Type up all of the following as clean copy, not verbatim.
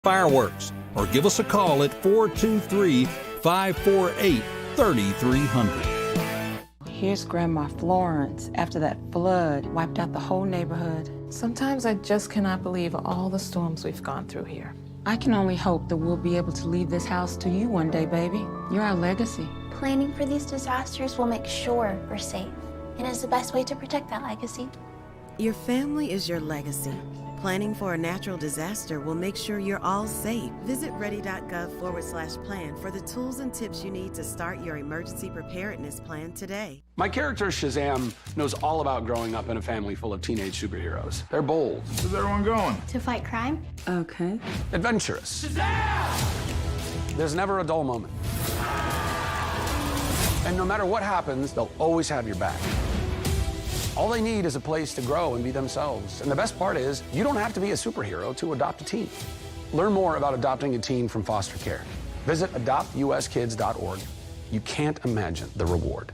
Fireworks, or give us a call at 423-548-3300. Here's Grandma Florence after that flood wiped out the whole neighborhood. Sometimes I just cannot believe all the storms we've gone through here. I can only hope that we'll be able to leave this house to you one day, baby. You're our legacy. Planning for these disasters will make sure we're safe, and is the best way to protect that legacy. Your family is your legacy. Planning for a natural disaster will make sure you're all safe. Visit ready.gov/plan for the tools and tips you need to start your emergency preparedness plan today. My character, Shazam, knows all about growing up in a family full of teenage superheroes. They're bold. Where's everyone going? To fight crime? Okay. Adventurous. Shazam! There's never a dull moment. And no matter what happens, they'll always have your back. All they need is a place to grow and be themselves. And the best part is, you don't have to be a superhero to adopt a teen. Learn more about adopting a teen from foster care. Visit adoptuskids.org. You can't imagine the reward.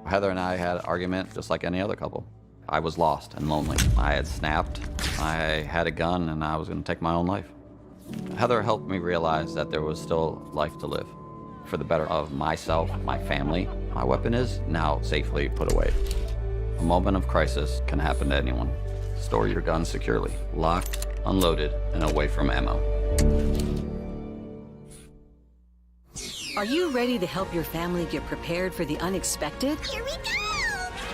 Heather and I had an argument just like any other couple. I was lost and lonely. I had snapped, I had a gun, and I was going to take my own life. Heather helped me realize that there was still life to live. For the better of myself, my family, my weapon is now safely put away. A moment of crisis can happen to anyone. Store your gun securely, locked, unloaded, and away from ammo. Are you ready to help your family get prepared for the unexpected? Here we go!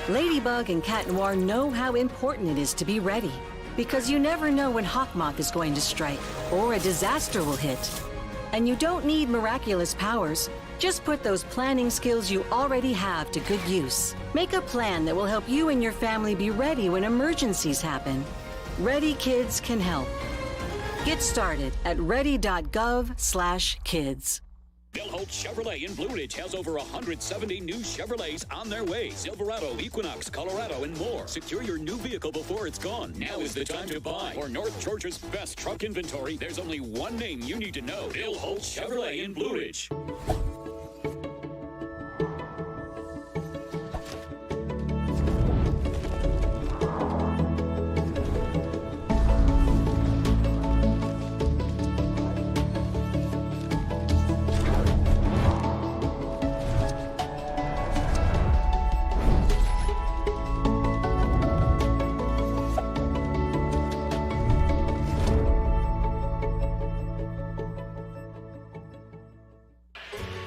Ladybug and Cat Noir know how important it is to be ready. Because you never know when Hawkmoth is going to strike, or a disaster will hit. And you don't need miraculous powers. Just put those planning skills you already have to good use. Make a plan that will help you and your family be ready when emergencies happen. Ready Kids can help. Get started at ready.gov/kids. Gilmer Chevrolet in Blue Ridge has over 170 new Chevrolets on their way. Silverado, Equinox, Colorado, and more. Secure your new vehicle before it's gone. Now is the time to buy. For North Georgia's best truck inventory, there's only one name you need to know. Gilmer Chevrolet in Blue Ridge.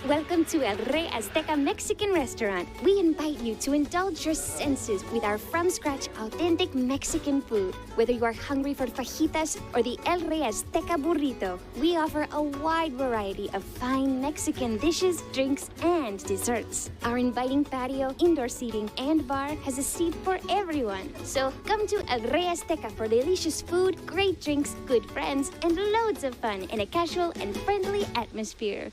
Welcome to El Rey Azteca Mexican Restaurant. We invite you to indulge your senses with our from-scratch authentic Mexican food. Whether you are hungry for fajitas or the El Rey Azteca burrito, we offer a wide variety of fine Mexican dishes, drinks, and desserts. Our inviting patio, indoor seating, and bar has a seat for everyone. So come to El Rey Azteca for delicious food, great drinks, good friends, and loads of fun in a casual and friendly atmosphere.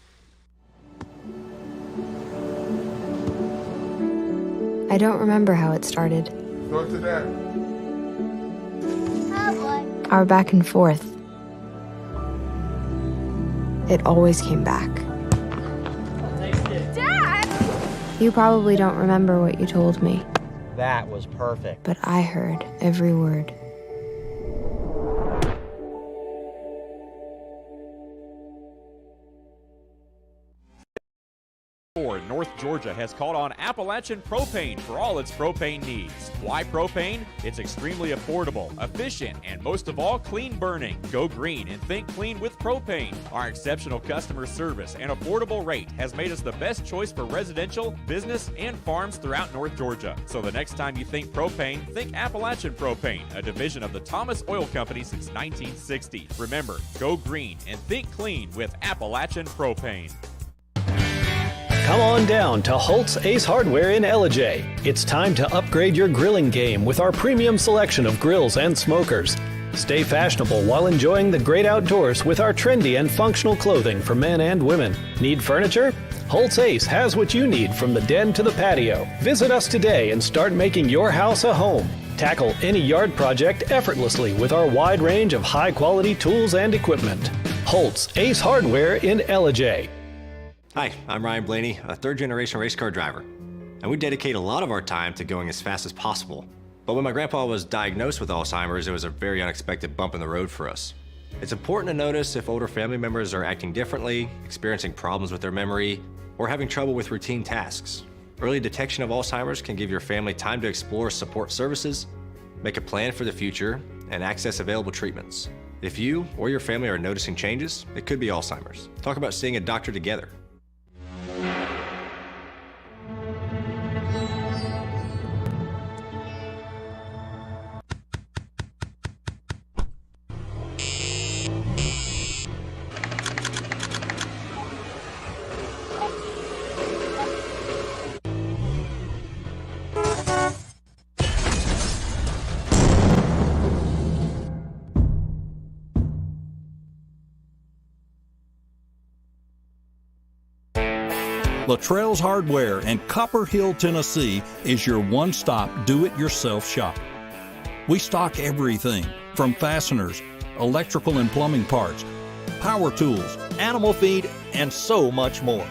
I don't remember how it started. Go to that. Oh boy. Our back and forth. It always came back. Dad! You probably don't remember what you told me, That was perfect. but I heard every word. North Georgia has called on Appalachian Propane for all its propane needs. Why propane? It's extremely affordable, efficient, and most of all, clean burning. Go green and think clean with propane. Our exceptional customer service and affordable rate has made us the best choice for residential, business, and farms throughout North Georgia. So the next time you think propane, think Appalachian Propane, a division of the Thomas Oil Company since 1960. Remember, go green and think clean with Appalachian Propane. Come on down to Holt's Ace Hardware in Ellijay. It's time to upgrade your grilling game with our premium selection of grills and smokers. Stay fashionable while enjoying the great outdoors with our trendy and functional clothing for men and women. Need furniture? Holt's Ace has what you need from the den to the patio. Visit us today and start making your house a home. Tackle any yard project effortlessly with our wide range of high-quality tools and equipment. Holt's Ace Hardware in Ellijay. Hi, I'm Ryan Blaney, a third-generation race car driver, and we dedicate a lot of our time to going as fast as possible. But when my grandpa was diagnosed with Alzheimer's, it was a very unexpected bump in the road for us. It's important to notice if older family members are acting differently, experiencing problems with their memory, or having trouble with routine tasks. Early detection of Alzheimer's can give your family time to explore support services, make a plan for the future, and access available treatments. If you or your family are noticing changes, it could be Alzheimer's. Talk about seeing a doctor together. Luttrell's Hardware in Copper Hill, Tennessee is your one-stop do-it-yourself shop. We stock everything from fasteners, electrical and plumbing parts, power tools, animal feed, and so much more.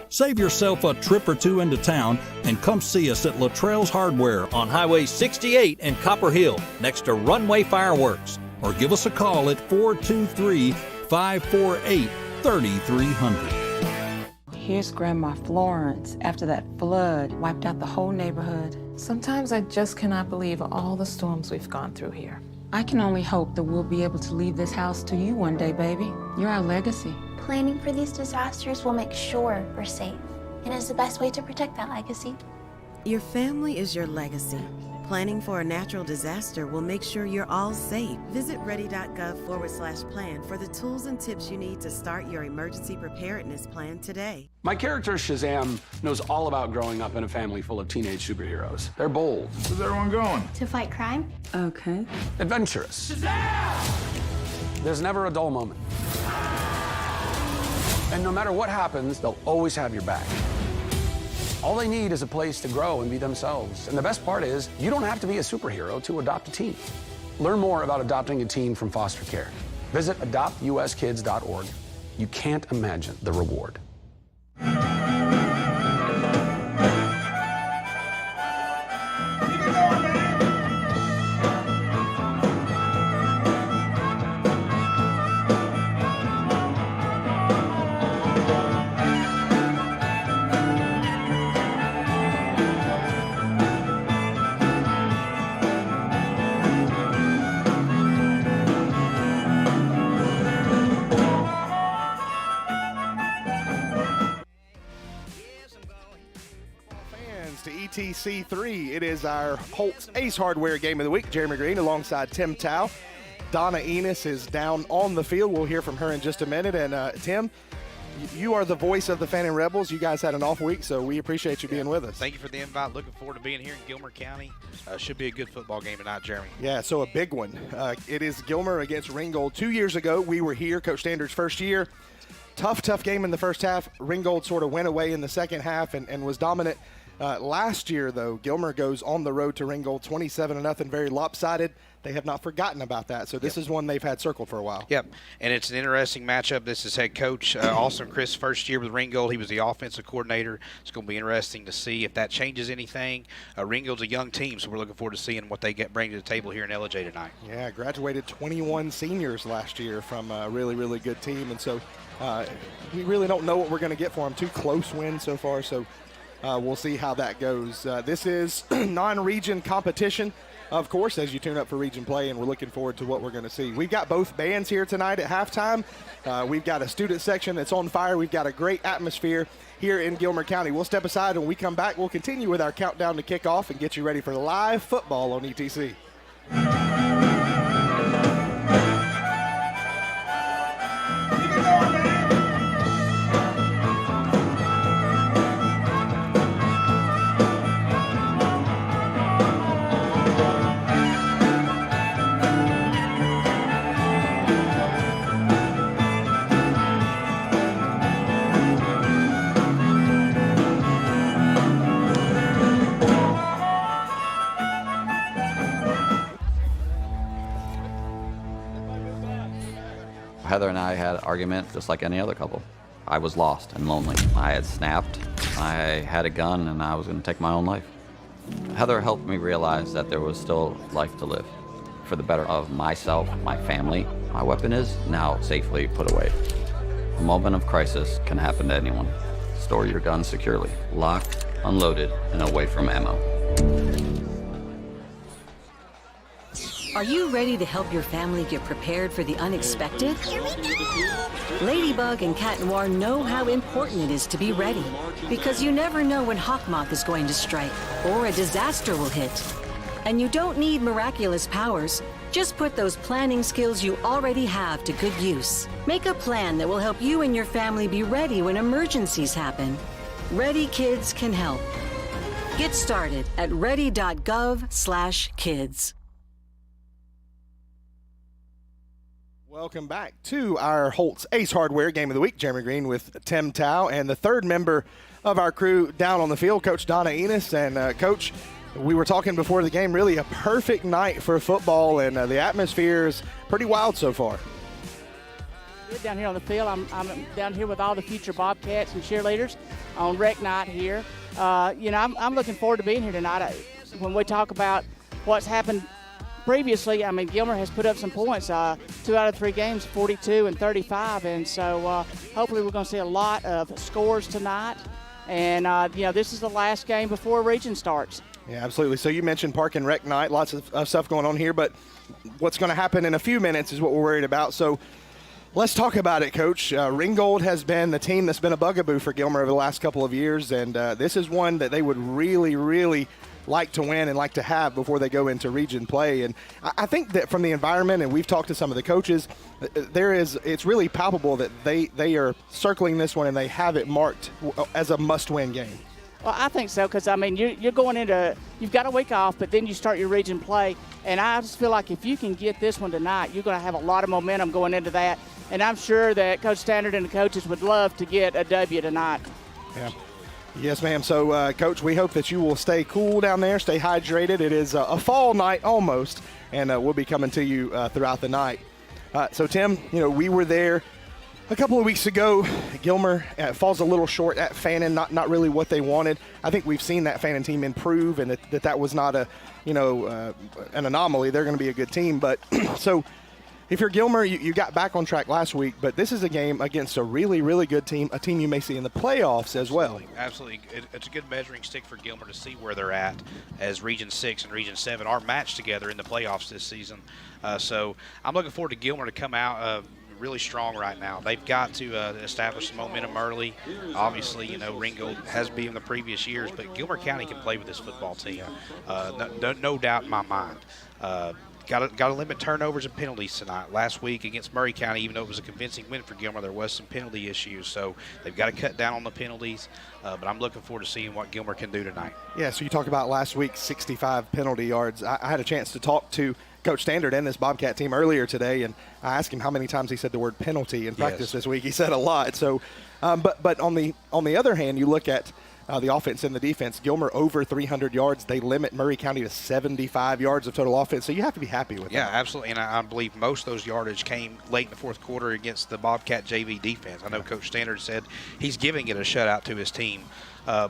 Save yourself a trip or two into town and come see us at Luttrell's Hardware on Highway 68 in Copper Hill, next to Runway Fireworks, or give us a call at 423-548-3300. Here's Grandma Florence after that flood wiped out the whole neighborhood. Sometimes I just cannot believe all the storms we've gone through here. I can only hope that we'll be able to leave this house to you one day, baby. You're our legacy. Planning for these disasters will make sure we're safe, and is the best way to protect that legacy. Your family is your legacy. Planning for a natural disaster will make sure you're all safe. Visit ready.gov/plan for the tools and tips you need to start your emergency preparedness plan today. My character, Shazam, knows all about growing up in a family full of teenage superheroes. They're bold. Where's everyone going? To fight crime? Okay. Adventurous. Shazam! There's never a dull moment. And no matter what happens, they'll always have your back. All they need is a place to grow and be themselves. And the best part is, you don't have to be a superhero to adopt a teen. Learn more about adopting a teen from foster care. Visit adoptuskids.org. You can't imagine the reward. ETC3. It is our Holt's Ace Hardware Game of the Week. Jeremy Green alongside Tim Tao. Donna Enos is down on the field. We'll hear from her in just a minute. And Tim, you are the voice of the Fannin Rebels. You guys had an off week, so we appreciate you being with us. Thank you for the invite. Looking forward to being here in Gilmer County. Should be a good football game tonight, Jeremy. Yeah, so a big one. It is Gilmer against Ringgold. 2 years ago, we were here, Coach Standard's first year. Tough game in the first half. Ringgold sort of went away in the second half and was dominant. Last year, though, Gilmer goes on the road to Ringgold 27-0, very lopsided. They have not forgotten about that. So this is one they've had circled for a while. Yep, and it's an interesting matchup. This is head coach Austin Chris' first year with Ringgold. He was the offensive coordinator. It's going to be interesting to see if that changes anything. Ringgold's a young team, so we're looking forward to seeing what they bring to the table here in Ellijay tonight. Yeah, graduated 21 seniors last year from a really, really good team. And so we really don't know what we're going to get for them. 2 close wins so far, so we'll see how that goes. This is non-region competition, of course, as you tune up for region play, and we're looking forward to what we're going to see. We've got both bands here tonight at halftime. We've got a student section that's on fire. We've got a great atmosphere here in Gilmer County. We'll step aside. When we come back, we'll continue with our countdown to kickoff and get you ready for live football on ETC. Heather and I had an argument just like any other couple. I was lost and lonely. I had snapped. I had a gun and I was going to take my own life. Heather helped me realize that there was still life to live. For the better of myself, my family, my weapon is now safely put away. A moment of crisis can happen to anyone. Store your gun securely, locked, unloaded, and away from ammo. Are you ready to help your family get prepared for the unexpected? Ladybug and Cat Noir know how important it is to be ready, because you never know when Hawkmoth is going to strike or a disaster will hit. And you don't need miraculous powers. Just put those planning skills you already have to good use. Make a plan that will help you and your family be ready when emergencies happen. Ready Kids can help. Get started at ready.gov/kids. Welcome back to our Holtz Ace Hardware Game of the Week. Jeremy Green with Tim Tao and the third member of our crew down on the field, Coach Donna Enos. And Coach, we were talking before the game, really a perfect night for football, and the atmosphere is pretty wild so far. Good down here on the field. I'm down here with all the future Bobcats and cheerleaders on rec night here. I'm looking forward to being here tonight. When we talk about what's happened previously, I mean, Gilmer has put up some points, 2 out of 3 games, 42 and 35, and so hopefully we're going to see a lot of scores tonight. And, this is the last game before region starts. Yeah, absolutely. So you mentioned Park and Rec Night, lots of stuff going on here, but what's going to happen in a few minutes is what we're worried about. So let's talk about it, Coach. Ringgold has been the team that's been a bugaboo for Gilmer over the last couple of years, and this is one that they would really, really like to win and like to have before they go into region play. And I think that from the environment, and we've talked to some of the coaches, it's really palpable that they are circling this one and they have it marked as a must-win game. Well, I think so, because, I mean, you're going into – you've got a week off, but then you start your region play. And I just feel like if you can get this one tonight, you're going to have a lot of momentum going into that. And I'm sure that Coach Standard and the coaches would love to get a W tonight. Yeah. Yes, ma'am. So, Coach, we hope that you will stay cool down there, stay hydrated. It is a fall night almost, and we'll be coming to you throughout the night. So, Tim, we were there a couple of weeks ago. Gilmer falls a little short at Fannin, not really what they wanted. I think we've seen that Fannin team improve, and that was not an anomaly. They're going to be a good team. But so if you're Gilmer, you got back on track last week, but this is a game against a really, really good team, a team you may see in the playoffs as well. Absolutely. It's a good measuring stick for Gilmer to see where they're at, as Region 6 and Region 7 are matched together in the playoffs this season. So I'm looking forward to Gilmer to come out really strong right now. They've got to establish some momentum early. Obviously, Ringgold has been in the previous years, but Gilmer County can play with this football team. No doubt in my mind. Got to limit turnovers and penalties tonight. Last week against Murray County, even though it was a convincing win for Gilmer, there was some penalty issues, so they've got to cut down on the penalties. But I'm looking forward to seeing what Gilmer can do tonight. Yeah, so you talked about last week's 65 penalty yards. I had a chance to talk to Coach Standard and this Bobcat team earlier today, and I asked him how many times he said the word penalty in practice this week. He said a lot. So, but on the other hand, you look at the offense and the defense. Gilmer over 300 yards. They limit Murray County to 75 yards of total offense. So you have to be happy with that. Yeah, absolutely. And I believe most of those yardage came late in the fourth quarter against the Bobcat JV defense. I know Coach Standard said he's giving it a shutout to his team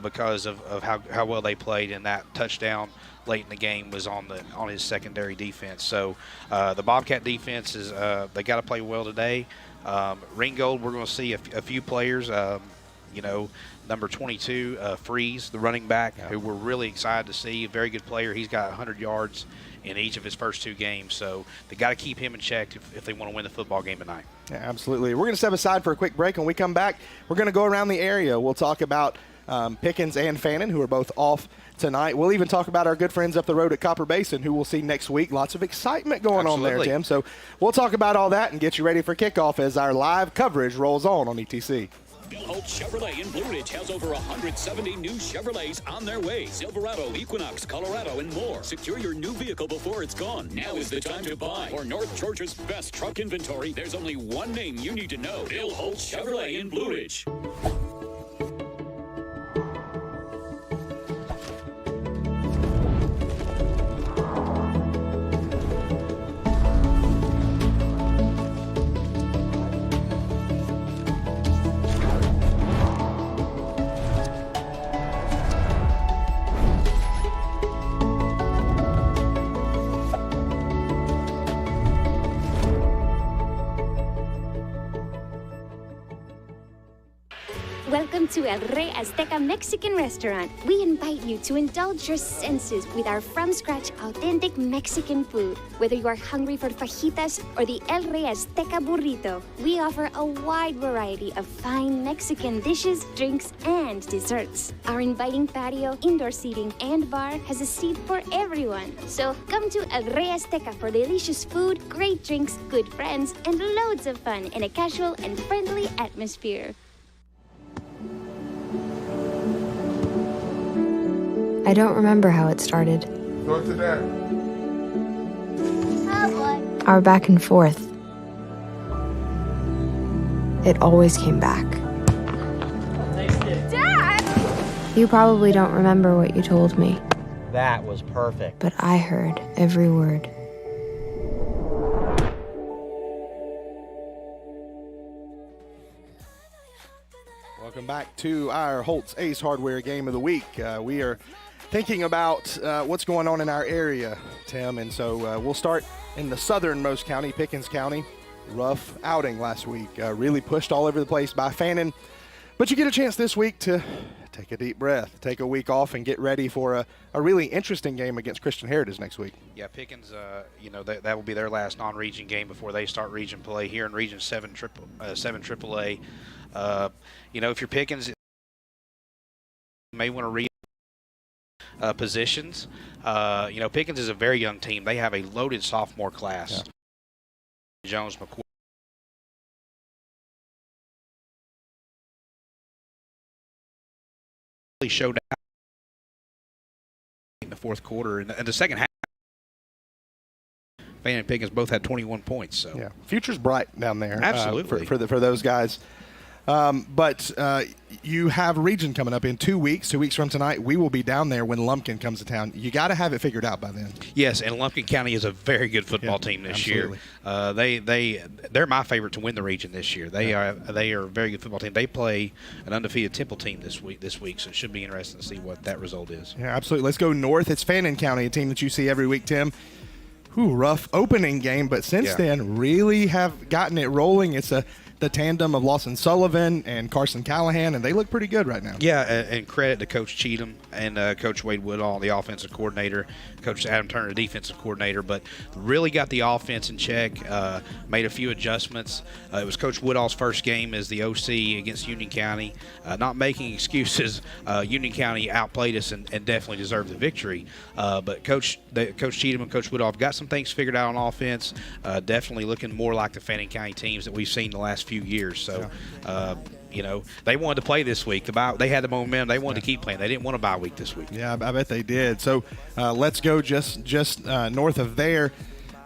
because of how well they played, and that touchdown late in the game was on his secondary defense. So the Bobcat defense is they got to play well today. Ringgold, we're going to see a few players. Number 22, Freeze, the running back, who we're really excited to see. A very good player. He's got 100 yards in each of his first 2 games. So they got to keep him in check if they want to win the football game tonight. Yeah, absolutely. We're going to step aside for a quick break. When we come back, we're going to go around the area. We'll talk about Pickens and Fannin, who are both off tonight. We'll even talk about our good friends up the road at Copper Basin, who we'll see next week. Lots of excitement going on there, Tim. So we'll talk about all that and get you ready for kickoff as our live coverage rolls on ETC. Bill Holt Chevrolet in Blue Ridge has over 170 new Chevrolets on their way. Silverado, Equinox, Colorado, and more. Secure your new vehicle before it's gone. Now is the time to buy. For North Georgia's best truck inventory, there's only one name you need to know. Bill Holt Chevrolet in Blue Ridge. Welcome to El Rey Azteca Mexican Restaurant. We invite you to indulge your senses with our from-scratch authentic Mexican food. Whether you are hungry for fajitas or the El Rey Azteca burrito, we offer a wide variety of fine Mexican dishes, drinks, and desserts. Our inviting patio, indoor seating, and bar has a seat for everyone. So come to El Rey Azteca for delicious food, great drinks, good friends, and loads of fun in a casual and friendly atmosphere. I don't remember how it started. Go to that. Oh boy. Our back and forth. It always came back. Dad! You probably don't remember what you told me, That was perfect. but I heard every word. Welcome back to our Holtz Ace Hardware Game of the Week. We are thinking about what's going on in our area, Tim, and so we'll start in the southernmost county, Pickens County. Rough outing last week, really pushed all over the place by Fannin, but you get a chance this week to take a deep breath, take a week off, and get ready for a really interesting game against Christian Heritage next week. Yeah, Pickens, that will be their last non-region game before they start region play here in Region 7 AAA. If you're Pickens, you may want to read positions. Pickens is a very young team. They have a loaded sophomore class. Yeah. Jones, McCoy. Really showed out in the fourth quarter and the second half. Fan and Pickens both had 21 points. So yeah, future's bright down there. Absolutely for those guys. But you have region coming up in 2 weeks. 2 weeks from tonight, we will be down there when Lumpkin comes to town. You got to have it figured out by then. Yes, and Lumpkin County is a very good football team this year. They're my favorite to win the region this year. They are a very good football team. They play an undefeated Temple team this week, so it should be interesting to see what that result is. Yeah, absolutely. Let's go north. It's Fannin County, a team that you see every week, Tim. Rough opening game, but since then really have gotten it rolling. It's the tandem of Lawson Sullivan and Carson Callahan, and they look pretty good right now. Yeah, and credit to Coach Cheatham and Coach Wade Woodall, the offensive coordinator, Coach Adam Turner, the defensive coordinator, but really got the offense in check, made a few adjustments. It was Coach Woodall's first game as the OC against Union County. Not making excuses, Union County outplayed us and definitely deserved the victory. But Coach Cheatham and Coach Woodall have got some things figured out on offense, definitely looking more like the Fannin County teams that we've seen the last few years. So, they wanted to play this week. They had the momentum. They wanted to keep playing. They didn't want a bye week this week. Yeah, I bet they did. So let's go just north of there.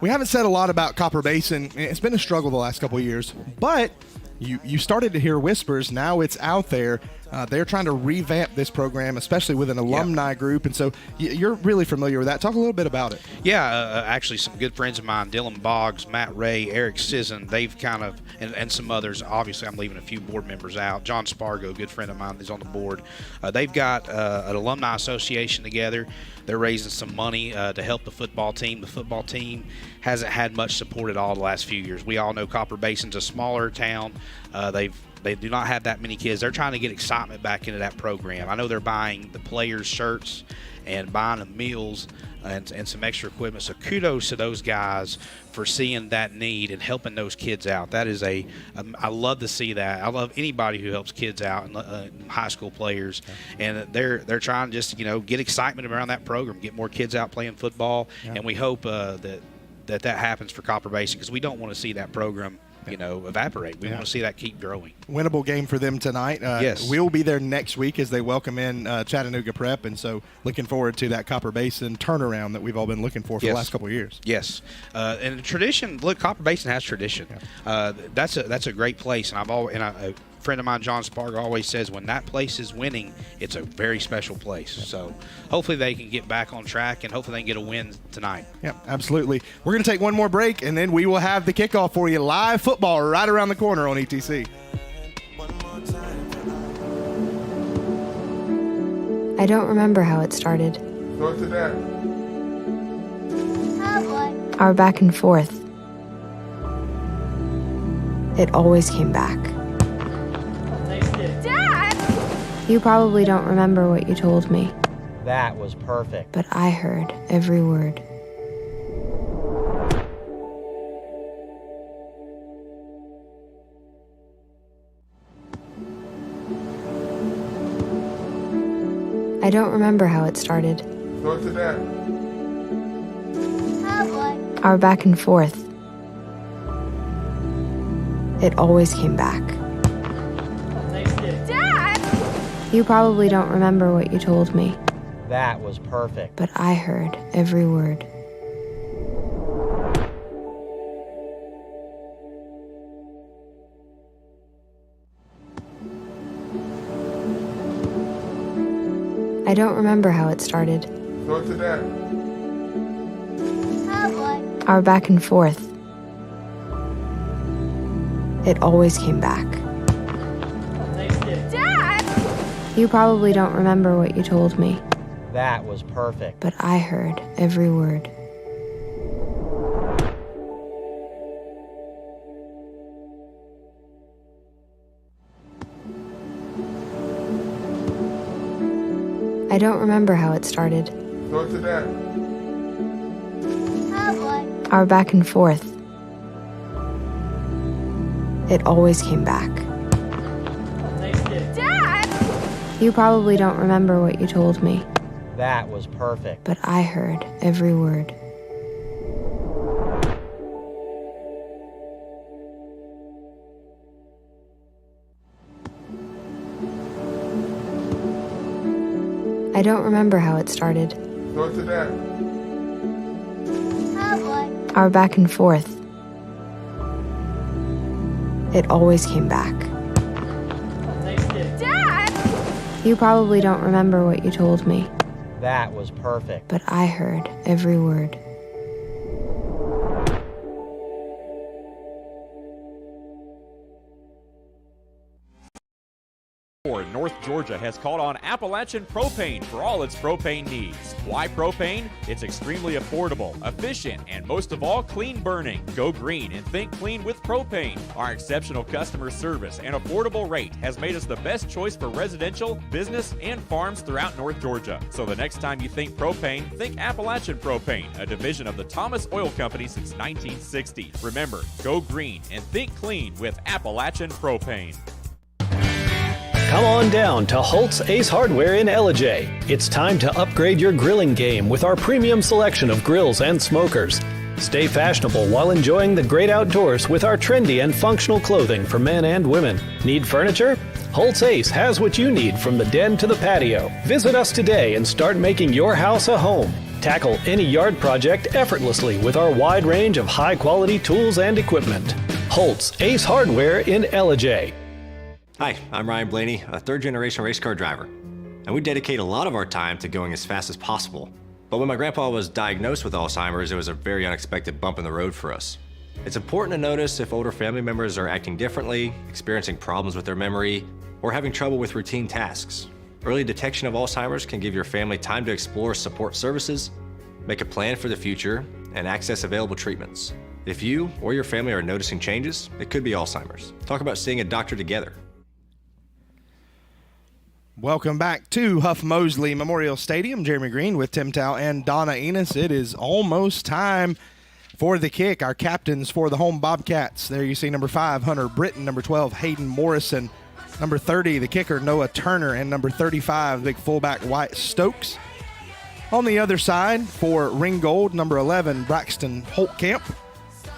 We haven't said a lot about Copper Basin. It's been a struggle the last couple of years, but you started to hear whispers. Now it's out there. They're trying to revamp this program, especially with an alumni group, and so you're really familiar with that. Talk a little bit about it. Yeah, actually some good friends of mine, Dylan Boggs, Matt Ray, Eric Sisson, they've kind of, and some others, obviously I'm leaving a few board members out. John Spargo, a good friend of mine, is on the board. They've got an alumni association together. They're raising some money to help the football team. The football team hasn't had much support at all the last few years. We all know Copper Basin's a smaller town. They do not have that many kids. They're trying to get excitement back into that program. I know they're buying the players' shirts and buying them meals and some extra equipment. So kudos to those guys for seeing that need and helping those kids out. That is I love to see that. I love anybody who helps kids out and high school players. And they're trying to just get excitement around that program, get more kids out playing football. And we hope that happens for Copper Basin, because we don't want to see that program evaporate. We want to see that keep growing. Winnable game for them tonight. Yes. We'll be there next week as they welcome in Chattanooga Prep, and so looking forward to that Copper Basin turnaround that we've all been looking for the last couple of years. Yes. And tradition, look, Copper Basin has tradition. That's a great place, and a friend of mine, John Spargo, always says when that place is winning, it's a very special place. So hopefully they can get back on track, and hopefully they can get a win tonight. Yeah, absolutely. We're going to take one more break, and then we will have the kickoff for you. Live football right around the corner on ETC. I don't remember how it started. Go to that. Oh boy. Our back and forth. It always came back. Dad! You probably don't remember what you told me, That was perfect. but I heard every word. I don't remember how it started. Go to that. Our back and forth. It always came back. You probably don't remember what you told me, That was perfect. but I heard every word. I don't remember how it started. Go to that. Our back and forth. It always came back. You probably don't remember what you told me, That was perfect. but I heard every word. I don't remember how it started. Go to that. Our back and forth. It always came back. You probably don't remember what you told me, That was perfect. but I heard every word. I don't remember how it started. Go to that. Our back and forth. It always came back. You probably don't remember what you told me, That was perfect. but I heard every word. North Georgia has called on Appalachian Propane for all its propane needs. Why propane? It's extremely affordable, efficient, and most of all, clean burning. Go green and think clean with propane. Our exceptional customer service and affordable rate has made us the best choice for residential, business, and farms throughout North Georgia. So the next time you think propane, think Appalachian Propane, a division of the Thomas Oil Company since 1960. Remember, go green and think clean with Appalachian Propane. Come on down to Holt's Ace Hardware in Ellijay. It's time to upgrade your grilling game with our premium selection of grills and smokers. Stay fashionable while enjoying the great outdoors with our trendy and functional clothing for men and women. Need furniture? Holt's Ace has what you need from the den to the patio. Visit us today and start making your house a home. Tackle any yard project effortlessly with our wide range of high-quality tools and equipment. Holt's Ace Hardware in Ellijay. Hi, I'm Ryan Blaney, a third-generation race car driver, and we dedicate a lot of our time to going as fast as possible. But when my grandpa was diagnosed with Alzheimer's, it was a very unexpected bump in the road for us. It's important to notice if older family members are acting differently, experiencing problems with their memory, or having trouble with routine tasks. Early detection of Alzheimer's can give your family time to explore support services, make a plan for the future, and access available treatments. If you or your family are noticing changes, it could be Alzheimer's. Talk about seeing a doctor together. Welcome back to Huff Mosley Memorial Stadium. Jeremy Green with Tim Tao and Donna Enos. It is almost time for the kick. Our captains for the home Bobcats. There you see number 5, Hunter Britton, number 12, Hayden Morrison, number 30, the kicker, Noah Turner, and number 35, big fullback, Wyatt Stokes. On the other side for Ringgold, number 11, Braxton Holtkamp,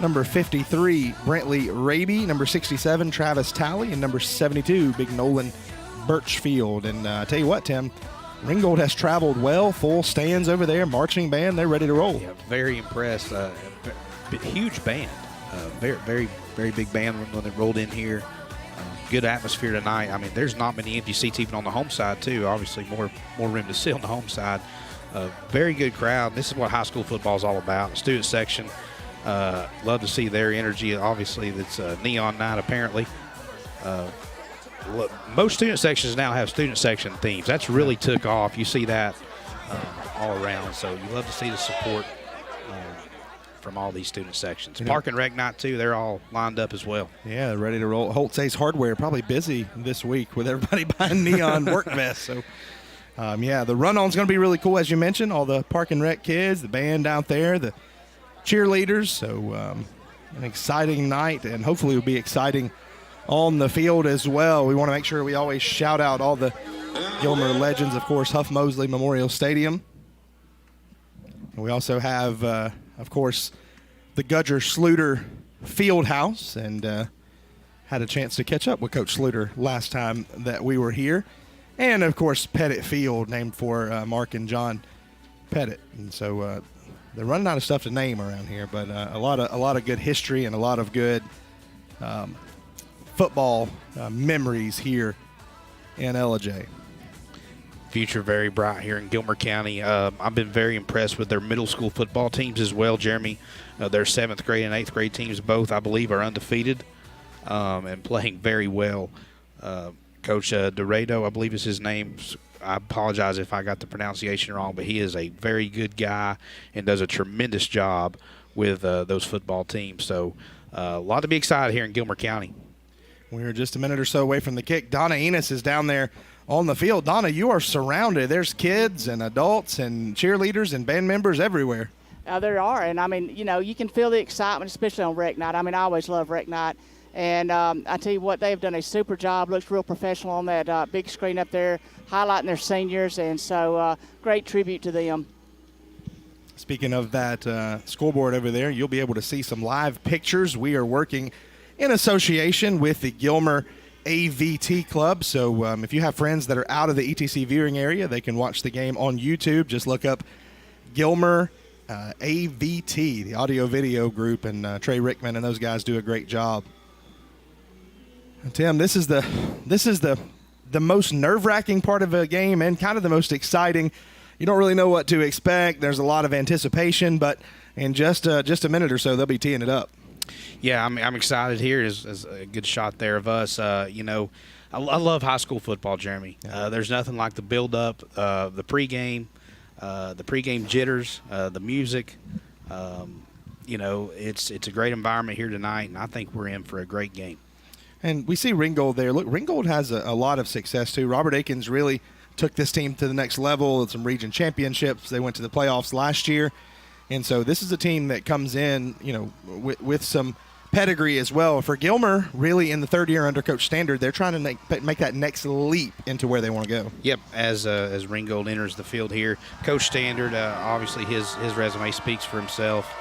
number 53, Brentley Raby, number 67, Travis Talley, and number 72, big Nolan Birchfield. And tell you what, Tim, Ringgold has traveled well, full stands over there, marching band, they're ready to roll. Yeah, very impressed. Huge band, very big band when they rolled in here. Good atmosphere tonight. I mean, there's not many empty seats even on the home side too. Obviously, more room to sit on the home side. Very good crowd. This is what high school football is all about. The student section, love to see their energy. Obviously, that's neon night apparently. Look, most student sections now have student section themes. That's really took off. You see that all around. So you love to see the support from all these student sections. Yeah. Park and Rec Night, too, they're all lined up as well. Yeah, ready to roll. Holtz Ace Hardware probably busy this week with everybody buying neon work vests. So, yeah, the run-on's going to be really cool, as you mentioned. All the Park and Rec kids, the band out there, the cheerleaders. So an exciting night, and hopefully it'll be exciting on the field as well. We want to make sure we always shout out all the Gilmer legends, of course, Huff Mosley Memorial Stadium. And we also have, of course, the Gudger Sluter Field House, and had a chance to catch up with Coach Sluter last time that we were here. And, of course, Pettit Field, named for Mark and John Pettit. And so they're running out of stuff to name around here, but a lot of good history and a lot of good football memories here in LJ. Future very bright here in Gilmer County. I've been very impressed with their middle school football teams as well, Jeremy. Their 7th grade and 8th grade teams both, I believe, are undefeated and playing very well. Coach Dorado, I believe is his name. I apologize if I got the pronunciation wrong, but he is a very good guy and does a tremendous job with those football teams. So a lot to be excited here in Gilmer County. We're just a minute or so away from the kick. Donna Enos is down there on the field. Donna, you are surrounded. There's kids and adults and cheerleaders and band members everywhere. There are, and I mean, you know, you can feel the excitement, especially on Rec Night. I mean, I always love Rec Night. And I tell you what, they've done a super job. Looks real professional on that big screen up there, highlighting their seniors. And so great tribute to them. Speaking of that scoreboard over there, you'll be able to see some live pictures. We are working in association with the Gilmer AVT Club. So if you have friends that are out of the ETC viewing area, they can watch the game on YouTube. Just look up Gilmer AVT, the audio video group, and Trey Rickman and those guys do a great job. Tim, this is the most nerve-wracking part of a game and kind of the most exciting. You don't really know what to expect. There's a lot of anticipation, but in just a minute or so, they'll be teeing it up. Yeah, I'm excited here. Is a good shot there of us. You know, I love high school football, Jeremy. There's nothing like the build-up, the pregame jitters, the music. You know, it's a great environment here tonight, and I think we're in for a great game. And we see Ringgold there. Look, Ringgold has a lot of success, too. Robert Akins really took this team to the next level with some region championships. They went to the playoffs last year. And so this is a team that comes in, you know, with some pedigree as well. For Gilmer, really in the third year under Coach Standard, they're trying to make that next leap into where they want to go. Yep, as Ringgold enters the field here. Coach Standard, obviously his resume speaks for himself.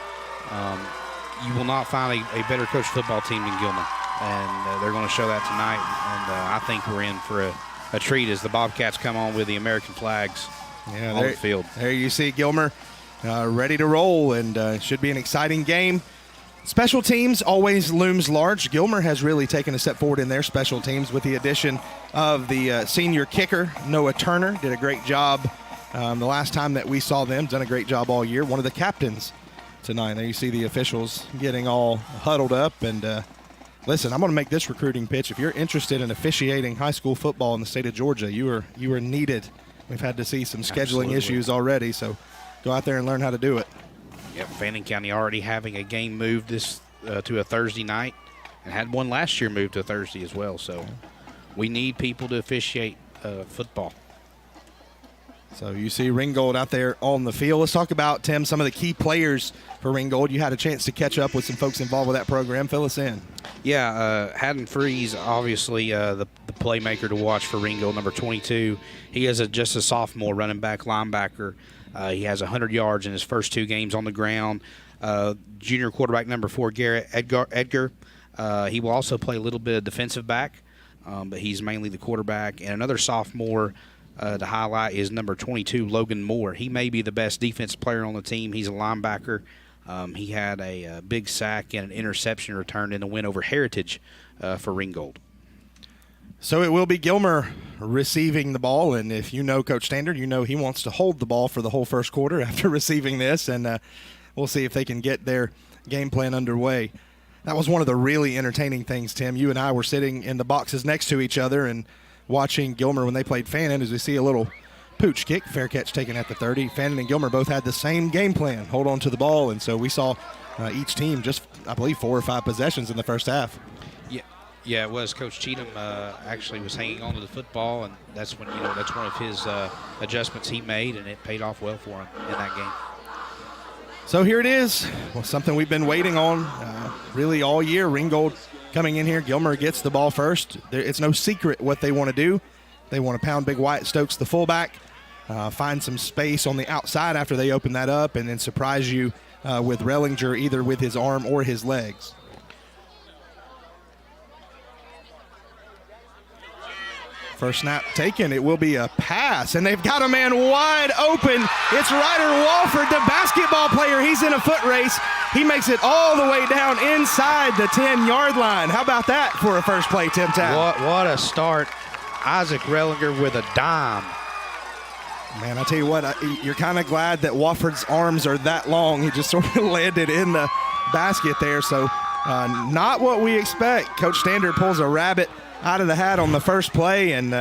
You will not find a better coach football team than Gilmer. And they're going to show that tonight. And I think we're in for a treat as the Bobcats come on with the American flags on the field. There you see Gilmer ready to roll, and should be an exciting game. Special teams always looms large. Gilmer has really taken a step forward in their special teams with the addition of the senior kicker, Noah Turner. Did a great job the last time that we saw them. Done a great job all year. One of the captains tonight. There you see the officials getting all huddled up. And listen, I'm going to make this recruiting pitch. If you're interested in officiating high school football in the state of Georgia, you are needed. We've had to see some scheduling issues already, so go out there and learn how to do it. Yep, Fannin County already having a game moved this to a Thursday night, and had one last year moved to Thursday as well. So we need people to officiate football. So you see Ringgold out there on the field. Let's talk about, Tim, some of the key players for Ringgold. You had a chance to catch up with some folks involved with that program. Fill us in. Yeah, Haddon Freeze, obviously the playmaker to watch for Ringgold, number 22. He is just a sophomore running back linebacker. He has 100 yards in his first 2 games on the ground. Junior quarterback number 4, Garrett Edgar. He will also play a little bit of defensive back, but he's mainly the quarterback. And another sophomore to highlight is number 22, Logan Moore. He may be the best defensive player on the team. He's a linebacker. He had a big sack and an interception returned in a win over Heritage for Ringgold. So it will be Gilmer receiving the ball, and if you know Coach Standard, you know he wants to hold the ball for the whole first quarter after receiving this, and we'll see if they can get their game plan underway. That was one of the really entertaining things, Tim. You and I were sitting in the boxes next to each other and watching Gilmer when they played Fannin, as we see a little pooch kick, fair catch taken at the 30. Fannin and Gilmer both had the same game plan, hold on to the ball, and so we saw each team just, I believe, 4 or 5 possessions in the first half. Yeah, it was. Coach Cheatham actually was hanging on to the football, and that's when that's one of his adjustments he made, and it paid off well for him in that game. So here it is, something we've been waiting on really all year. Ringgold coming in here. Gilmer gets the ball first. It's no secret what they want to do. They want to pound Big Wyatt Stokes, the fullback, find some space on the outside after they open that up, and then surprise you with Rellinger either with his arm or his legs. First snap taken. It will be a pass, and they've got a man wide open. It's Ryder Walford, the basketball player. He's in a foot race. He makes it all the way down inside the 10-yard line. How about that for a first play, Tim Town? What a start. Isaac Rellinger with a dime. Man, I tell you what, you're kind of glad that Wofford's arms are that long. He just sort of landed in the basket there. So not what we expect. Coach Standard pulls a rabbit out of the hat on the first play, and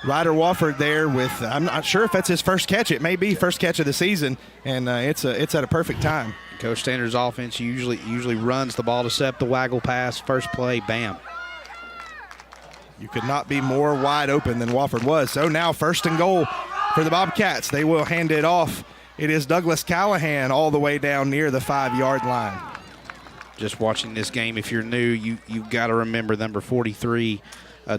Ryder Wofford there with, I'm not sure if that's his first catch. It may be first catch of the season, and it's at a perfect time. Coach Standard's offense usually runs the ball to set the waggle pass. First play, bam. You could not be more wide open than Wofford was. So now 1st and goal for the Bobcats. They will hand it off. It is Douglas Callahan all the way down near the 5-yard line. Just watching this game, if you're new, you've got to remember number 43,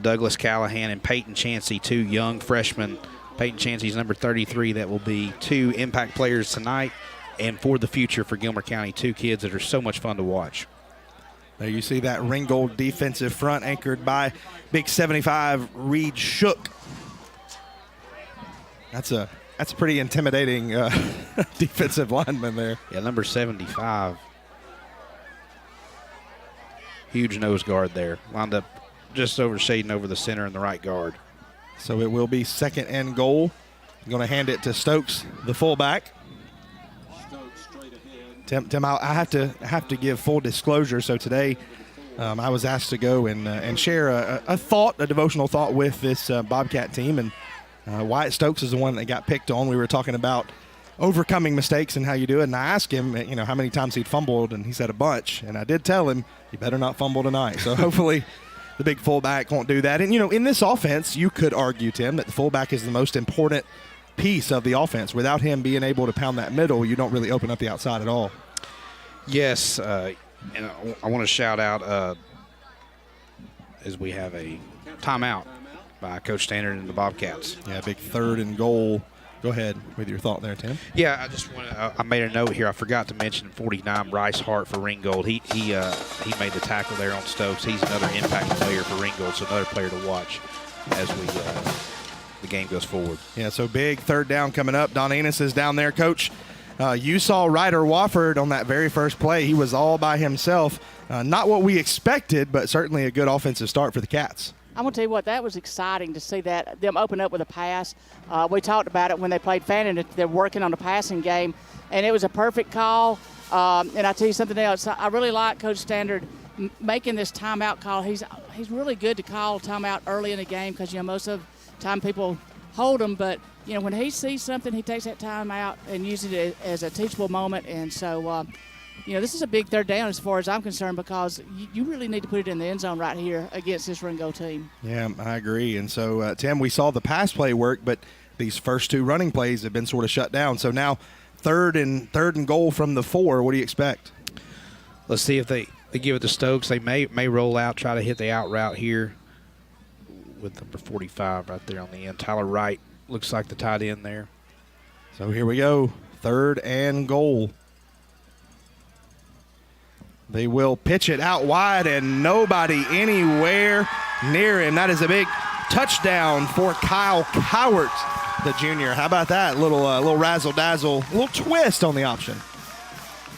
Douglas Callahan, and Peyton Chansey, 2 young freshmen. Peyton Chansey's number 33. That will be 2 impact players tonight and for the future for Gilmer County. 2 kids that are so much fun to watch. There you see that Ringgold defensive front anchored by big 75 Reed Shook. That's a pretty intimidating defensive lineman there. Yeah, number 75. Huge nose guard there. Wound up just shading over the center and the right guard. So it will be 2nd and goal. Going to hand it to Stokes, the fullback. Tim, I have to give full disclosure. So today I was asked to go and share a devotional thought with this Bobcat team, and Wyatt Stokes is the one that got picked on. We were talking about overcoming mistakes and how you do it, and I asked him, how many times he'd fumbled, and he said a bunch. And I did tell him, you better not fumble tonight. So hopefully the big fullback won't do that. And in this offense, you could argue, Tim, that the fullback is the most important piece of the offense. Without him being able to pound that middle, you don't really open up the outside at all. Yes, and I want to shout out as we have a timeout by Coach Standard and the Bobcats. Yeah, big 3rd and goal. Go ahead with your thought there, Tim. Yeah, I just want to. I made a note here. I forgot to mention 49 Bryce Hart for Ringgold. He made the tackle there on Stokes. He's another impact player for Ringgold, so another player to watch as the game goes forward. Yeah, so big 3rd down coming up. Don Enos is down there, Coach. You saw Ryder Wofford on that very first play. He was all by himself. Not what we expected, but certainly a good offensive start for the Cats. I'm going to tell you what, that was exciting to see them open up with a pass. We talked about it when they played Fannin. They're working on the passing game, and it was a perfect call. And I'll tell you something else. I really like Coach Standard making this timeout call. He's really good to call timeout early in the game because, most of the time people hold them. But, when he sees something, he takes that timeout and uses it as a teachable moment. And so, this is a big 3rd down as far as I'm concerned because you really need to put it in the end zone right here against this Ringgold team. Yeah, I agree. And so, Tim, we saw the pass play work, but these first 2 running plays have been sort of shut down. So now 3rd and goal from the 4. What do you expect? Let's see if they give it to Stokes. They may roll out, try to hit the out route here with number 45 right there on the end. Tyler Wright looks like the tight end there. So here we go, 3rd and goal. They will pitch it out wide, and nobody anywhere near him. That is a big touchdown for Kyle Cowart, the junior. How about that? Little razzle-dazzle, little twist on the option.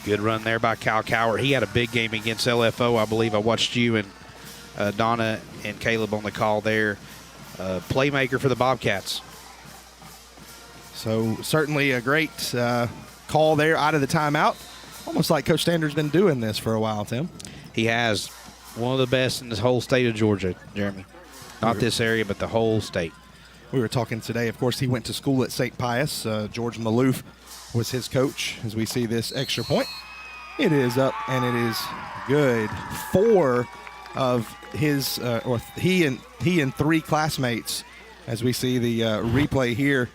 Good run there by Kyle Cowart. He had a big game against LFO, I believe. I watched you and Donna and Caleb on the call there. Playmaker for the Bobcats. So certainly a great call there out of the timeout. Almost like Coach Standard's been doing this for a while, Tim. He has. One of the best in this whole state of Georgia, Jeremy. Not this area, but the whole state. We were talking today, of course, he went to school at St. Pius. George Maloof was his coach. As we see this extra point, it is up and it is good. 4 of his, he and 3 classmates, as we see the replay here.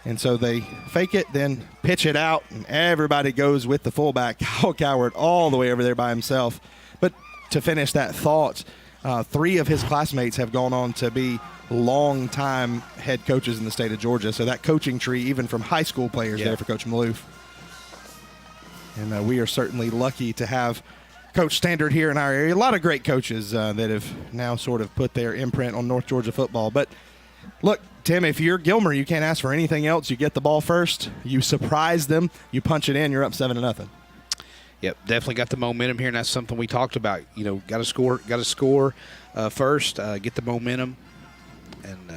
And so they fake it, then pitch it out, and everybody goes with the fullback, Kyle Coward, all the way over there by himself. But to finish that thought, 3 of his classmates have gone on to be long-time head coaches in the state of Georgia. So that coaching tree, even from high school players there for Coach Maloof. And we are certainly lucky to have Coach Standard here in our area. A lot of great coaches that have now sort of put their imprint on North Georgia football. But look, Tim, if you're Gilmer, you can't ask for anything else. You get the ball first, you surprise them, you punch it in, you're up 7-0. Yep, definitely got the momentum here, and that's something we talked about. You know, got to score first, get the momentum. And,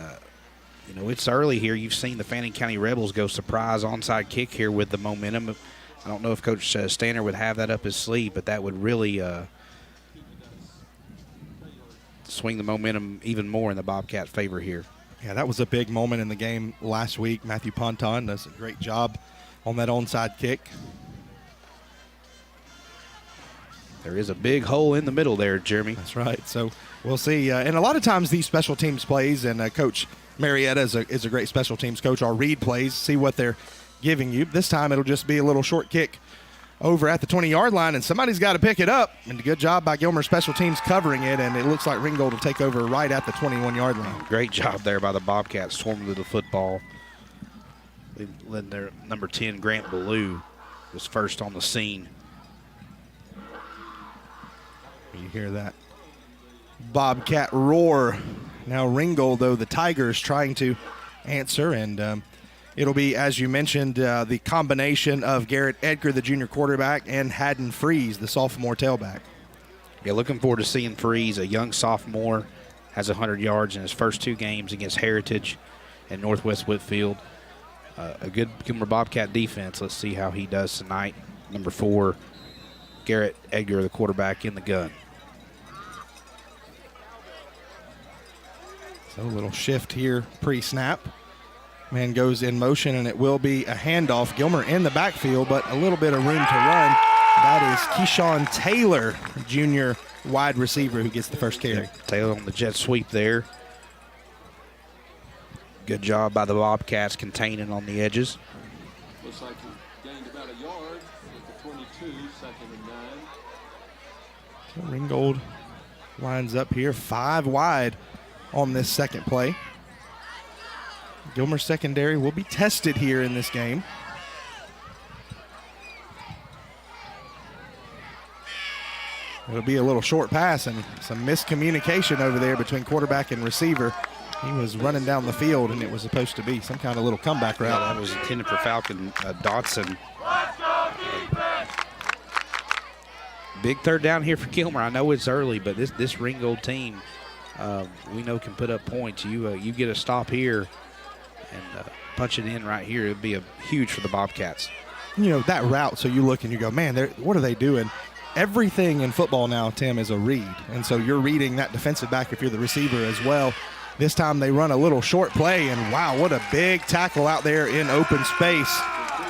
you know, it's early here. You've seen the Fannin County Rebels go surprise onside kick here with the momentum. I don't know if Coach Stanner would have that up his sleeve, but that would really swing the momentum even more in the Bobcat favor here. Yeah, that was a big moment in the game last week. Matthew Ponton does a great job on that onside kick. There is a big hole in the middle there, Jeremy. That's right. So we'll see. And a lot of times these special teams plays, and Coach Marietta is a great special teams coach. Our read plays, see what they're giving you. This time it'll just be a little short kick over at the 20-yard line, and somebody's got to pick it up. And a good job by Gilmer special teams covering it, and it looks like Ringgold will take over right at the 21-yard line. Great job there by the Bobcats, swarming to the football. They led their number 10, Grant Ballou, was first on the scene. You hear that Bobcat roar. Now Ringgold, though, the Tigers trying to answer, and it'll be, as you mentioned, the combination of Garrett Edgar, the junior quarterback, and Haddon Freeze, the sophomore tailback. Yeah, looking forward to seeing Freeze, a young sophomore, has 100 yards in his first 2 games against Heritage and Northwest Whitfield. A good Gilmer Bobcat defense. Let's see how he does tonight. Number 4, Garrett Edgar, the quarterback, in the gun. So a little shift here pre-snap. Man goes in motion, and it will be a handoff. Gilmer in the backfield, but a little bit of room to run. That is Keyshawn Taylor, junior wide receiver, who gets the first carry. Yeah, Taylor on the jet sweep there. Good job by the Bobcats containing on the edges. Looks like he gained about a yard at the 22, 2nd and 9. So Ringgold lines up here 5 wide on this second play. Gilmer secondary will be tested here in this game. It'll be a little short pass and some miscommunication over there between quarterback and receiver. He was running down the field, and it was supposed to be some kind of little comeback route. Yeah, that was intended for Falcon Dotson. Big third down here for Gilmer. I know it's early, but this Ringgold team, we know can put up points. You get a stop here and punch it in right here. It'd be huge for the Bobcats. You know, that route, so you look and you go, man, what are they doing? Everything in football now, Tim, is a read. And so you're reading that defensive back if you're the receiver as well. This time they run a little short play, and wow, what a big tackle out there in open space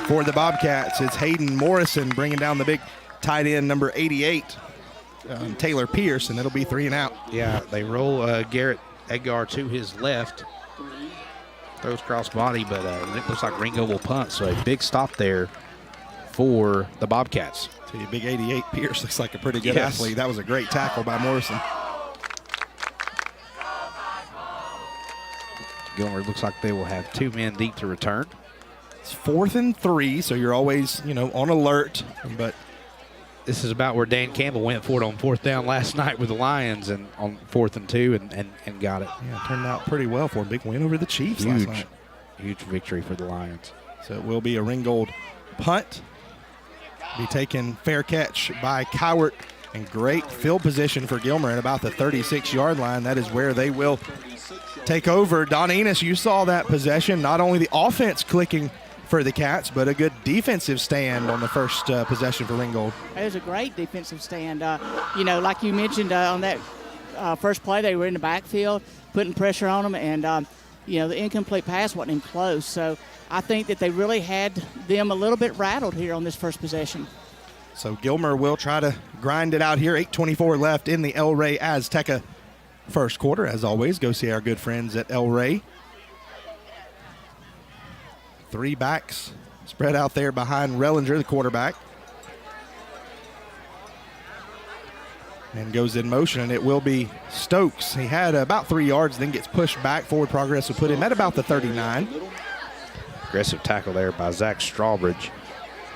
for the Bobcats. It's Hayden Morrison bringing down the big tight end, number 88, Taylor Pierce, and it'll be 3 and out. Yeah, they roll Garrett Edgar to his left. Throws cross body, but it looks like Ringo will punt, so a big stop there for the Bobcats. So your big 88 Pierce looks like a pretty good athlete. That was a great tackle by Morrison. Gilmer looks like they will have 2 men deep to return. It's 4th and 3, so you're always, on alert. But this is about where Dan Campbell went for it on 4th down last night with the Lions, and on 4th and 2 and got it. Yeah, it turned out pretty well for a big win over the Chiefs last night. Huge victory for the Lions. So it will be a Ringgold punt. Be taken fair catch by Cowart, and great field position for Gilmer at about the 36-yard line. That is where they will take over. Don Enos, you saw that possession. Not only the offense clicking for the Cats, but a good defensive stand on the first possession for Ringgold. It was a great defensive stand. Like you mentioned on that first play, they were in the backfield, putting pressure on them, and the incomplete pass wasn't even close. So I think that they really had them a little bit rattled here on this first possession. So Gilmer will try to grind it out here. 8:24 left in the El Rey Azteca first quarter. As always, go see our good friends at El Rey. 3 backs spread out there behind Rellinger, the quarterback. And goes in motion, and it will be Stokes. He had about 3 yards, then gets pushed back. Forward progress will put him at about the 39. Aggressive tackle there by Zach Strawbridge.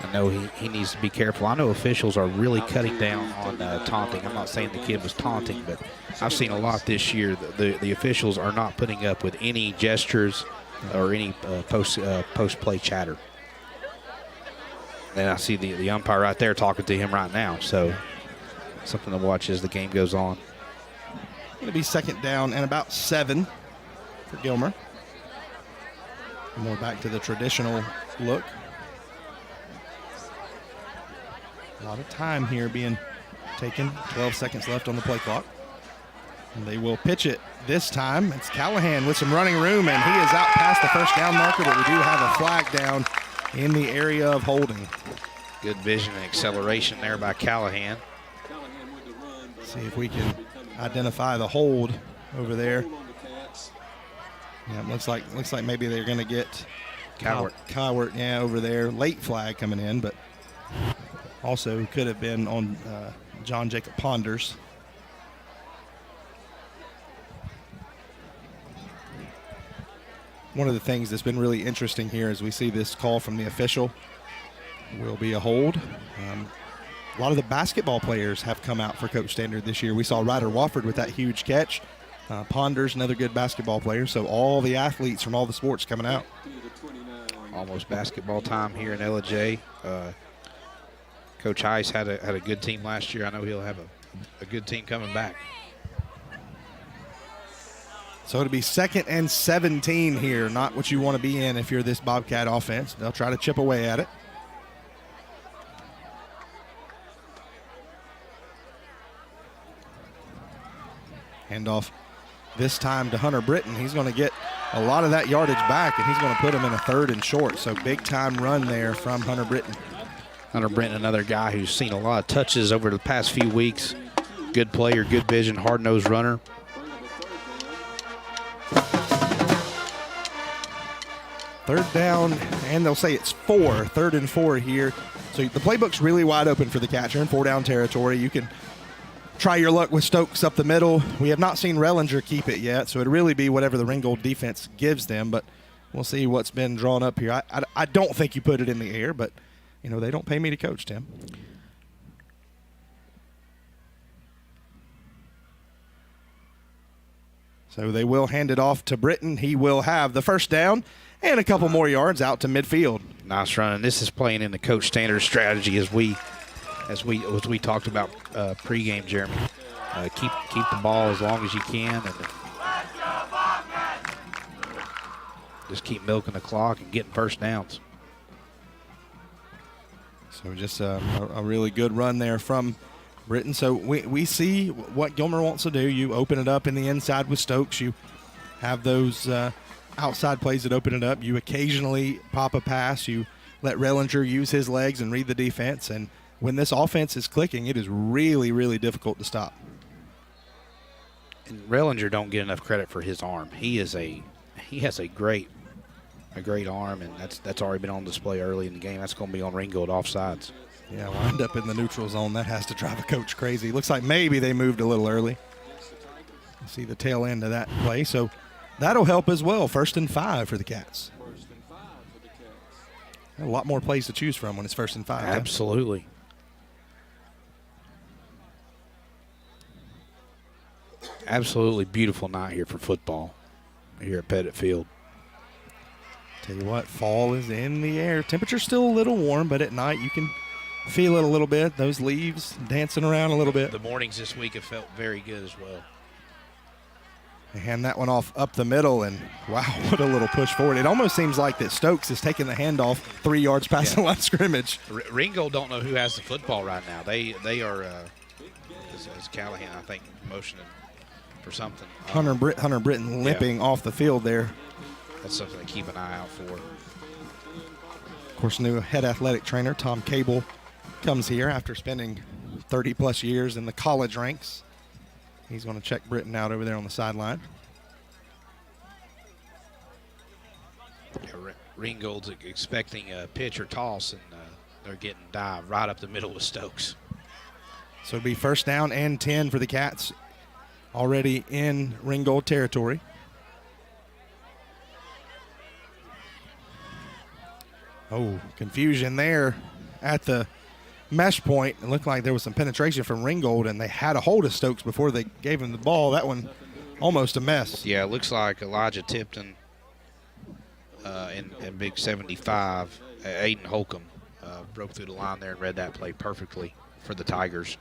I know he needs to be careful. I know officials are really cutting down on taunting. I'm not saying the kid was taunting, but I've seen a lot this year. The officials are not putting up with any gestures or any post-play chatter. And I see the umpire right there talking to him right now. So something to watch as the game goes on. Going to be second down and about 7 for Gilmer. More back to the traditional look. A lot of time here being taken. 12 seconds left on the play clock. And they will pitch it this time. It's Callahan with some running room, and he is out past the first down marker, but we do have a flag down in the area of holding. Good vision and acceleration there by Callahan. See if we can identify the hold over there. Yeah, looks like maybe they're going to get Cowart, over there. Late flag coming in, but also could have been on John Jacob Ponders. One of the things that's been really interesting here is we see this call from the official will be a hold. A lot of the basketball players have come out for Coach Standard this year. We saw Ryder Wofford with that huge catch. Ponders, another good basketball player. So all the athletes from all the sports coming out. Almost basketball time here in LJ. Coach Heiss had a good team last year. I know he'll have a good team coming back. So it'll be 2nd and 17 here. Not what you want to be in if you're this Bobcat offense. They'll try to chip away at it. Handoff this time to Hunter Britton. He's going to get a lot of that yardage back, and he's going to put him in a 3rd and short. So big time run there from Hunter Britton. Hunter Britton, another guy who's seen a lot of touches over the past few weeks. Good player, good vision, hard-nosed runner. Third down, and they'll say it's 4, 3rd and 4 here. So the playbook's really wide open for the catcher in 4-down territory. You can try your luck with Stokes up the middle. We have not seen Rellinger keep it yet, so it'll really be whatever the Ringgold defense gives them, but we'll see what's been drawn up here. I don't think you put it in the air, but, they don't pay me to coach, Tim. So they will hand it off to Britton. He will have the first down and a couple more yards out to midfield. Nice run, and this is playing in the Coach Standard strategy as we talked about pregame, Jeremy. Keep the ball as long as you can, and just keep milking the clock and getting first downs. So just a really good run there from Britton. So we see what Gilmer wants to do. You open it up in the inside with Stokes. You have those outside plays that open it up. You occasionally pop a pass. You let Rellinger use his legs and read the defense. And when this offense is clicking, it is really, really difficult to stop. And Rellinger don't get enough credit for his arm. He has a great arm, and that's already been on display early in the game. That's going to be on Ringgold offsides. Yeah, wind up in the neutral zone. That has to drive a coach crazy. Looks like maybe they moved a little early. You see the tail end of that play. So that'll help as well. 1st and 5 for the Cats. A lot more plays to choose from when it's 1st and 5. Absolutely. Absolutely beautiful night here for football here at Pettit Field. Tell you what, fall is in the air. Temperature's still a little warm, but at night you can feel it a little bit. Those leaves dancing around a little bit. The mornings this week have felt very good as well. They hand that one off up the middle, and wow, what a little push forward. It almost seems like that Stokes is taking the handoff 3 yards past the line of scrimmage. Ringgold don't know who has the football right now. They are, as Callahan, I think, motioning for something. Hunter Britton limping off the field there. That's something to keep an eye out for. Of course, new head athletic trainer Tom Cable comes here after spending 30-plus years in the college ranks. He's going to check Britton out over there on the sideline. Ringgold's expecting a pitch or toss, and they're getting dive right up the middle with Stokes. So it'll be first down and 10 for the Cats, already in Ringgold territory. Oh, confusion there at the mesh point. It looked like there was some penetration from Ringgold, and they had a hold of Stokes before they gave him the ball. That one almost a mess. Yeah, it looks like Elijah Tipton in Big 75, Aiden Holcomb broke through the line there and read that play perfectly for the Tigers.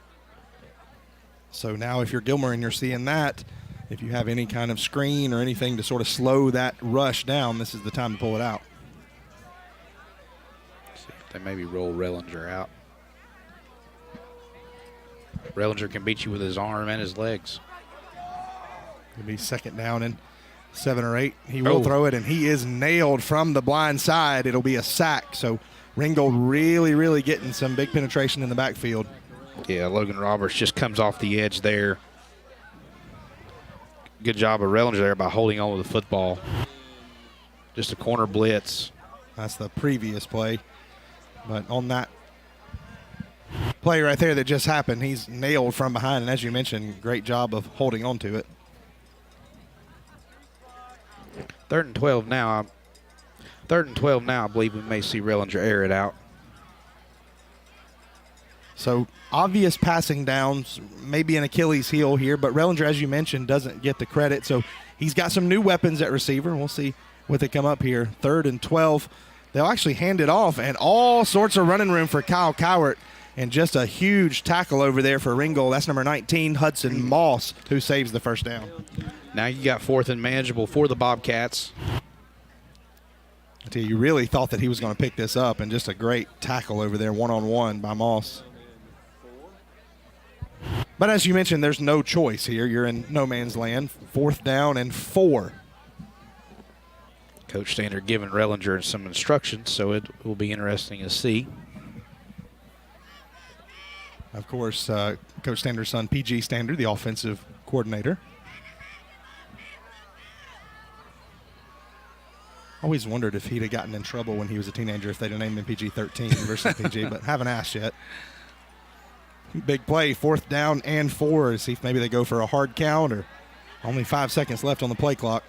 So now if you're Gilmer and you're seeing that, if you have any kind of screen or anything to sort of slow that rush down, this is the time to pull it out. They maybe roll Rellinger out. Rellinger can beat you with his arm and his legs. It'll be second down and 7 or 8. He will throw it, and he is nailed from the blind side. It'll be a sack. So Ringgold really, really getting some big penetration in the backfield. Yeah, Logan Roberts just comes off the edge there. Good job of Rellinger there by holding on to the football. Just a corner blitz. That's the previous play. But on that play right there that just happened, he's nailed from behind. And as you mentioned, great job of holding on to it. 3rd and 12 now. 3rd and 12 now. I believe we may see Rellinger air it out. So obvious passing downs, maybe an Achilles heel here, but Rellinger, as you mentioned, doesn't get the credit. So he's got some new weapons at receiver. We'll see what they come up here. 3rd and 12. They'll actually hand it off, and all sorts of running room for Kyle Cowart, and just a huge tackle over there for Ringgold. That's number 19, Hudson Moss, who saves the first down. Now you got 4th and manageable for the Bobcats. I tell you, you really thought that he was going to pick this up, and just a great tackle over there, one-on-one by Moss. But as you mentioned, there's no choice here. You're in no man's land. 4th down and 4. Coach Stander giving Rellinger some instructions, so it will be interesting to see. Of course, Coach Stander's son, PG Stander, the offensive coordinator. Always wondered if he'd have gotten in trouble when he was a teenager if they'd have named him PG-13 versus PG, but haven't asked yet. Big play, 4th down and 4. See if maybe they go for a hard count, or only 5 seconds left on the play clock.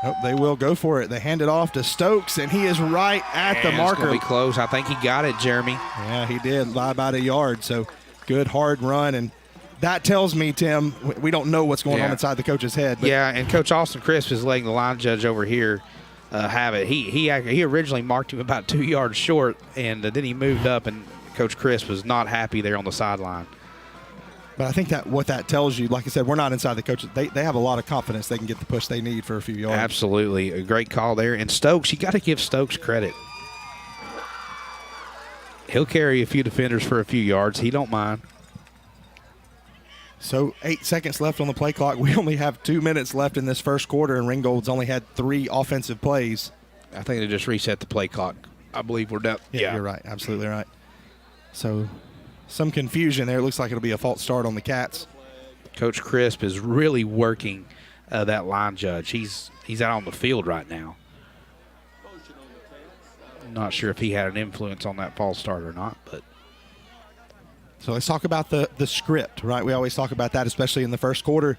Nope, they will go for it. They hand it off to Stokes, and he is right at the marker. It's going to be close. I think he got it, Jeremy. Yeah, he did, by about a yard. So good, hard run. And that tells me, Tim, we don't know what's going on inside the coach's head. But yeah, and Coach Austin Crisp is letting the line judge over here have it. He originally marked him about 2 yards short, and then he moved up, and Coach Crisp was not happy there on the sideline. But I think that what that tells you, like I said, we're not inside the coaches. They have a lot of confidence they can get the push they need for a few yards. Absolutely. A great call there. And Stokes, you got to give Stokes credit. He'll carry a few defenders for a few yards. He don't mind. So 8 seconds left on the play clock. We only have 2 minutes left in this first quarter, and Ringgold's only had 3 offensive plays. I think they just reset the play clock. I believe we're done. Yeah, you're right. Absolutely right. So some confusion there. It looks like it'll be a false start on the Cats. Coach Crisp is really working that line judge. He's out on the field right now. Not sure if he had an influence on that false start or not, but. So let's talk about the script, right? We always talk about that, especially in the first quarter.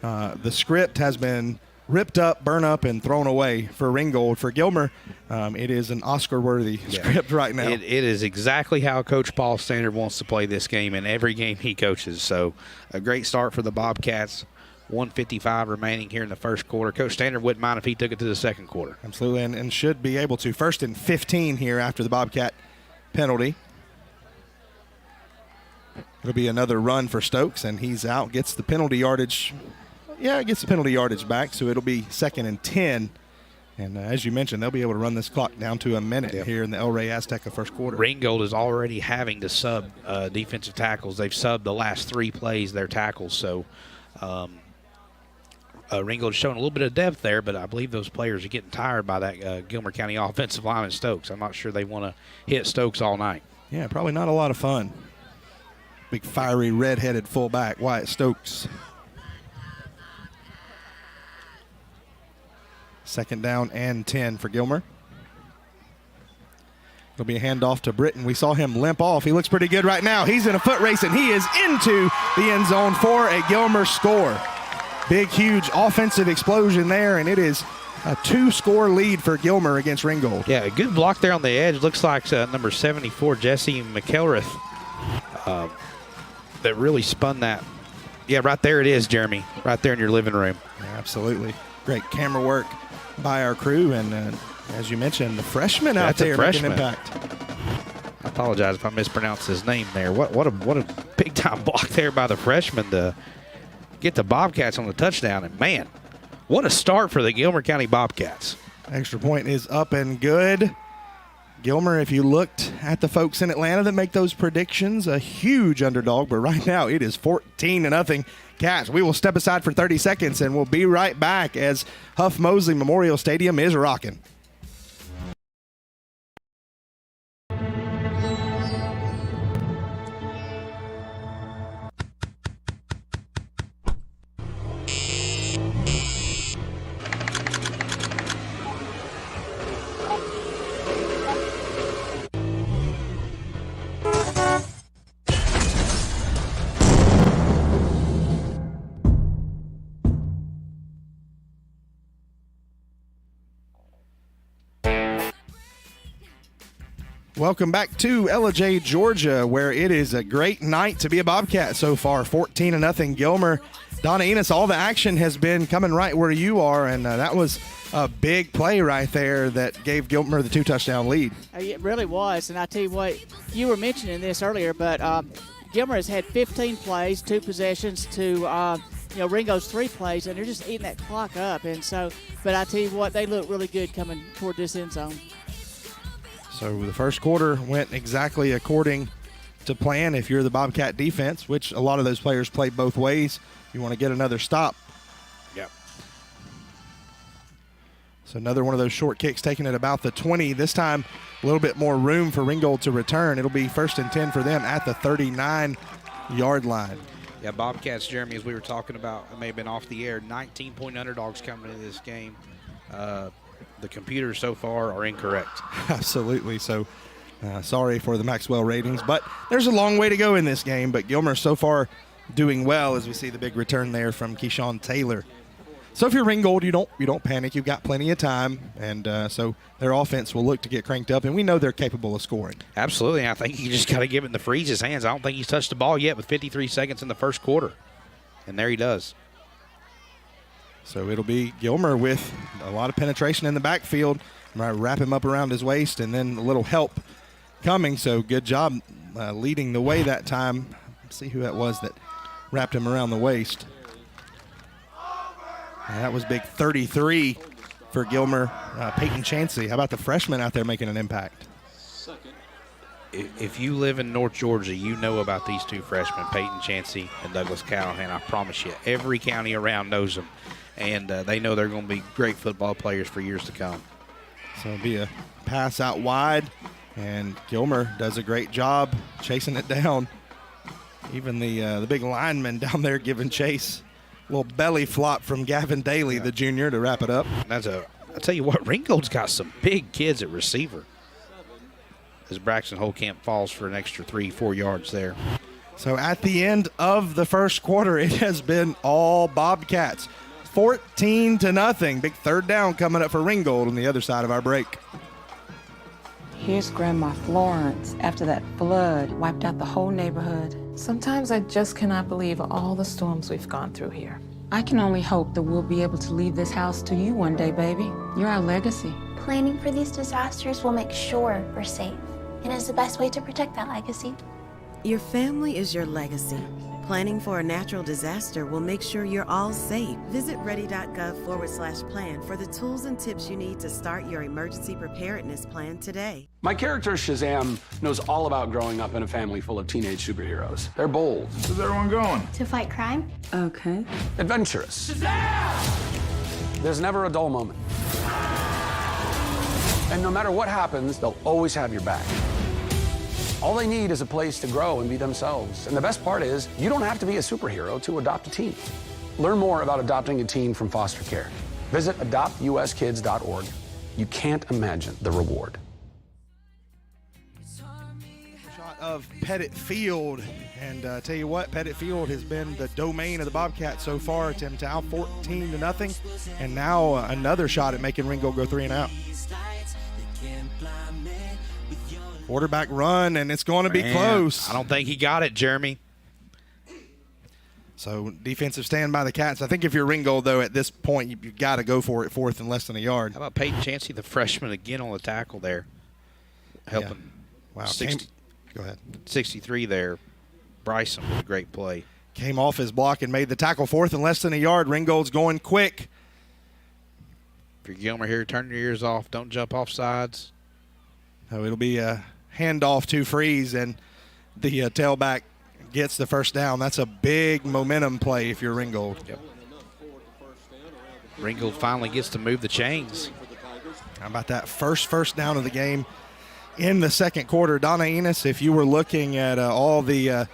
The script has been ripped up, burned up, and thrown away for Ringgold. For Gilmer, it is an Oscar-worthy script right now. It is exactly how Coach Paul Standard wants to play this game in every game he coaches. So a great start for the Bobcats. 1:55 remaining here in the first quarter. Coach Standard wouldn't mind if he took it to the second quarter. Absolutely, and should be able to. 1st and 15 here after the Bobcat penalty. It'll be another run for Stokes, and he's out, gets the penalty yardage. Yeah, gets the penalty yardage back, so it'll be 2nd and 10 And as you mentioned, they'll be able to run this clock down to a minute here in the El Rey Azteca first quarter. Ringgold is already having to sub defensive tackles. They've subbed the last 3 plays their tackles. So Ringgold's showing a little bit of depth there, but I believe those players are getting tired by that Gilmer County offensive lineman Stokes. I'm not sure they want to hit Stokes all night. Yeah, probably not a lot of fun. Big fiery red-headed fullback, Wyatt Stokes. Second down and 10 for Gilmer. It'll be a handoff to Britton. We saw him limp off. He looks pretty good right now. He's in a foot race, and he is into the end zone for a Gilmer score. Big, huge offensive explosion there, and it is a 2-score lead for Gilmer against Ringgold. Yeah, a good block there on the edge. Looks like number 74, Jesse McElrath, that really spun that. Yeah, right there it is, Jeremy, right there in your living room. Yeah, absolutely. Great camera work by our crew, and as you mentioned, the freshman out there making an impact. I apologize if I mispronounced his name there. What a big time block there by the freshman to get the Bobcats on the touchdown. And man, what a start for the Gilmer County Bobcats. Extra point is up and good. Gilmer, if you looked at the folks in Atlanta that make those predictions, a huge underdog, but right now it is 14-0 Cats. We will step aside for 30 seconds, and we'll be right back as Huff Mosley Memorial Stadium is rocking. Welcome back to Ellijay, Georgia, where it is a great night to be a Bobcat so far. 14-0 Gilmer. Donna Enos, all the action has been coming right where you are, and that was a big play right there that gave Gilmer the 2-touchdown lead. It really was, and I tell you what, you were mentioning this earlier, but Gilmer has had 15 plays, 2 possessions to Ringgold's 3 plays, and they're just eating that clock up. And so, but I tell you what, they look really good coming toward this end zone. So the first quarter went exactly according to plan if you're the Bobcat defense, which a lot of those players play both ways. You want to get another stop. Yep. So another one of those short kicks taken at about the 20. This time a little bit more room for Ringgold to return. It'll be 1st and 10 for them at the 39-yard line. Yeah, Bobcats, Jeremy, as we were talking about, it may have been off the air, 19-point underdogs coming into this game. The computers so far are incorrect. Absolutely. So sorry for the Maxwell ratings, but there's a long way to go in this game. But Gilmer so far doing well as we see the big return there from Keyshawn Taylor. So if you're Ringgold, you don't panic. You've got plenty of time, and so their offense will look to get cranked up, and we know they're capable of scoring. Absolutely. I think you just got to give it in the Freeze's hands. I don't think he's touched the ball yet with 53 seconds in the first quarter, and there he does. So it'll be Gilmer with a lot of penetration in the backfield. Might wrap him up around his waist, and then a little help coming. So good job leading the way that time. Let's see who that was that wrapped him around the waist. And that was big 33 for Gilmer. Peyton Chansey. How about the freshman out there making an impact? If you live in North Georgia, you know about these 2 freshmen, Peyton Chansey and Douglas Callahan. I promise you, every county around knows them. And they know they're going to be great football players for years to come. So it'll be a pass out wide, and Gilmer does a great job chasing it down. Even the big lineman down there giving chase. A little belly flop from Gavin Daly, the junior, to wrap it up. I'll tell you what, Ringgold's got some big kids at receiver. As Braxton Holcamp falls for an extra 3-4 yards there. So at the end of the first quarter, it has been all Bobcats. 14-0. Big 3rd down coming up for Ringgold on the other side of our break. Here's Grandma Florence after that flood wiped out the whole neighborhood. Sometimes I just cannot believe all the storms we've gone through here. I can only hope that we'll be able to leave this house to you one day, baby. You're our legacy. Planning for these disasters will make sure we're safe, and is the best way to protect that legacy. Your family is your legacy. Planning for a natural disaster will make sure you're all safe. Visit ready.gov/plan for the tools and tips you need to start your emergency preparedness plan today. My character, Shazam, knows all about growing up in a family full of teenage superheroes. They're bold. Where's everyone going? To fight crime? Okay. Adventurous. Shazam! There's never a dull moment. And no matter what happens, they'll always have your back. All they need is a place to grow and be themselves. And the best part is, you don't have to be a superhero to adopt a teen. Learn more about adopting a teen from foster care. Visit adoptuskids.org. You can't imagine the reward. Shot of Pettit Field. And tell you what, Pettit Field has been the domain of the Bobcats so far. Tim Tao 14-0. And now another shot at making Ringgold go 3 and out. Quarterback run, and it's going to be close. I don't think he got it, Jeremy. So defensive stand by the Cats. I think if you're Ringgold, though, at this point, you've got to go for it, 4th and less than a yard. How about Peyton Chancey, the freshman, again on the tackle there, helping. Yeah. Wow. 60, go ahead. 63 there. Bryson with a great play. Came off his block and made the tackle, 4th and less than a yard. Ringgold's going quick. If you're Gilmer here, turn your ears off. Don't jump off sides. So it'll be a handoff to Freeze, and the tailback gets the first down. That's a big momentum play if you're Ringgold. Yep. Ringgold finally gets to move the chains. How about that first down of the game in the second quarter? Donna Enos, if you were looking at all the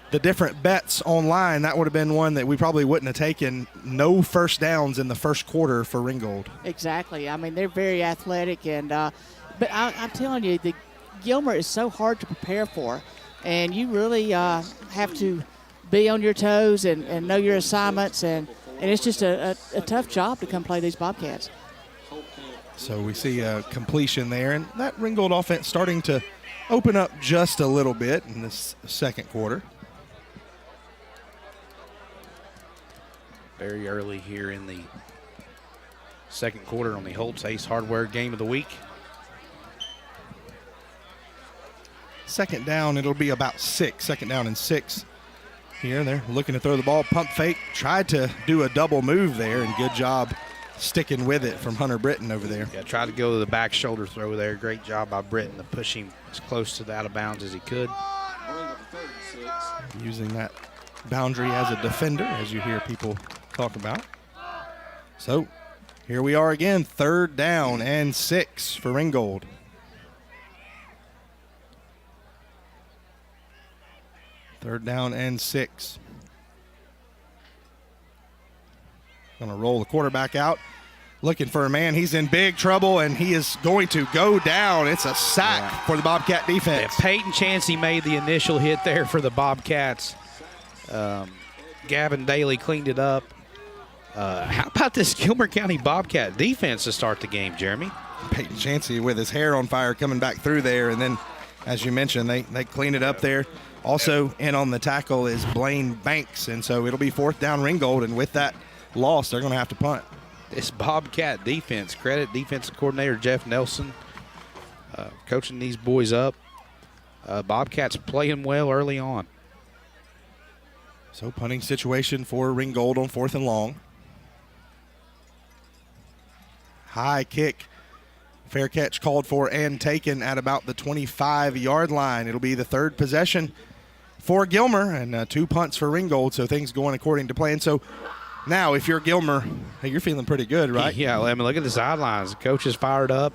different bets online, that would have been one that we probably wouldn't have taken. No first downs in the first quarter for Ringgold. Exactly. I mean, they're very athletic, and but I'm telling you, the Gilmer is so hard to prepare for, and you really have to be on your toes and know your assignments, and it's just a tough job to come play these Bobcats. So we see a completion there, and that Ringgold offense starting to open up just a little bit in this second quarter. Very early here in the second quarter on the Holtz Ace Hardware Game of the Week. Second down, it'll be about 6. Second down and 6 here. They're looking to throw the ball. Pump fake. Tried to do a double move there, and good job sticking with it from Hunter Britton over there. Yeah, tried to go to the back shoulder throw there. Great job by Britton to push him as close to the out of bounds as he could. Using that boundary as a defender, as you hear people talk about. So here we are again, 3rd down and 6 for Ringgold. Third down and 6. Going to roll the quarterback out. Looking for a man. He's in big trouble, and he is going to go down. It's a sack for the Bobcat defense. Yeah, Peyton Chancey made the initial hit there for the Bobcats. Gavin Daly cleaned it up. How about this Gilmer County Bobcat defense to start the game, Jeremy? Peyton Chancey with his hair on fire coming back through there, and then, as you mentioned, they clean it up there. Also in on the tackle is Blaine Banks, and so it'll be 4th down Ringgold, and with that loss, they're going to have to punt. This Bobcat defense, credit defensive coordinator Jeff Nelson, coaching these boys up. Bobcats playing well early on. So punting situation for Ringgold on 4th and long. High kick. Fair catch called for and taken at about the 25-yard line. It'll be the 3rd possession for Gilmer, and 2 punts for Ringgold, so things going according to plan. So now, if you're Gilmer, hey, you're feeling pretty good, right? Yeah, I mean, look at the sidelines. The coach is fired up.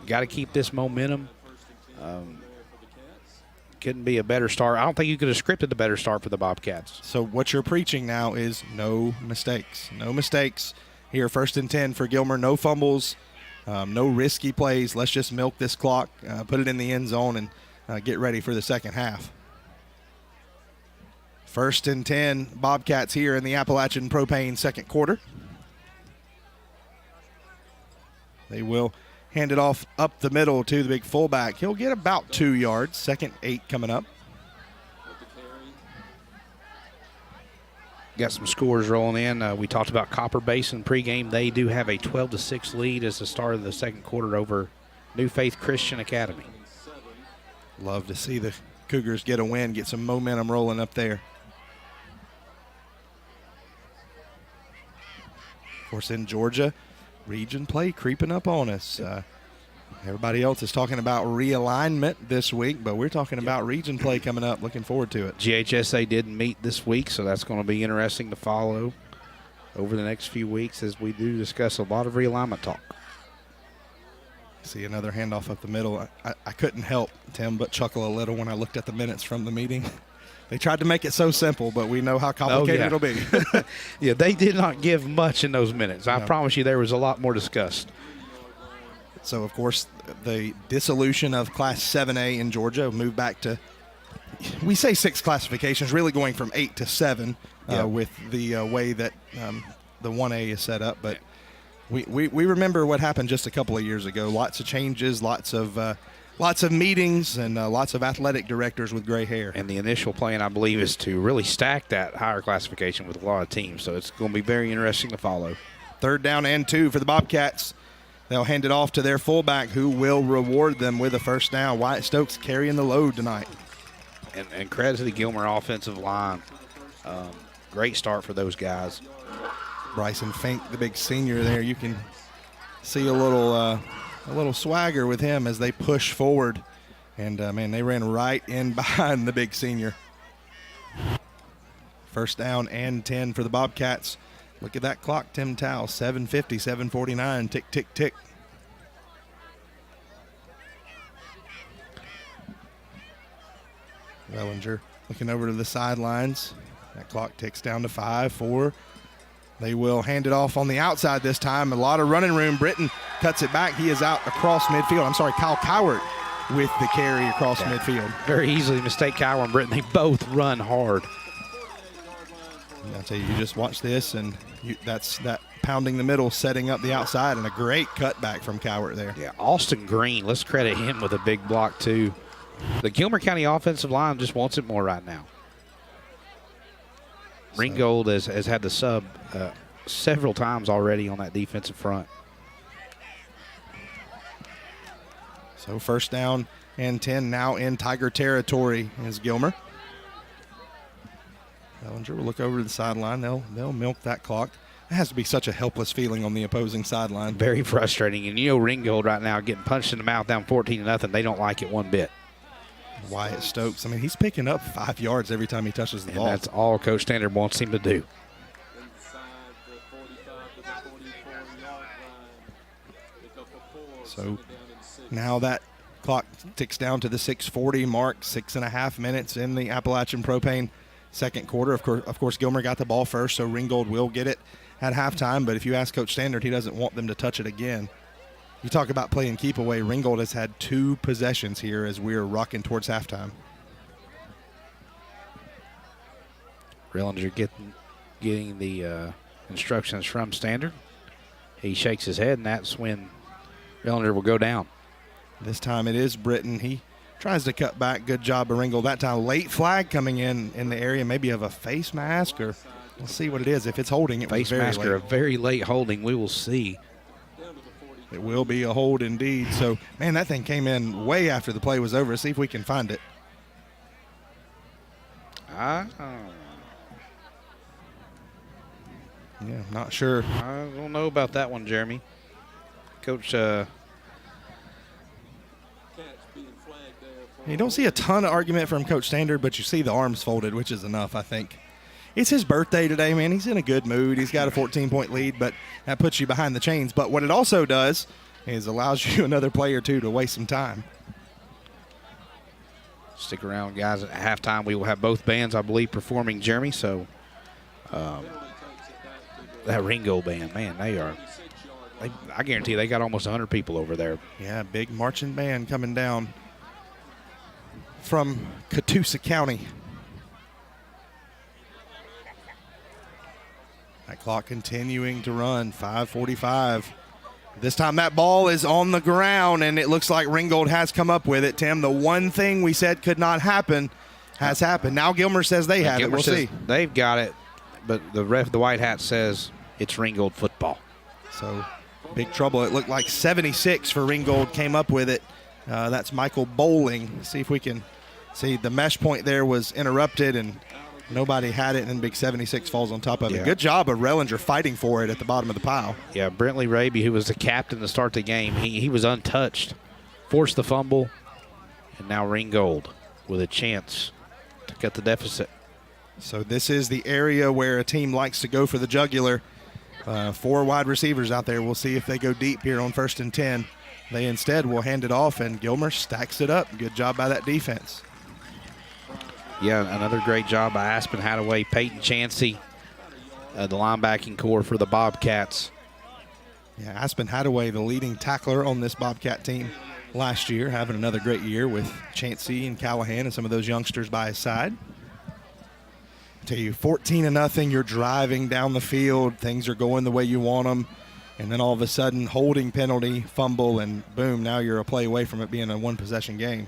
Got to keep this momentum. Couldn't be a better start. I don't think you could have scripted a better start for the Bobcats. So what you're preaching now is no mistakes. No mistakes here, 1st and 10 for Gilmer. No fumbles, no risky plays. Let's just milk this clock, put it in the end zone, and get ready for the second half. 1st and 10, Bobcats here in the Appalachian Propane second quarter. They will hand it off up the middle to the big fullback. He'll get about 2 yards. 2nd 8 coming up. Got some scores rolling in. We talked about Copper Basin pregame. They do have a 12-6 lead as the start of the second quarter over New Faith Christian Academy. Love to see the Cougars get a win, get some momentum rolling up there. course, in Georgia, region play creeping up on us. Everybody else is talking about realignment this week, but we're talking about region play coming up. Looking forward to it. GHSA didn't meet this week, so that's going to be interesting to follow over the next few weeks as we do discuss a lot of realignment talk. See another handoff up the middle. I couldn't help, Tim, but chuckle a little when I looked at the minutes from the meeting. They tried to make it so simple, but we know how complicated it'll be. Yeah, they did not give much in those minutes. I promise you there was a lot more discussed. So, of course, the dissolution of Class 7A in Georgia moved back to, we say 6 classifications, really going from 8 to 7 with the way that the 1A is set up. But we remember what happened just a couple of years ago. Lots of changes, lots of meetings, and lots of athletic directors with gray hair. And the initial plan, I believe, is to really stack that higher classification with a lot of teams. So it's going to be very interesting to follow. 3rd down and 2 for the Bobcats. They'll hand it off to their fullback, who will reward them with a first down. Wyatt Stokes carrying the load tonight. And credit to the Gilmer offensive line. Great start for those guys. Bryson Fink, the big senior there, you can see a little swagger with him as they push forward. And, man, they ran right in behind the big senior. First down and 10 for the Bobcats. Look at that clock, Tim Towle, 7:50, 7:49, tick, tick, tick. Wellinger looking over to the sidelines. That clock ticks down to 5, 4. They will hand it off on the outside this time. A lot of running room. Britton cuts it back. He is out across midfield. I'm sorry, Kyle Cowart with the carry across midfield. Very easily mistake Cowart and Britton. They both run hard. I'll tell you, you just watch this, and that's that pounding the middle, setting up the outside, and a great cutback from Cowart there. Yeah, Austin Green, let's credit him with a big block too. The Gilmer County offensive line just wants it more right now. Ringgold has had the sub several times already on that defensive front. So first down and 10 now in Tiger territory is Gilmer. Bellinger will look over to the sideline. They'll milk that clock. It has to be such a helpless feeling on the opposing sideline. Very frustrating. And you know Ringgold right now getting punched in the mouth down 14-0. They don't like it one bit. Wyatt Stokes, I mean, he's picking up 5 yards every time he touches the ball. That's all Coach Standard wants him to do. So now that clock ticks down to the 6:40 mark, 6.5 minutes in the Appalachian Propane second quarter. Of course, Gilmer got the ball first, so Ringgold will get it at halftime. But if you ask Coach Standard, he doesn't want them to touch it again. You talk about playing keep away. Ringgold has had 2 possessions here as we're rocking towards halftime. Rillinger getting the instructions from Standard. He shakes his head, and that's when Rillinger will go down. This time it is Britton. He tries to cut back. Good job of Ringgold. That time, late flag coming in the area, maybe of a face mask, or we'll see what it is. If it's holding, it face was very mask late. or a very late holding. We will see. It will be a hold indeed. So, man, that thing came in way after the play was over. See if we can find it. Yeah, not sure. I don't know about that one, Jeremy. Coach, you don't see a ton of argument from Coach Standard, but you see the arms folded, which is enough, I think. It's his birthday today, man. He's in a good mood. He's got a 14-point lead, but that puts you behind the chains. But what it also does is allows you another play or two to waste some time. Stick around, guys. At halftime, we will have both bands, I believe, performing, Jeremy. So that Ringgold band, man, I guarantee they got almost 100 people over there. Yeah, big marching band coming down from Catoosa County. That clock continuing to run, 5:45. This time that ball is on the ground, and it looks like Ringgold has come up with it. Tim, the one thing we said could not happen has happened. Now Gilmer says they have it. We'll see. They've got it, but the ref, the white hat, says it's Ringgold football. So big trouble. It looked like 76 for Ringgold came up with it. That's Michael Bowling. See if we can see the mesh point there was interrupted, and Nobody had it, and then big 76 falls on top of it. Yeah. Good job of Rellinger fighting for it at the bottom of the pile. Yeah, Brentley Raby, who was the captain to start the game, he was untouched. Forced the fumble, and now Ringgold with a chance to cut the deficit. So this is the area where a team likes to go for the jugular. 4 wide receivers out there. We'll see if they go deep here on 1st and 10. They instead will hand it off, and Gilmer stacks it up. Good job by that defense. Yeah, another great job by Aspen Hadaway, Peyton Chansey, the linebacking core for the Bobcats. Yeah, Aspen Hadaway, the leading tackler on this Bobcat team last year, having another great year with Chansey and Callahan and some of those youngsters by his side. Tell you, 14-0, you're driving down the field, things are going the way you want them, and then all of a sudden, holding penalty, fumble, and boom, now you're a play away from it being a one-possession game.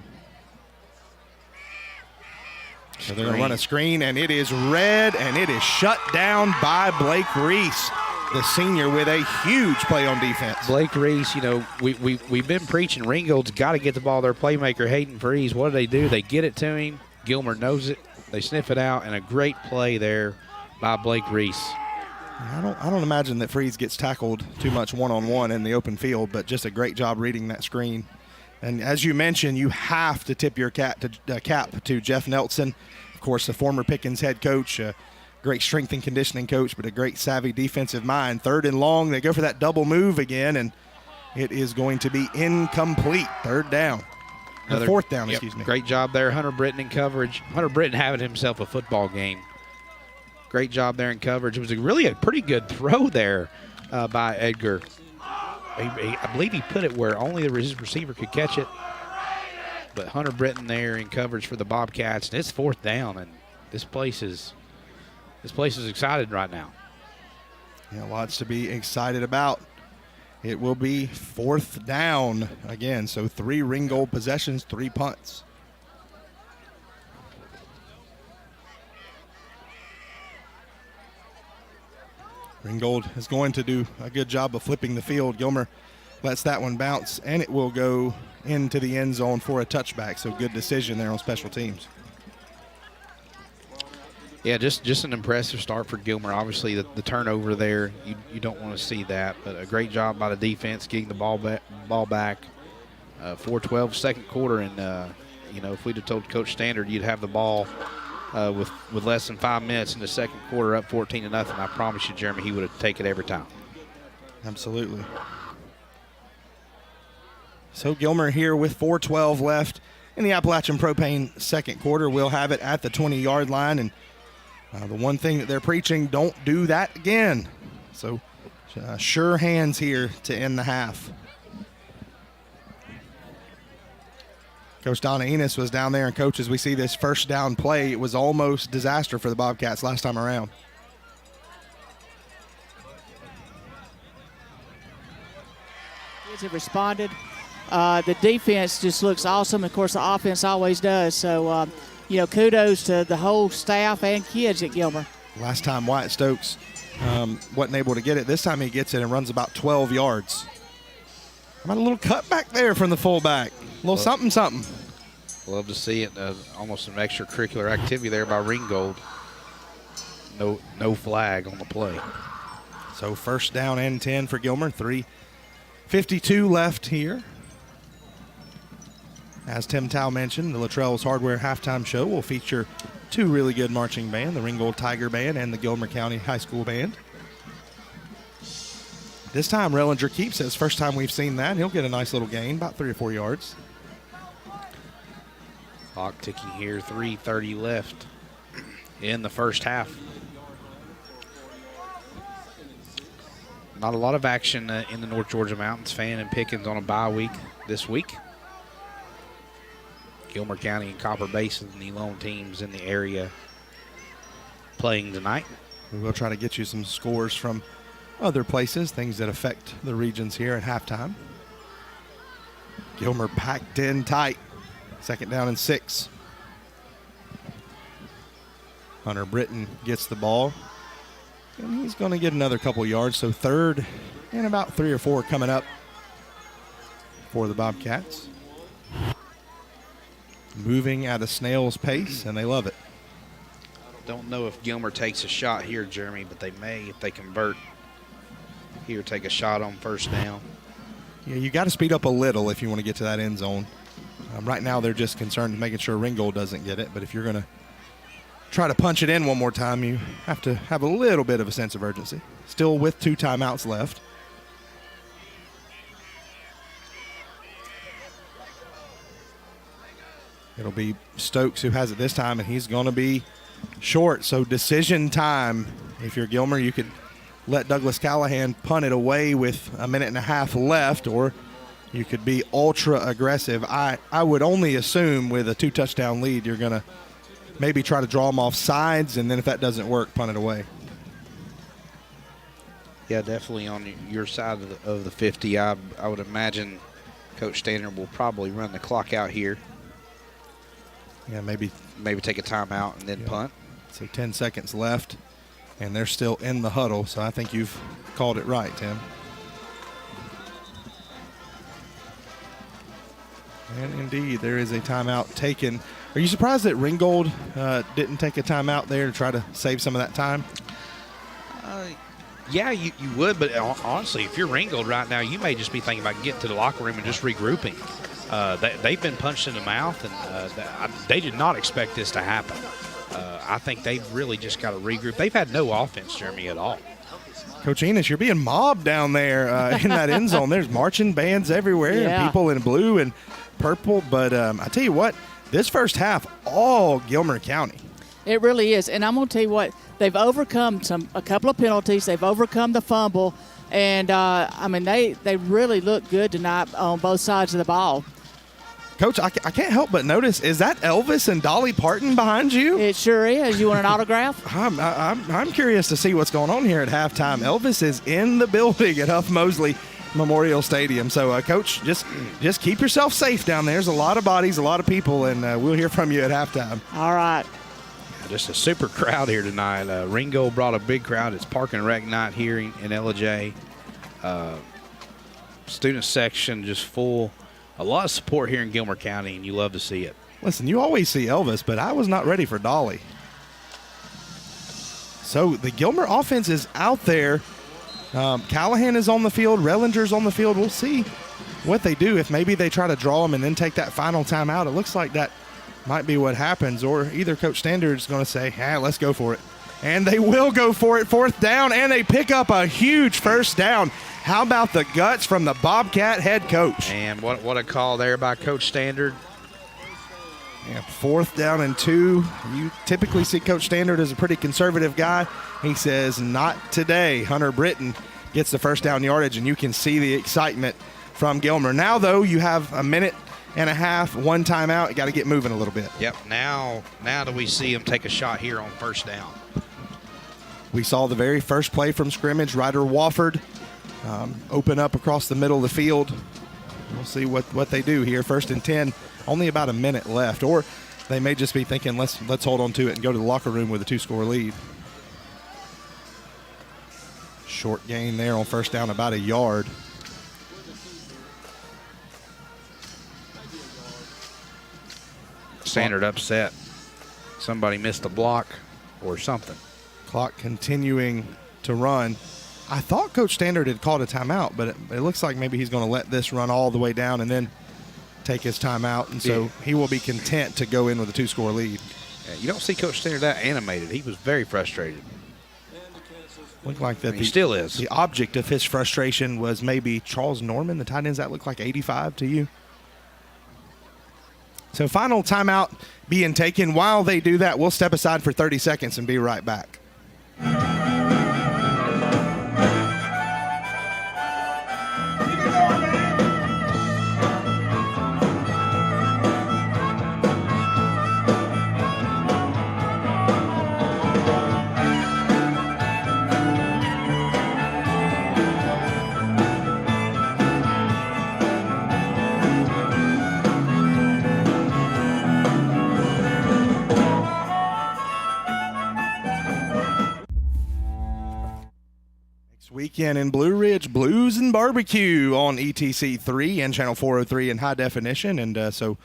So they're going to run a screen, and it is read, and it is shut down by Blake Reese, the senior, with a huge play on defense. Blake Reese, you know, we've been preaching Ringgold's got to get the ball to their playmaker, Hayden Freeze. What do? They get it to him. Gilmer knows it. They sniff it out, and a great play there by Blake Reese. I don't imagine that Freeze gets tackled too much one-on-one in the open field, but just a great job reading that screen. And as you mentioned, you have to tip your cap to Jeff Nelson, of course, the former Pickens head coach, a great strength and conditioning coach, but a great savvy defensive mind. 3rd and long, they go for that double move again, and it is going to be incomplete. 3rd down. Or 4th down, excuse me. Great job there. Hunter Britton in coverage. Hunter Britton having himself a football game. Great job there in coverage. It was really a pretty good throw there by Edgar. I believe he put it where only the receiver could catch it. But Hunter Britton there in coverage for the Bobcats, and it's 4th down, and this place is excited right now. Yeah, lots to be excited about. It will be 4th down again, so 3 Ringgold possessions, 3 punts. Ringgold is going to do a good job of flipping the field. Gilmer lets that one bounce, and it will go into the end zone for a touchback, so good decision there on special teams. Yeah, just an impressive start for Gilmer. Obviously, the turnover there, you don't want to see that, but a great job by the defense getting the ball back. 4-12 second quarter, and you know, if we'd have told Coach Standard you'd have the ball with less than 5 minutes in the second quarter, up 14-0, I promise you, Jeremy, he would have taken it every time. Absolutely. So Gilmer here with 4:12 left in the Appalachian Propane second quarter. We'll have it at the 20-yard line, and the one thing that they're preaching, don't do that again. So sure hands here to end the half. Coach Donna Enos was down there, and Coach, as we see this first down play, it was almost disaster for the Bobcats last time around. Kids have responded. The defense just looks awesome. Of course, the offense always does. So, you know, kudos to the whole staff and kids at Gilmer. Last time Wyatt Stokes wasn't able to get it. This time he gets it and runs about 12 yards. How about a little cut back there from the fullback? A little something. Love to see it. Almost an extracurricular activity there by Ringgold. No flag on the play. So 1st down and 10 for Gilmer. 3:52 left here. As Tim Tao mentioned, the Luttrell's Hardware halftime show will feature 2 really good marching bands, the Ringgold Tiger Band and the Gilmer County High School Band. This time, Rellinger keeps it. It's the first time we've seen that. He'll get a nice little gain, about 3 or 4 yards. Clock ticking here, 3:30 left in the first half. Not a lot of action in the North Georgia Mountains. Fan and Pickens on a bye week this week. Gilmer County and Copper Basin, the lone teams in the area playing tonight. We will try to get you some scores from other places, things that affect the regions here at halftime. Gilmer packed in tight. 2nd down and 6. Hunter Britton gets the ball, and he's going to get another couple yards. So 3rd and about 3 or 4 coming up for the Bobcats. Moving at a snail's pace, and they love it. Don't know if Gilmer takes a shot here, Jeremy, but they may if they convert here, take a shot on first down. Yeah, you got to speed up a little if you want to get to that end zone. Right now they're just concerned with making sure Ringgold doesn't get it, but if you're going to try to punch it in one more time, you have to have a little bit of a sense of urgency. Still with 2 timeouts left. It'll be Stokes who has it this time, and he's going to be short. So decision time. If you're Gilmer, you could let Douglas Callahan punt it away with 1.5 minutes left, or you could be ultra aggressive. I would only assume with a 2-touchdown lead, you're going to maybe try to draw them off sides, and then if that doesn't work, punt it away. Yeah, definitely on your side of the 50. I would imagine Coach Standard will probably run the clock out here. Yeah, maybe take a timeout and then punt. So 10 seconds left, and they're still in the huddle, so I think you've called it right, Tim. And indeed, there is a timeout taken. Are you surprised that Ringgold didn't take a timeout there to try to save some of that time? Yeah, you would, but honestly, if you're Ringgold right now, you may just be thinking about getting to the locker room and just regrouping. They've been punched in the mouth, and they did not expect this to happen. I think they've really just got to regroup. They've had no offense, Jeremy, at all. Coach Enos, you're being mobbed down there in that end zone. There's marching bands everywhere, and people in blue and purple. But I tell you what, this first half, all Gilmer County. It really is. And I'm going to tell you what, they've overcome a couple of penalties. They've overcome the fumble. And, they really look good tonight on both sides of the ball. Coach, I can't help but notice, is that Elvis and Dolly Parton behind you? It sure is. You want an autograph? I'm curious to see what's going on here at halftime. Elvis is in the building at Huff Mosley Memorial Stadium. So, Coach, just keep yourself safe down there. There's a lot of bodies, a lot of people, and we'll hear from you at halftime. All right. Just a super crowd here tonight. Ringgold brought a big crowd. It's Park and Rec night here in LJ. Student section just full. A lot of support here in Gilmer County, and you love to see it. Listen, you always see Elvis, but I was not ready for Dolly. So the Gilmer offense is out there. Callahan is on the field. Rellinger's on the field. We'll see what they do. If maybe they try to draw him and then take that final timeout, it looks like that might be what happens. Or either Coach Standard is going to say, let's go for it. And they will go for it. 4th down, and they pick up a huge first down. How about the guts from the Bobcat head coach? And what a call there by Coach Standard. Yeah, 4th down and 2. You typically see Coach Standard as a pretty conservative guy. He says, not today. Hunter Britton gets the first down yardage, and you can see the excitement from Gilmer. Now, though, you have 1.5 minutes, 1 timeout. You got to get moving a little bit. Yep, now do we see him take a shot here on first down. We saw the very first play from scrimmage. Ryder Wofford open up across the middle of the field. We'll see what they do here. 1st and 10, only about 1 minute left. Or they may just be thinking, let's hold on to it and go to the locker room with a 2-score lead. Short gain there on first down, about 1 yard. Standard upset. Somebody missed a block or something. Clock continuing to run. I thought Coach Standard had called a timeout, but it looks like maybe he's going to let this run all the way down and then take his timeout, and so he will be content to go in with a 2-score lead. Yeah, you don't see Coach Standard that animated. He was very frustrated. Looked like that. He still is. The object of his frustration was maybe Charles Norman, the tight ends. That looked like 85 to you. So final timeout being taken. While they do that, we'll step aside for 30 seconds and be right back. Weekend in Blue Ridge, Blues and Barbecue on ETC3 and Channel 403 in high definition. And so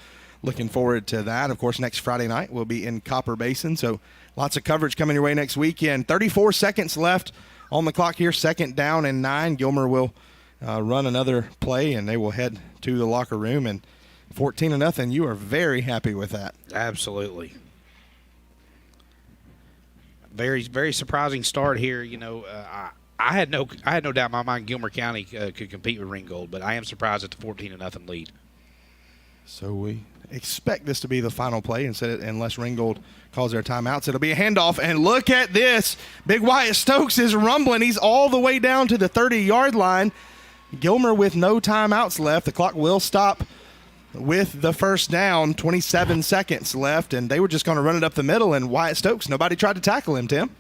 looking forward to that. Of course, next Friday night we'll be in Copper Basin. So Lots of coverage coming your way next weekend. 34 seconds left on the clock here. 2nd down and 9. Gilmer will run another play, and they will head to the locker room. And 14-0, you are very happy with that. Absolutely. Very, very surprising start here. I had no doubt in my mind Gilmer County could compete with Ringgold, but I am surprised at the 14-0 lead. So we expect this to be the final play unless Ringgold calls their timeouts. It'll be a handoff, and look at this. Big Wyatt Stokes is rumbling. He's all the way down to the 30-yard line. Gilmer with no timeouts left. The clock will stop with the first down. 27 seconds left, and they were just going to run it up the middle, and Wyatt Stokes, nobody tried to tackle him, Tim.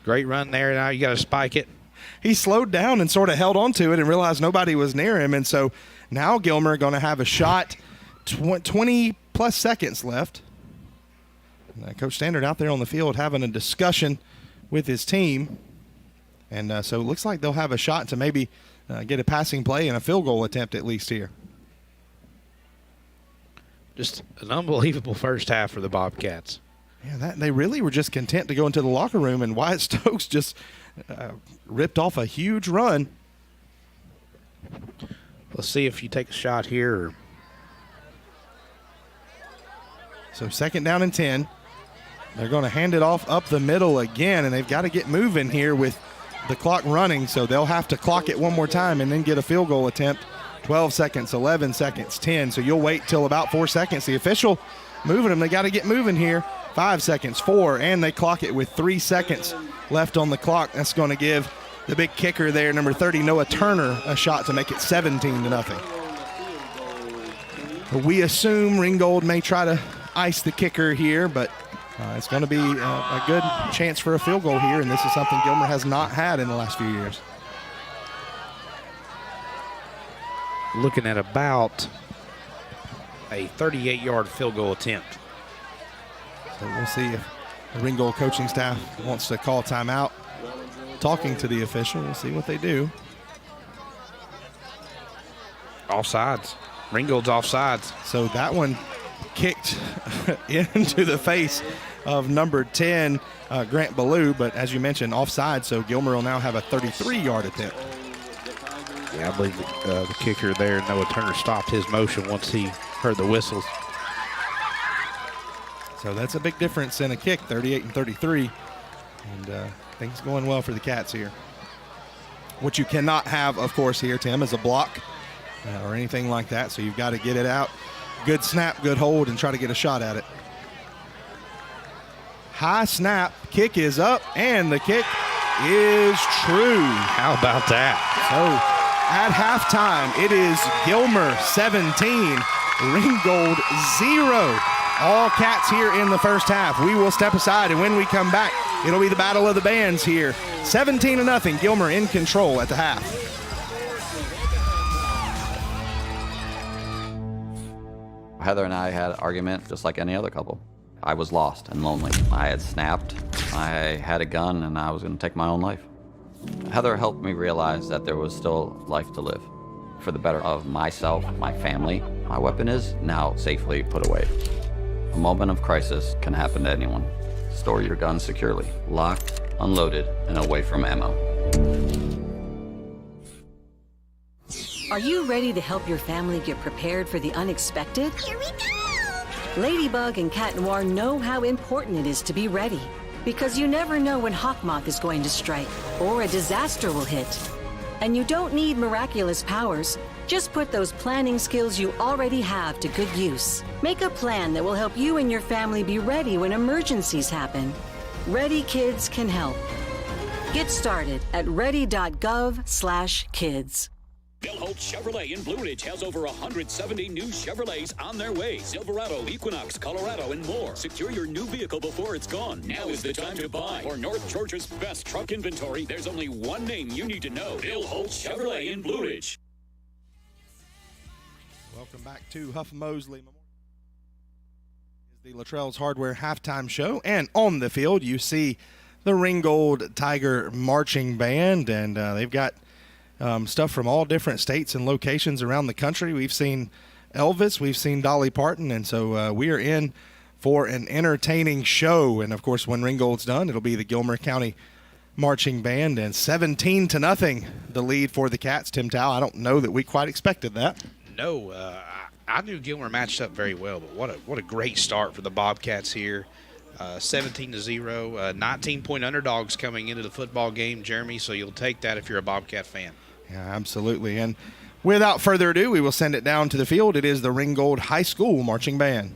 Great run there. Now you got to spike it. He slowed down and sort of held on to it and realized nobody was near him, and so now Gilmer going to have a shot. 20-plus seconds left. Coach Standard out there on the field having a discussion with his team. And so it looks like they'll have a shot to maybe get a passing play and a field goal attempt at least here. Just an unbelievable first half for the Bobcats. Yeah, they really were just content to go into the locker room, and Wyatt Stokes just ripped off a huge run. Let's see if you take a shot here. So 2nd down and 10. They're going to hand it off up the middle again, and they've got to get moving here with the clock running, so they'll have to clock it one more time and then get a field goal attempt. 12 seconds, 11 seconds, 10. So you'll wait till about 4 seconds. The official moving them. They got to get moving here. 5 seconds, 4, and they clock it with 3 seconds left on the clock. That's going to give the big kicker there, number 30, Noah Turner, a shot to make it 17-0. We assume Ringgold may try to ice the kicker here, but it's going to be a good chance for a field goal here, and this is something Gilmer has not had in the last few years. Looking at about a 38-yard field goal attempt. So we'll see if the Ringgold coaching staff wants to call timeout. Talking to the official, we'll see what they do. Offsides. Ringgold's offsides. So that one kicked into the face of number 10, Grant Ballou, but as you mentioned, offside, so Gilmer will now have a 33-yard attempt. Yeah, I believe the kicker there, Noah Turner, stopped his motion once he heard the whistles. So that's a big difference in a kick, 38 and 33, and things going well for the Cats here. What you cannot have, of course, here, Tim, is a block or anything like that, so you've got to get it out. Good snap, good hold, and try to get a shot at it. High snap, kick is up, and the kick is true. How about that? So at halftime, it is Gilmer 17, Ringgold 0. All Cats here in the first half. We will step aside, and when we come back, it'll be the battle of the bands here. 17-0, Gilmer in control at the half. Heather and I had an argument just like any other couple. I was lost and lonely. I had snapped. I had a gun, and I was going to take my own life. Heather helped me realize that there was still life to live. For the better of myself, my family, my weapon is now safely put away. A moment of crisis can happen to anyone. Store your gun securely, locked, unloaded, and away from ammo. Are you ready to help your family get prepared for the unexpected? Here we go! Ladybug and Cat Noir know how important it is to be ready, because you never know when Hawkmoth is going to strike or a disaster will hit. And you don't need miraculous powers. Just put those planning skills you already have to good use. Make a plan that will help you and your family be ready when emergencies happen. Ready Kids can help. Get started at ready.gov/kids. Bill Holt Chevrolet in Blue Ridge has over 170 new Chevrolets on their way. Silverado, Equinox, Colorado, and more. Secure your new vehicle before it's gone. Now is the time to buy. For North Georgia's best truck inventory, there's only one name you need to know. Bill Holt Chevrolet in Blue Ridge. Welcome back to Huff Mosley Memorial. The Luttrell's Hardware halftime show, and on the field you see the Ringgold Tiger Marching Band, and they've got stuff from all different states and locations around the country. We've seen Elvis, we've seen Dolly Parton, and so we are in for an entertaining show. And, of course, when Ringgold's done, it'll be the Gilmer County Marching Band. And 17-0, the lead for the Cats. Tim Tao, I don't know that we quite expected that. No, I knew Gilmer matched up very well, but what a great start for the Bobcats here. 17-0, 19-point underdogs coming into the football game, Jeremy, so you'll take that if you're a Bobcat fan. Yeah, absolutely. And without further ado, we will send it down to the field. It is the Ringgold High School Marching Band.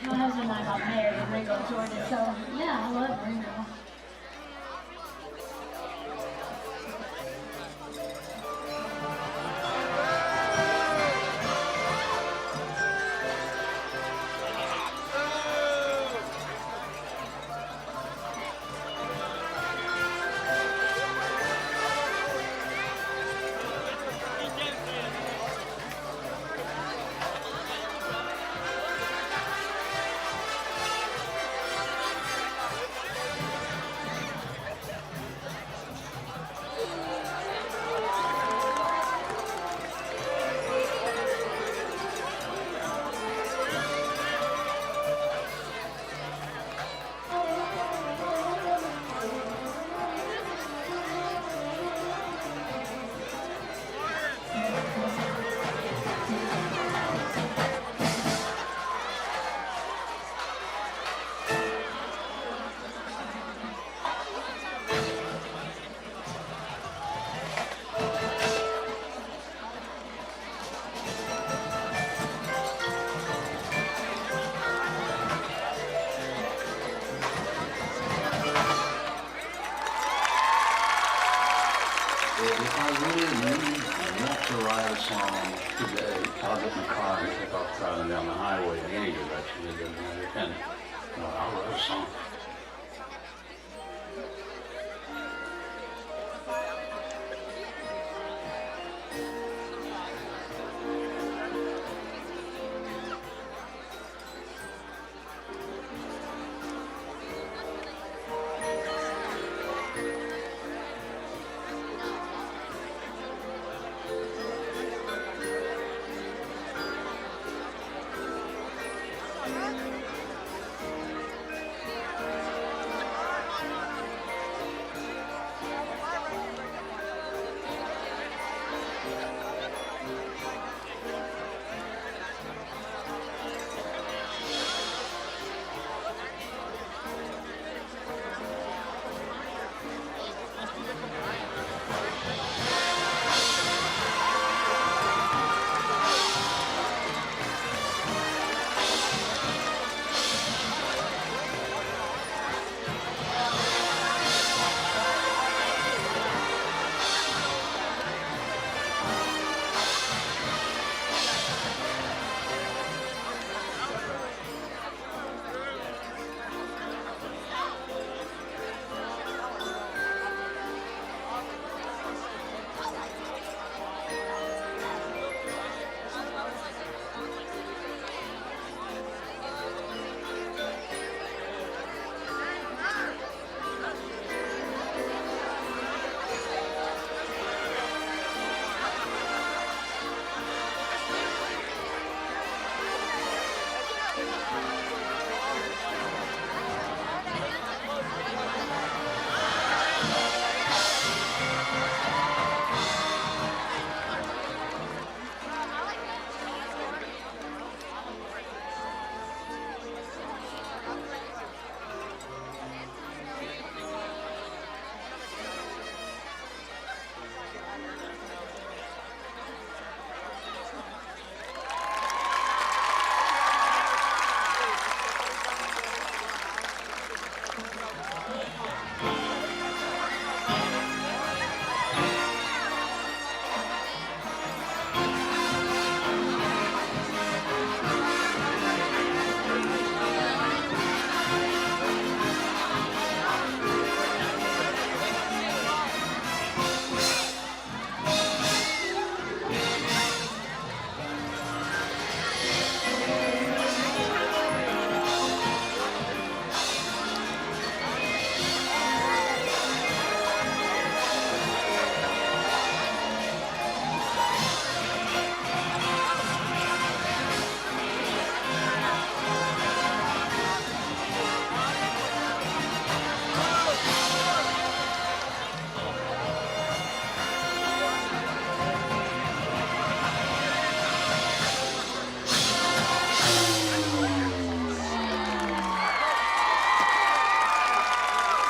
My husband and I got married in Ringgold, Georgia, so yeah, I love Ringgold. And I love song.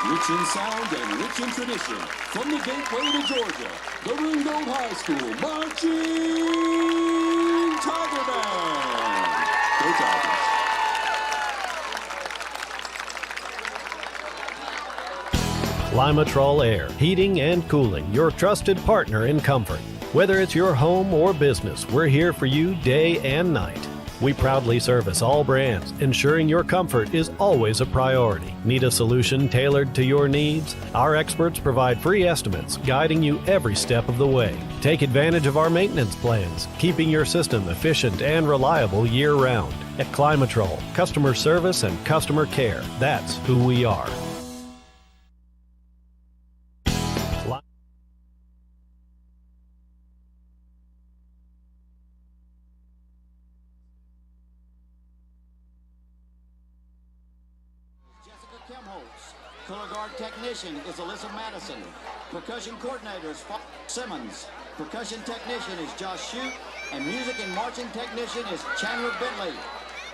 Rich in sound and rich in tradition, from the gateway to Georgia, the Ringgold High School Marching Tiger Band. Go Tigers. Climatrol Air, heating and cooling, your trusted partner in comfort. Whether it's your home or business, we're here for you day and night. We proudly service all brands, ensuring your comfort is always a priority. Need a solution tailored to your needs? Our experts provide free estimates, guiding you every step of the way. Take advantage of our maintenance plans, keeping your system efficient and reliable year-round. At Climatrol, customer service and customer care, that's who we are. Color guard technician is Alyssa Madison. Percussion coordinator is Fox Simmons. Percussion technician is Josh Shute. And music and marching technician is Chandler Bentley.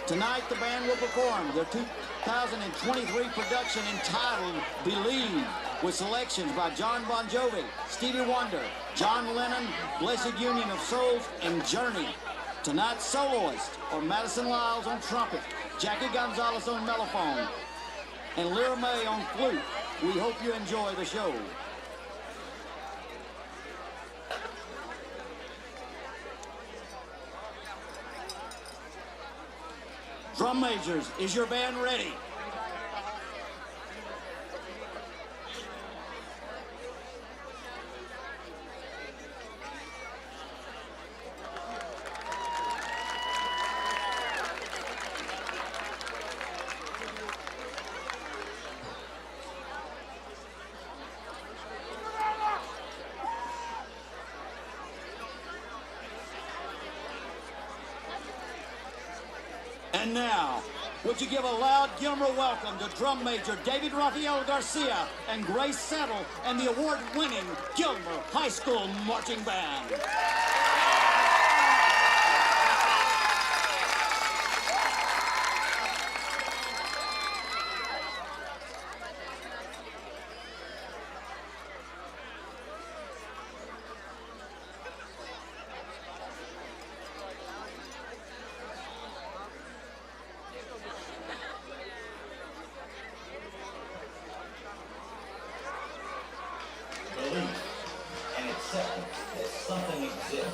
Tonight the band will perform their 2023 production entitled Believe, with selections by John Bon Jovi, Stevie Wonder, John Lennon, Blessed Union of Souls, and Journey. Tonight's soloists are Madison Lyles on trumpet, Jackie Gonzalez on mellophone, and Lyra May on flute. We hope you enjoy the show. Drum majors, is your band ready? And now, would you give a loud Gilmer welcome to drum major David Rafael Garcia and Grace Settle and the award-winning Gilmer High School Marching Band. Belief and acceptance that something exists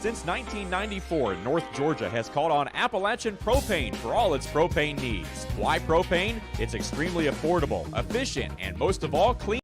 Since 1994, North Georgia has called on Appalachian Propane for all its propane needs. Why propane? It's extremely affordable, efficient, and most of all, clean.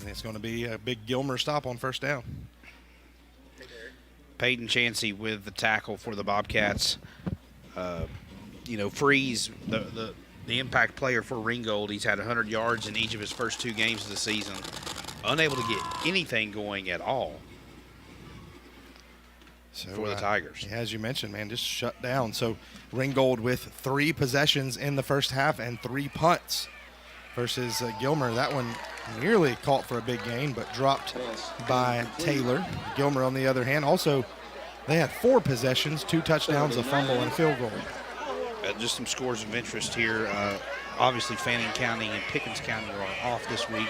And it's going to be a big Gilmer stop on first down. Peyton Chansey with the tackle for the Bobcats. Freeze, the impact player for Ringgold. He's had 100 yards in each of his first 2 games of the season. Unable to get anything going at all for the Tigers. As you mentioned, man, just shut down. So Ringgold with 3 possessions in the first half and 3 punts versus Gilmer. That one nearly caught for a big gain, but dropped by Taylor. Gilmer, on the other hand, also they had 4 possessions, 2 touchdowns, a fumble, and a field goal. Just some scores of interest here. Obviously, Fannin County and Pickens County are off this week.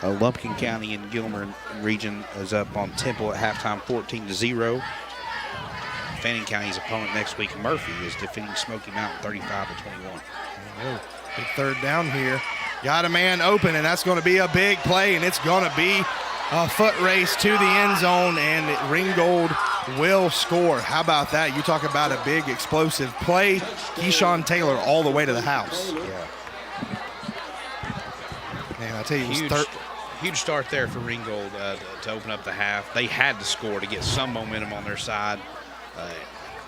Lumpkin County and Gilmer region is up on Temple at halftime, 14-0. Fannin County's opponent next week, Murphy, is defeating Smoky Mountain 35-21. Big third down here. Got a man open, and that's going to be a big play, and it's going to be a foot race to the end zone, and Ringgold will score. How about that? You talk about a big explosive play. Keyshawn Taylor all the way to the house. Yeah. Man, I tell you, huge start there for Ringgold to open up the half. They had to score to get some momentum on their side.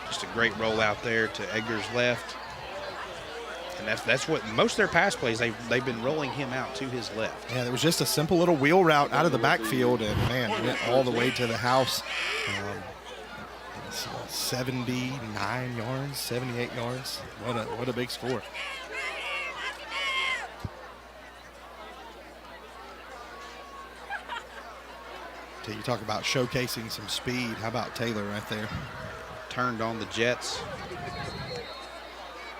Just a great rollout there to Edgar's left. And that's what most of their pass plays, they've been rolling him out to his left. Yeah, there was just a simple little wheel route out of the backfield, and man, went all the way to the house. 79 yards, 78 yards. What a big score. So you talk about showcasing some speed. How about Taylor right there? Turned on the Jets.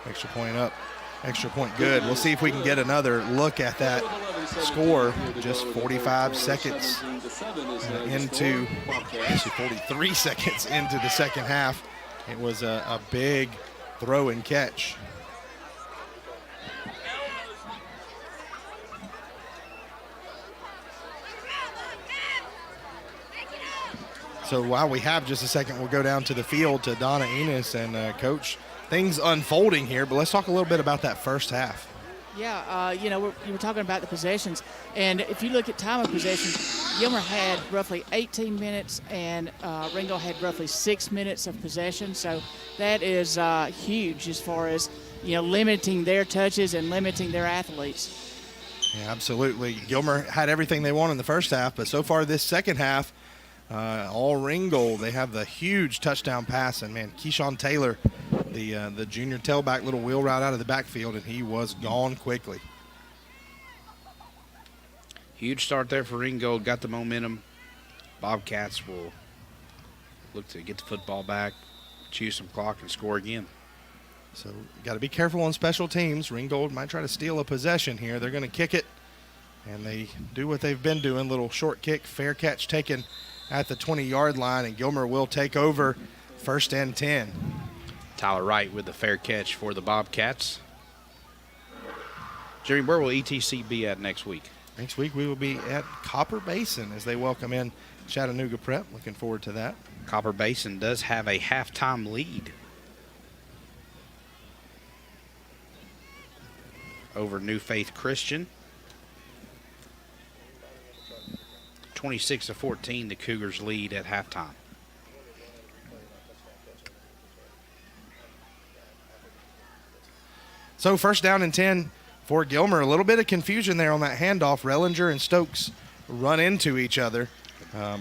Extra point up. Extra point good. We'll see if we can get another look at that score. Just 45 seconds into, actually 43 seconds into the second half. It was a big throw and catch. So while we have just a second, we'll go down to the field to Donna Enos and Coach. Things unfolding here, but let's talk a little bit about that first half. Yeah, you were talking about the possessions, and if you look at time of possession, Gilmer had roughly 18 minutes, and Ringgold had roughly 6 minutes of possession. So that is huge as far as limiting their touches and limiting their athletes. Yeah, absolutely. Gilmer had everything they wanted in the first half, but so far this second half, all Ringgold. They have the huge touchdown pass, and man, Keyshawn Taylor, the junior tailback, little wheel route out of the backfield, and he was gone quickly. Huge start there for Ringgold. Got the momentum. Bobcats will look to get the football back, choose some clock, and score again. So got to be careful on special teams. Ringgold might try to steal a possession here. They're going to kick it, and they do what they've been doing. Little short kick, fair catch taken at the 20-yard line, and Gilmer will take over, 1st and 10. Tyler Wright with the fair catch for the Bobcats. Jerry, where will ETC be at next week? Next week we will be at Copper Basin as they welcome in Chattanooga Prep. Looking forward to that. Copper Basin does have a halftime lead over New Faith Christian. 26-14, the Cougars lead at halftime. So 1st down and 10 for Gilmer. A little bit of confusion there on that handoff. Rellinger and Stokes run into each other,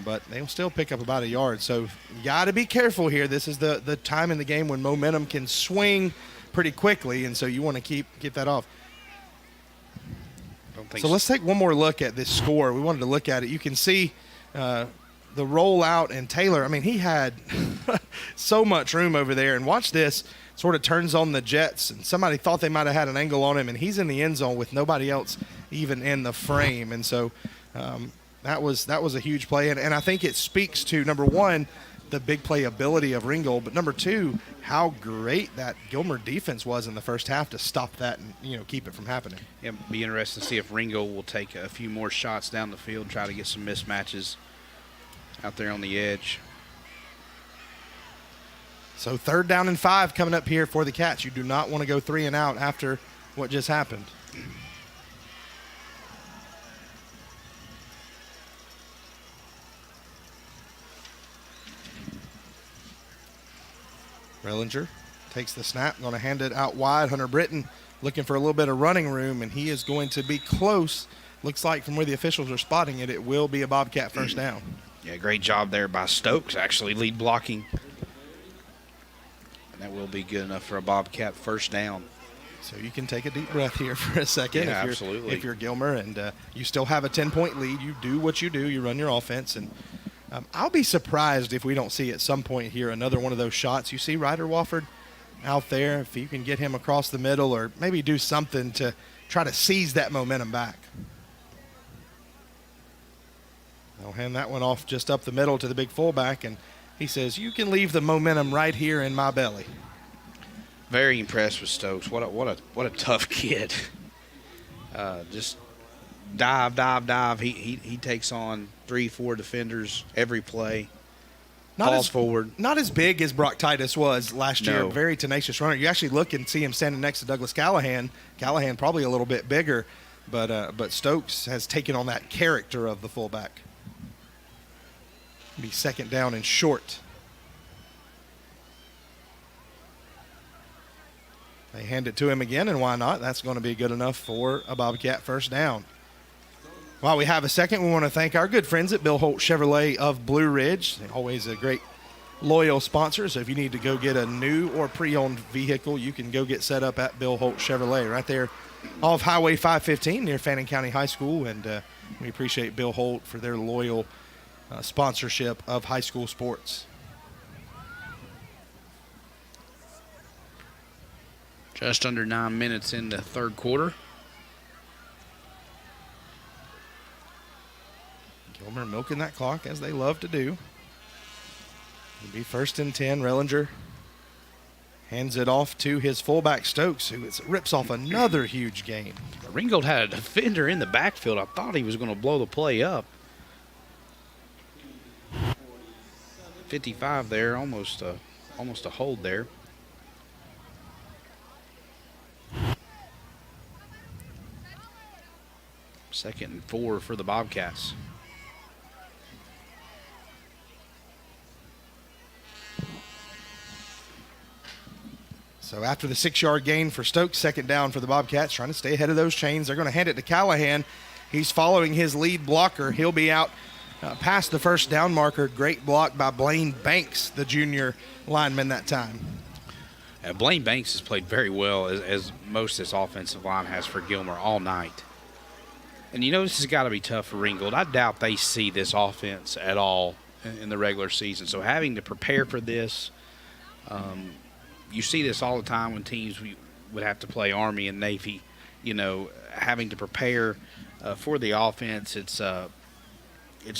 but they'll still pick up about a yard. So you got to be careful here. This is the time in the game when momentum can swing pretty quickly, and so you want to get that off. So let's take one more look at this score. We wanted to look at it. You can see the rollout, and Taylor, I mean, he had so much room over there. And watch this, sort of turns on the Jets, and somebody thought they might have had an angle on him, and he's in the end zone with nobody else even in the frame. And so that was a huge play. And I think it speaks to, number one, the big playability of Ringgold, but number two, how great that Gilmer defense was in the first half to stop that and keep it from happening. Yeah, it'll be interesting to see if Ringgold will take a few more shots down the field, try to get some mismatches out there on the edge. So 3rd down and 5 coming up here for the Cats. You do not want to go 3 and out after what just happened. Rellinger takes the snap, going to hand it out wide. Hunter Britton looking for a little bit of running room, and he is going to be close. Looks like from where the officials are spotting it, it will be a Bobcat first down. Yeah, great job there by Stokes, actually lead blocking. And that will be good enough for a Bobcat first down. So you can take a deep breath here for a second. Yeah, if you're, absolutely. If you're Gilmer and you still have a 10-point lead, you do what you do. You run your offense. And I'll be surprised if we don't see at some point here another one of those shots. You see Ryder Wofford out there, if you can get him across the middle or maybe do something to try to seize that momentum back. I'll hand that one off just up the middle to the big fullback, and he says, you can leave the momentum right here in my belly. Very impressed with Stokes. What a tough kid. Just dive. He takes on 3-4 defenders every play. Falls forward. Not as big as Brock Titus was last year. No. Very tenacious runner. You actually look and see him standing next to Douglas Callahan. Callahan probably a little bit bigger, but Stokes has taken on that character of the fullback. Be second down and short. They hand it to him again, and why not? That's going to be good enough for a Bobcat first down. While we have a second, we want to thank our good friends at Bill Holt Chevrolet of Blue Ridge. They're always a great, loyal sponsor. So if you need to go get a new or pre-owned vehicle, you can go get set up at Bill Holt Chevrolet right there off Highway 515 near Fannin County High School. And we appreciate Bill Holt for their loyal sponsorship of high school sports. Just under 9 minutes in the third quarter. Gilmer milking that clock as they love to do. It'll be first and 10. Rellinger hands it off to his fullback Stokes, who rips off another huge gain. Ringgold had a defender in the backfield. I thought he was going to blow the play up. 55 there, almost a hold there. Second and 4 for the Bobcats. So after the 6-yard gain for Stokes, second down for the Bobcats, trying to stay ahead of those chains. They're going to hand it to Callahan. He's following his lead blocker. He'll be out past the first down marker. Great block by Blaine Banks, the junior lineman that time. Blaine Banks has played very well, as most of this offensive line has for Gilmer all night. And you know this has got to be tough for Ringgold. I doubt they see this offense at all in the regular season. So having to prepare for this, you see this all the time when teams would have to play Army and Navy. You know, having to prepare for the offense, it's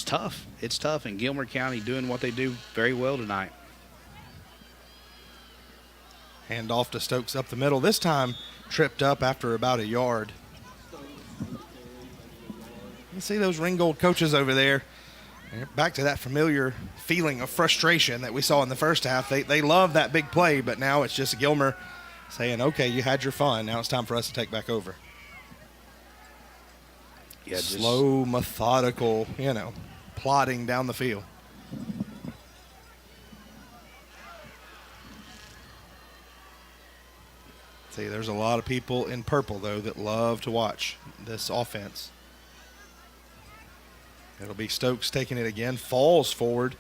tough. It's tough, and Gilmer County doing what they do very well tonight. Hand off to Stokes up the middle. This time tripped up after about a yard. You see those Ringgold coaches over there. Back to that familiar feeling of frustration that we saw in the first half. They love that big play, but now it's just Gilmer saying, okay, you had your fun. Now it's time for us to take back over. Yeah, slow, methodical, plodding down the field. See, there's a lot of people in purple, though, that love to watch this offense. It'll be Stokes taking it again, falls forward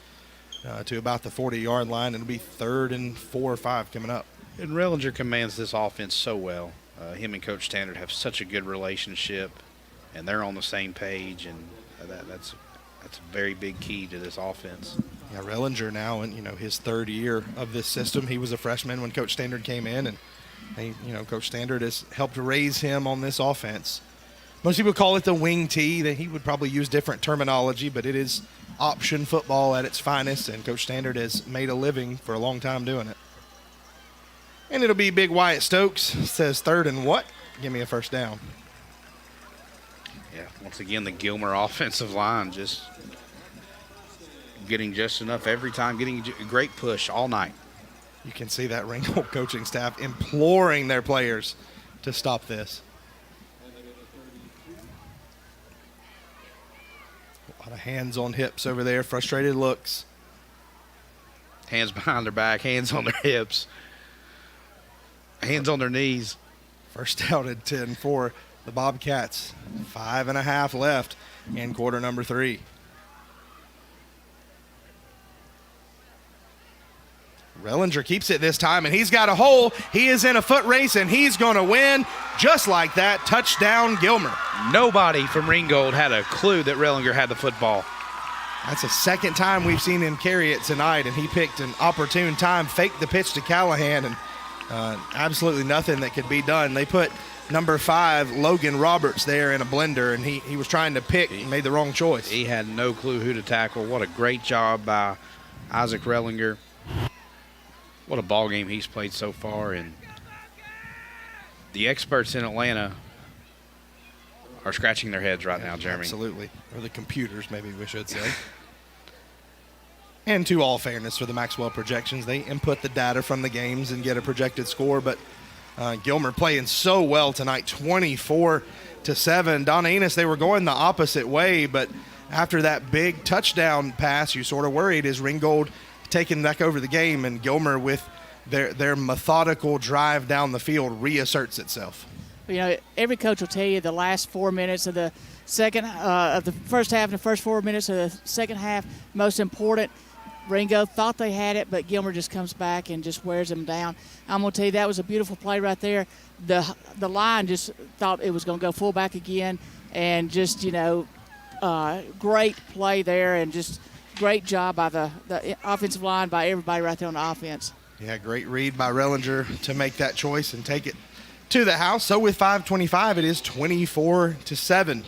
to about the 40-yard line. It'll be 3rd and 4 or 5 coming up. And Rellinger commands this offense so well. Him and Coach Standard have such a good relationship, and they're on the same page, and that's a very big key to this offense. Yeah, Rellinger now in his 3rd year of this system. He was a freshman when Coach Standard came in, and Coach Standard has helped raise him on this offense. Most people call it the wing tee. That he would probably use different terminology, but it is option football at its finest, and Coach Standard has made a living for a long time doing it. And it'll be big Wyatt Stokes. Says 3rd and what? Give me a first down. Yeah, once again, the Gilmer offensive line just getting just enough every time, getting a great push all night. You can see that Ringgold coaching staff imploring their players to stop this. A lot of hands on hips over there, frustrated looks. Hands behind their back, hands on their hips, hands on their knees. First down and 10 for the Bobcats. 5.5 left in quarter number 3. Rellinger keeps it this time, and he's got a hole. He is in a foot race, and he's going to win just like that. Touchdown, Gilmer. Nobody from Ringgold had a clue that Rellinger had the football. That's the second time we've seen him carry it tonight, and he picked an opportune time, faked the pitch to Callahan, and absolutely nothing that could be done. They put number 5, Logan Roberts, there in a blender, and he was trying to pick and made the wrong choice. He had no clue who to tackle. What a great job by Isaac Rellinger. What a ball game he's played so far, and the experts in Atlanta are scratching their heads right now, Jeremy. Absolutely. Or the computers, maybe we should say. And to all fairness for the Maxwell projections, they input the data from the games and get a projected score, but Gilmer playing so well tonight, 24-7. Donna Enos, they were going the opposite way, but after that big touchdown pass, you sort of worried, is Ringgold taking back over the game, and Gilmer with their methodical drive down the field reasserts itself. You know, every coach will tell you the last 4 minutes of the first half and the first 4 minutes of the second half most important. Ringgold thought they had it, but Gilmer just comes back and just wears them down. I'm going to tell you, that was a beautiful play right there. The line just thought it was going to go fullback again, and just, you know, great play there, and just great job by the offensive line, by everybody right there on the offense. Yeah, great read by Rellinger to make that choice and take it to the house. So with 5:25, it is 24-7.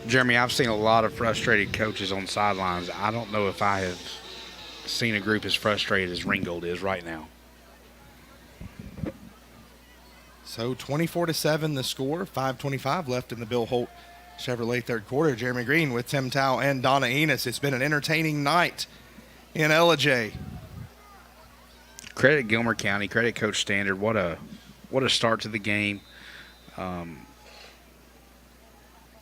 Jeremy, I've seen a lot of frustrated coaches on sidelines. I don't know if I have seen a group as frustrated as Ringgold is right now. So 24-7 the score, 5:25 left in the Bill Holt Chevrolet third quarter. Jeremy Green with Tim Towle and Donna Enos. It's been an entertaining night in LJ. Credit Gilmer County, credit Coach Standard. What a start to the game.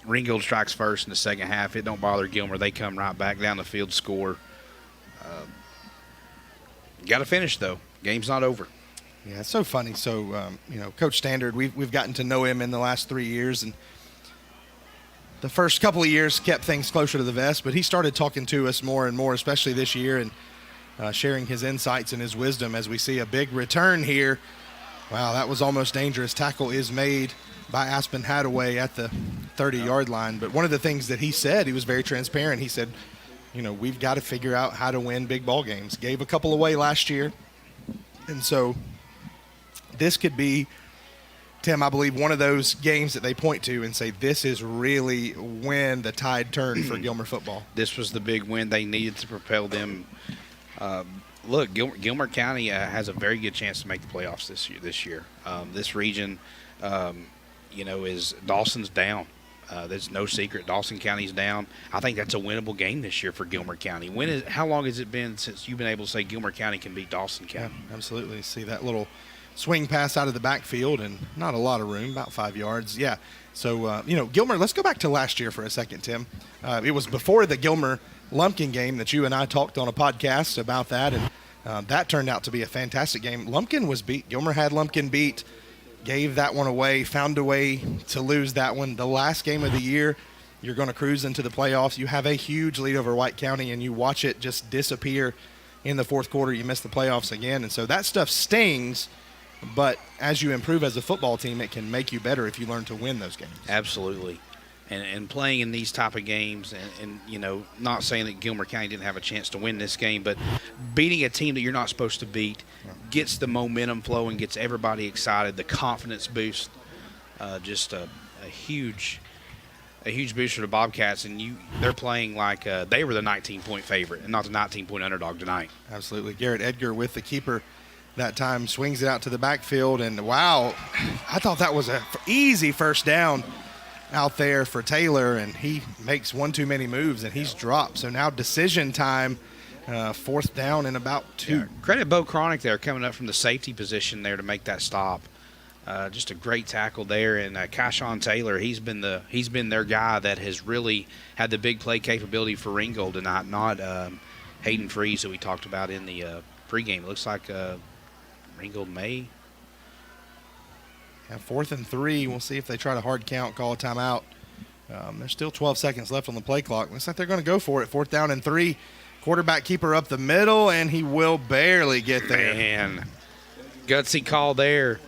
Ringgold strikes first in the second half. It don't bother Gilmer. They come right back down the field, score. Got to finish, though. Game's not over. Yeah, it's so funny. So, you know, Coach Standard, we've gotten to know him in the last 3 years, and the first couple of years kept things closer to the vest, but he started talking to us more and more, especially this year, and sharing his insights and his wisdom as we see a big return here. Wow, that was almost dangerous. Tackle is made by Aspen Hadaway at the 30-yard line. But one of the things that he said, he was very transparent. He said, you know, we've got to figure out how to win big ball games. Gave a couple away last year. And so this could be, Tim, I believe, one of those games that they point to and say, this is really when the tide turned for Gilmer football. This was the big win they needed to propel them. Look, Gilmer County has a very good chance to make the playoffs this year. This region, you know, is Dawson's down. There's no secret. Dawson County's down. I think that's a winnable game this year for Gilmer County. How long has it been since you've been able to say Gilmer County can beat Dawson County? Yeah, absolutely. See that little swing pass out of the backfield, and not a lot of room, about 5 yards. Yeah. So, you know, Gilmer, let's go back to last year for a second, Tim. It was before the Gilmer-Lumpkin game that you and I talked on a podcast about that, and that turned out to be a fantastic game. Lumpkin was beat. Gilmer had Lumpkin beat, gave that one away, found a way to lose that one. The last game of the year, you're going to cruise into the playoffs. You have a huge lead over White County, and you watch it just disappear in the fourth quarter. You miss the playoffs again, and so that stuff stings. But as you improve as a football team, it can make you better if you learn to win those games. Absolutely. And playing in these type of games, and you know, not saying that Gilmer County didn't have a chance to win this game, but beating a team that you're not supposed to beat gets the momentum flowing, gets everybody excited, the confidence boost, just a huge boost for the Bobcats. And they're playing like they were the 19-point favorite and not the 19-point underdog tonight. Absolutely. Garrett Edgar with the keeper that time, swings it out to the backfield, and wow, I thought that was an easy first down out there for Taylor, and he makes one too many moves, and he's dropped. So now decision time, fourth down and about 2. Yeah. Credit Bo Cronick there coming up from the safety position there to make that stop. Just a great tackle there, and Kyshawn Taylor, he's been their guy that has really had the big play capability for Ringgold tonight. Hayden Freeze, who we talked about in the pregame. It looks like Ringgold may. Yeah, 4th and 3. We'll see if they try to hard count, call a timeout. There's still 12 seconds left on the play clock. Looks like they're going to go for it. 4th down and 3. Quarterback keeper up the middle, and he will barely get there. Man, gutsy call there.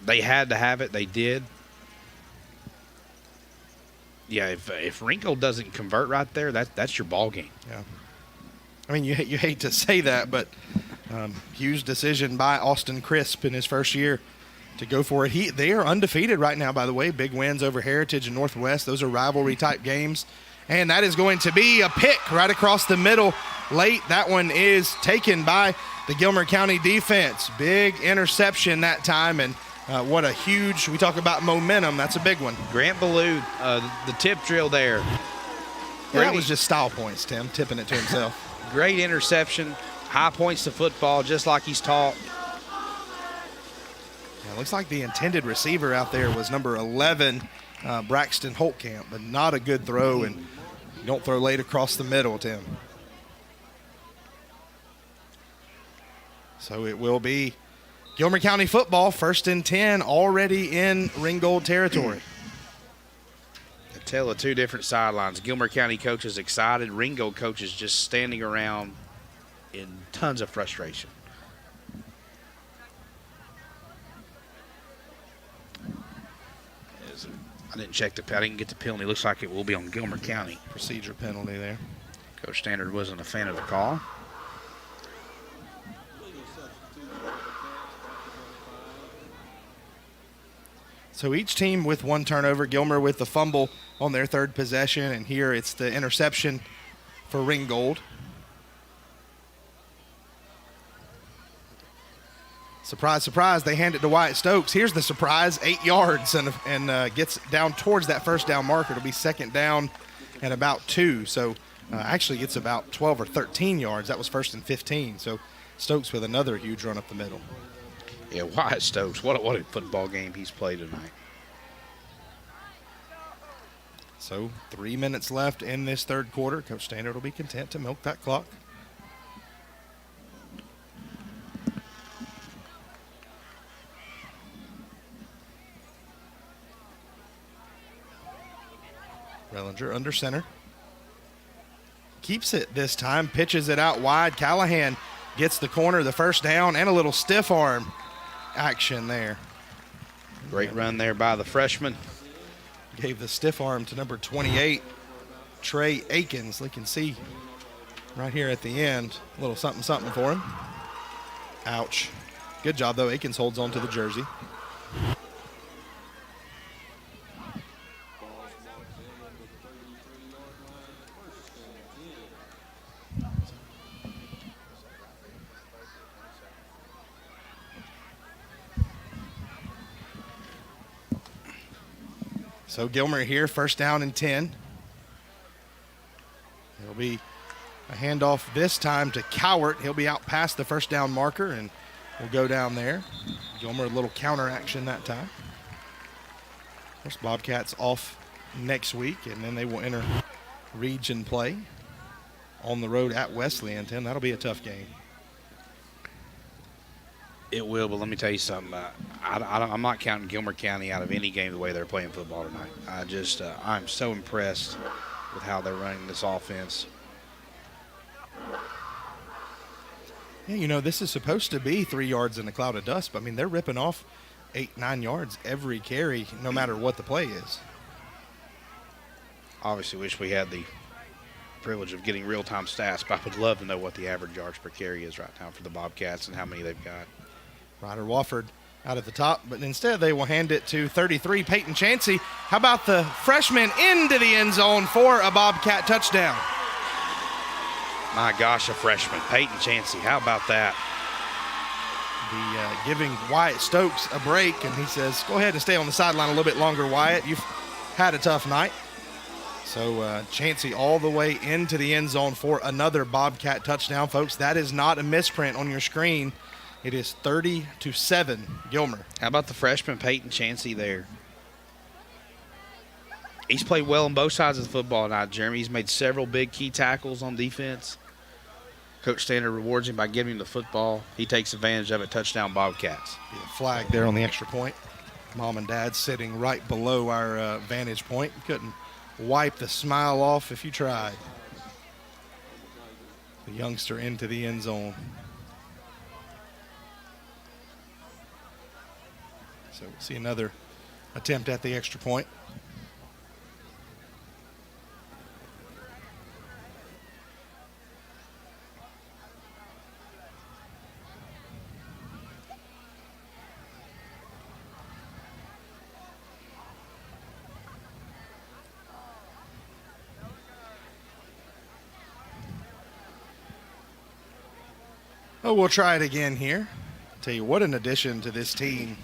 They had to have it. They did. Yeah, if Ringgold doesn't convert right there, that's your ball game. Yeah. I mean, you hate to say that, but huge decision by Austin Crisp in his first year to go for it. They are undefeated right now, by the way. Big wins over Heritage and Northwest. Those are rivalry-type games. And that is going to be a pick right across the middle late. That one is taken by the Gilmer County defense. Big interception that time, and what a huge, we talk about momentum, that's a big one. Grant Ballou, the tip drill there. Yeah, that was just style points, Tim, tipping it to himself. Great interception, high points to football, just like he's taught. Yeah, it looks like the intended receiver out there was number 11, Braxton Holtkamp, but not a good throw, and you don't throw late across the middle, Tim. So it will be Gilmer County football, 1st and 10, already in Ringgold territory. A tale of two different sidelines. Gilmer County coaches excited, Ringgold coaches just standing around in tons of frustration. I didn't check I didn't get the penalty. Looks like it will be on Gilmer County. Procedure penalty there. Coach Standard wasn't a fan of the call. So each team with one turnover. Gilmer with the fumble on their 3rd possession, and here it's the interception for Ringgold. Surprise, surprise, they hand it to Wyatt Stokes. Here's the surprise, 8 yards, and gets down towards that 1st down marker. It'll be 2nd down and about 2. So actually gets about 12 or 13 yards. That was 1st and 15. So Stokes with another huge run up the middle. Yeah, Wyatt Stokes, what a football game he's played tonight. So 3 minutes left in this 3rd quarter. Coach Standard will be content to milk that clock. Rellinger under center. Keeps it this time, pitches it out wide. Callahan gets the corner, the 1st down, and a little stiff arm action there. Great run there by the freshman. Gave the stiff arm to number 28, Trey Akins. You can see right here at the end, a little something something for him. Ouch. Good job, though. Akins holds on to the jersey. So Gilmer here, 1st down and 10. It'll be a handoff this time to Cowart. He'll be out past the 1st down marker, and we'll go down there. Gilmer, a little counter action that time. Of course, Bobcats off next week, and then they will enter region play on the road at Wesleyan. Tim, that'll be a tough game. It will, but let me tell you something. I'm not counting Gilmer County out of any game the way they're playing football tonight. I'm so impressed with how they're running this offense. Yeah, you know, this is supposed to be 3 yards in a cloud of dust, but I mean, they're ripping off 8-9 yards every carry, no matter what the play is. Obviously wish we had the privilege of getting real-time stats, but I would love to know what the average yards per carry is right now for the Bobcats and how many they've got. Ryder Wofford out at the top, but instead they will hand it to 33, Peyton Chansey. How about the freshman into the end zone for a Bobcat touchdown? My gosh, a freshman, Peyton Chansey. How about that? Giving Wyatt Stokes a break, and he says, go ahead and stay on the sideline a little bit longer, Wyatt. You've had a tough night. So Chansey all the way into the end zone for another Bobcat touchdown. Folks, that is not a misprint on your screen. It is 30-7, Gilmer. How about the freshman Peyton Chansey there? He's played well on both sides of the football tonight, Jeremy. He's made several big key tackles on defense. Coach Standard rewards him by giving him the football. He takes advantage of it. Touchdown, Bobcats. Be a flag there on the extra point. Mom and Dad sitting right below our vantage point. Couldn't wipe the smile off if you tried. The youngster into the end zone. So we'll see another attempt at the extra point. Oh, we'll try it again here. Tell you what an addition to this team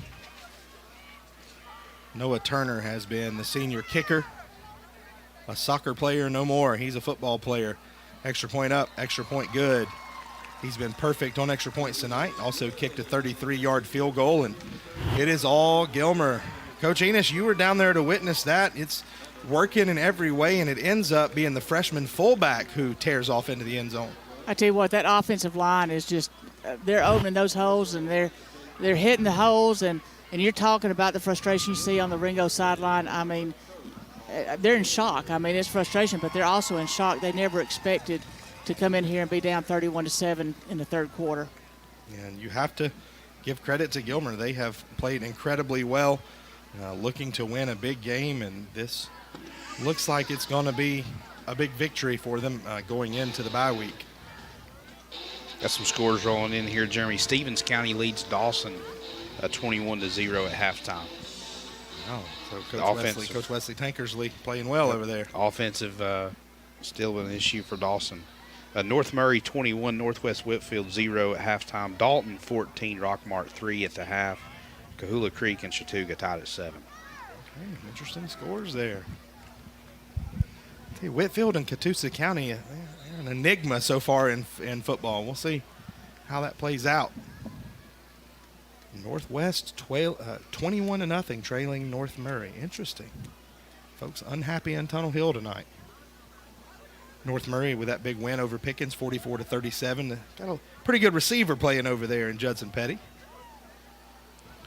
Noah Turner has been, the senior kicker. A soccer player no more. He's a football player. Extra point up, extra point good. He's been perfect on extra points tonight. Also kicked a 33-yard field goal, and it is all Gilmer. Coach Enos, you were down there to witness that. It's working in every way, and it ends up being the freshman fullback who tears off into the end zone. I tell you what, that offensive line is just they're opening those holes, and they're hitting the holes, and you're talking about the frustration you see on the Ringgold sideline. I mean, they're in shock. I mean, it's frustration, but they're also in shock. They never expected to come in here and be down 31-7 in the third quarter. And you have to give credit to Gilmer. They have played incredibly well, looking to win a big game, and this looks like it's going to be a big victory for them going into the bye week. Got some scores rolling in here, Jeremy. Stevens County leads Dawson 21-0 at halftime. Oh, so Coach Wesley Tankersley playing well over there. Offensive still an issue for Dawson. North Murray 21, Northwest Whitfield 0 at halftime. Dalton 14, Rockmart 3 at the half. Kahula Creek and Chattooga tied at 7. Okay, interesting scores there. Whitfield and Catoosa County, they're an enigma so far in football. We'll see how that plays out. Northwest 21-0 trailing North Murray. Interesting. Folks unhappy in Tunnel Hill tonight. North Murray with that big win over Pickens, 44-37. Got a pretty good receiver playing over there in Judson Petty.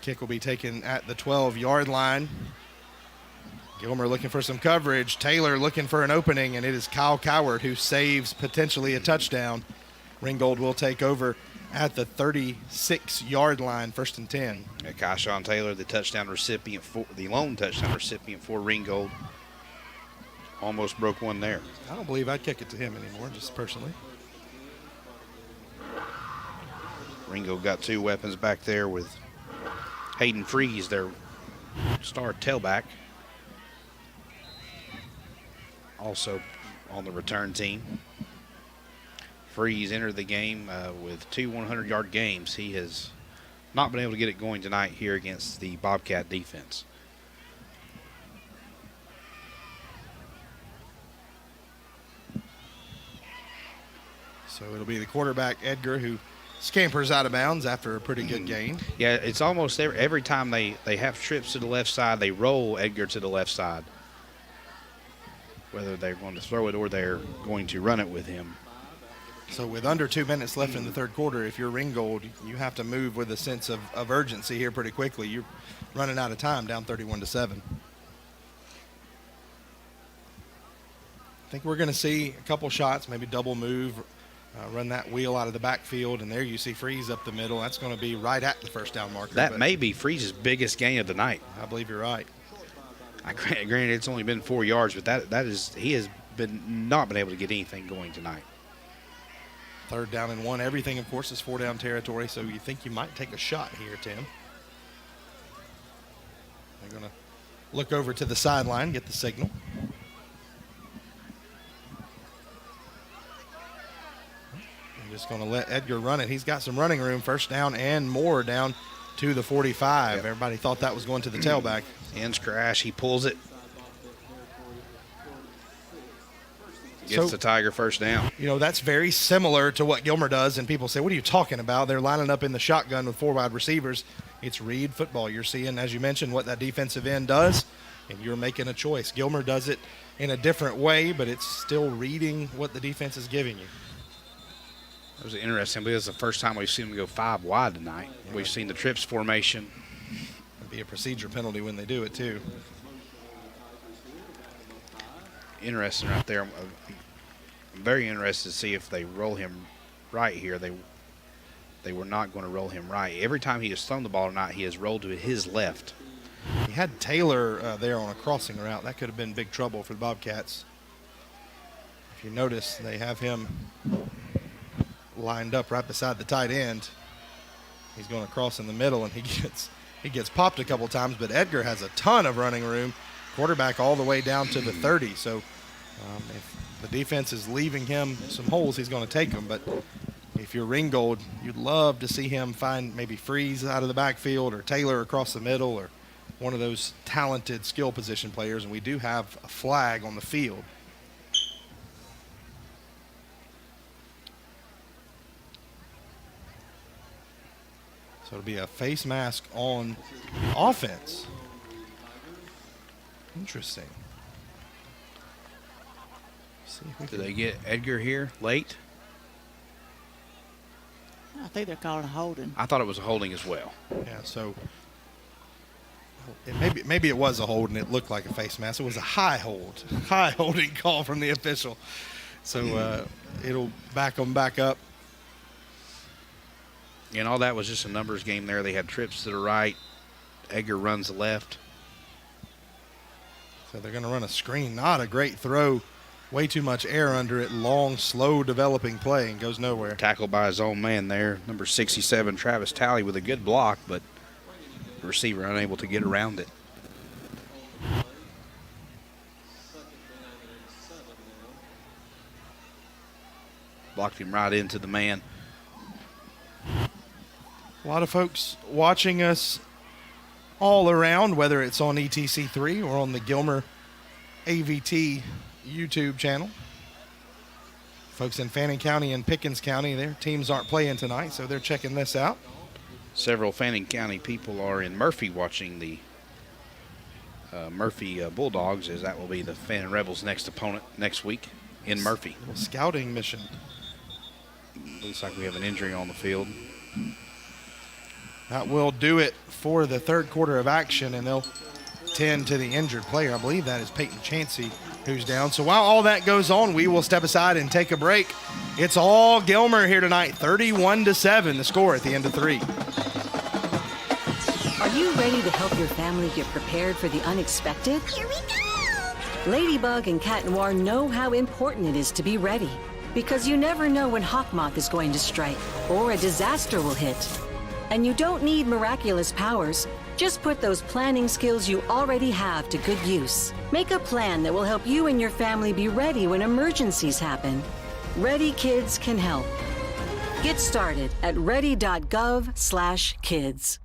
Kick will be taken at the 12-yard line. Gilmer looking for some coverage. Taylor looking for an opening, and it is Kyle Coward who saves potentially a touchdown. Ringgold will take over at the 36-yard line, 1st and 10. Kyshawn Taylor, the lone touchdown recipient for Ringgold. Almost broke one there. I don't believe I'd kick it to him anymore, just personally. Ringgold got two weapons back there with Hayden Freeze, their star tailback. Also on the return team. Freeze entered the game with two 100-yard games. He has not been able to get it going tonight here against the Bobcat defense. So it'll be the quarterback, Edgar, who scampers out of bounds after a pretty good game. Yeah, it's almost every time they have trips to the left side, they roll Edgar to the left side. Whether they're going to throw it or they're going to run it with him. So with under 2 minutes left in the third quarter, if you're Ringgold, you have to move with a sense of urgency here pretty quickly. You're running out of time, down 31-7. I think we're going to see a couple shots, maybe double move, run that wheel out of the backfield, and there you see Freeze up the middle. That's going to be right at the first down marker. That may be Freeze's biggest gain of the night. I believe you're right. Granted, it's only been 4 yards, but he has not been able to get anything going tonight. 3rd down and 1. Everything, of course, is 4-down territory, so you think you might take a shot here, Tim. They're going to look over to the sideline, get the signal. I'm just going to let Edgar run it. He's got some running room, 1st down and more down to the 45. Yep. Everybody thought that was going to the tailback. Ends crash. He pulls it. Gets the Tiger 1st down. You know, that's very similar to what Gilmer does, and people say, what are you talking about? They're lining up in the shotgun with 4 wide receivers. It's read football. You're seeing, as you mentioned, what that defensive end does. and you're making a choice. Gilmer does it in a different way, but it's still reading what the defense is giving you. It was interesting because it's the first time we've seen them go 5 wide tonight. Yeah. We've seen the trips formation. It'd be a procedure penalty when they do it, too. Interesting right there. I'm very interested to see if they roll him right here. They were not going to roll him right. Every time he has thrown the ball tonight, he has rolled to his left. He had Taylor there on a crossing route. That could have been big trouble for the Bobcats. If you notice, they have him lined up right beside the tight end. He's going to cross in the middle, and he gets popped a couple times, but Edgar has a ton of running room. Quarterback all the way down to the 30. So if the defense is leaving him some holes, he's going to take them. But if you're Ringgold, you'd love to see him find maybe Freeze out of the backfield or Taylor across the middle or one of those talented skill position players. And we do have a flag on the field. So it'll be a face mask on offense. Interesting. See if we Did they get Edgar here late? I think they're calling a holding. I thought it was a holding as well. Yeah, so maybe it was a hold and it looked like a face mask. It was a high holding call from the official. So it'll back them back up. And all that was just a numbers game there. They had trips to the right. Edgar runs the left. So they're going to run a screen. Not a great throw. Way too much air under it. Long, slow developing play and goes nowhere. Tackled by his own man there. Number 67, Travis Talley, with a good block, but the receiver unable to get around it. Blocked him right into the man. A lot of folks watching us all around, whether it's on ETC3 or on the Gilmer AVT YouTube channel. Folks in Fannin County and Pickens County, their teams aren't playing tonight, so they're checking this out. Several Fannin County people are in Murphy watching the Murphy Bulldogs, as that will be the Fannin Rebels' next opponent next week in Murphy. Scouting mission. Looks like we have an injury on the field. That will do it for the third quarter of action, and they'll tend to the injured player. I believe that is Peyton Chansey who's down. So while all that goes on, we will step aside and take a break. It's all Gilmer here tonight, 31-7, the score at the end of 3. Are you ready to help your family get prepared for the unexpected? Here we go! Ladybug and Cat Noir know how important it is to be ready, because you never know when Hawkmoth is going to strike or a disaster will hit. And you don't need miraculous powers. Just put those planning skills you already have to good use. Make a plan that will help you and your family be ready when emergencies happen. Ready Kids can help. Get started at ready.gov/kids.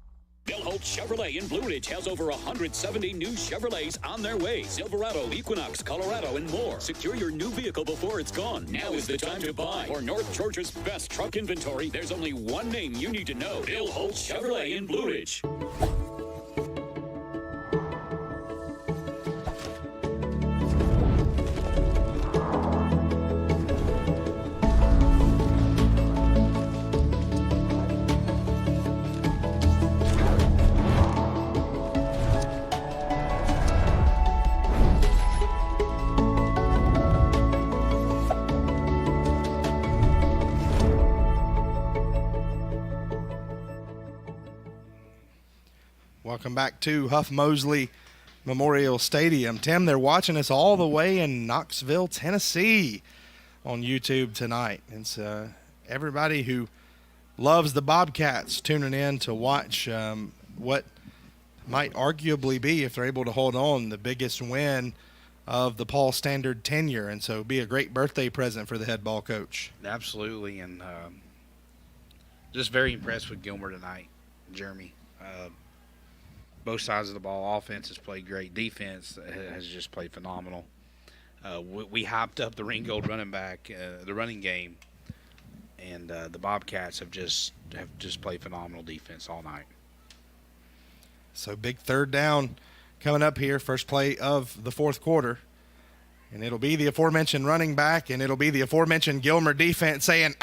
Bill Holt Chevrolet in Blue Ridge has over 170 new Chevrolets on their way. Silverado, Equinox, Colorado, and more. Secure your new vehicle before it's gone. Now is the time to buy. For North Georgia's best truck inventory, there's only one name you need to know. Bill Holt Chevrolet in Blue Ridge. Welcome back to Huff Mosley Memorial Stadium. Tim, they're watching us all the way in Knoxville, Tennessee on YouTube tonight. It's everybody who loves the Bobcats tuning in to watch what might arguably be, if they're able to hold on, the biggest win of the Paul Standard tenure. And so it'd be a great birthday present for the head ball coach. Absolutely, and just very impressed with Gilmer tonight, Jeremy. Both sides of the ball, offense has played great. Defense has just played phenomenal. We hyped up the Ringgold running back, the running game, and the Bobcats have just played phenomenal defense all night. So big third down coming up here, first play of the fourth quarter. And it'll be the aforementioned running back, and it'll be the aforementioned Gilmer defense saying,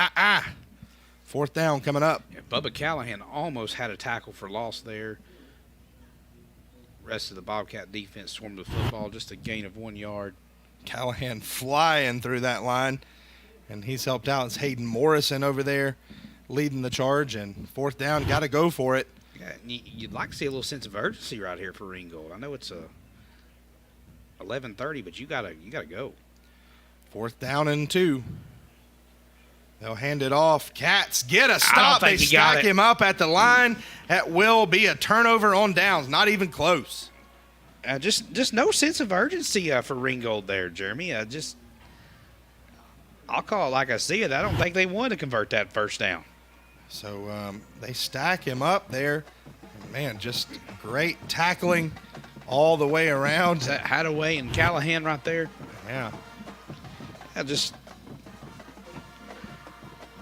Fourth down coming up. Yeah, Bubba Callahan almost had a tackle for loss there. Rest of the Bobcat defense swarmed the football, just a gain of 1 yard. Callahan flying through that line, and he's helped out. It's Hayden Morrison over there leading the charge, and fourth down, got to go for it. Yeah, you'd like to see a little sense of urgency right here for Ringgold. I know it's 11:30, but you gotta go. Fourth down and 2. They'll hand it off. Cats get a stop. They stack him up at the line. That will be a turnover on downs. Not even close. Just no sense of urgency for Ringgold there, Jeremy. I'll call it like I see it. I don't think they wanted to convert that first down. So they stack him up there. Man, just great tackling all the way around. That Hadaway and Callahan right there. Yeah.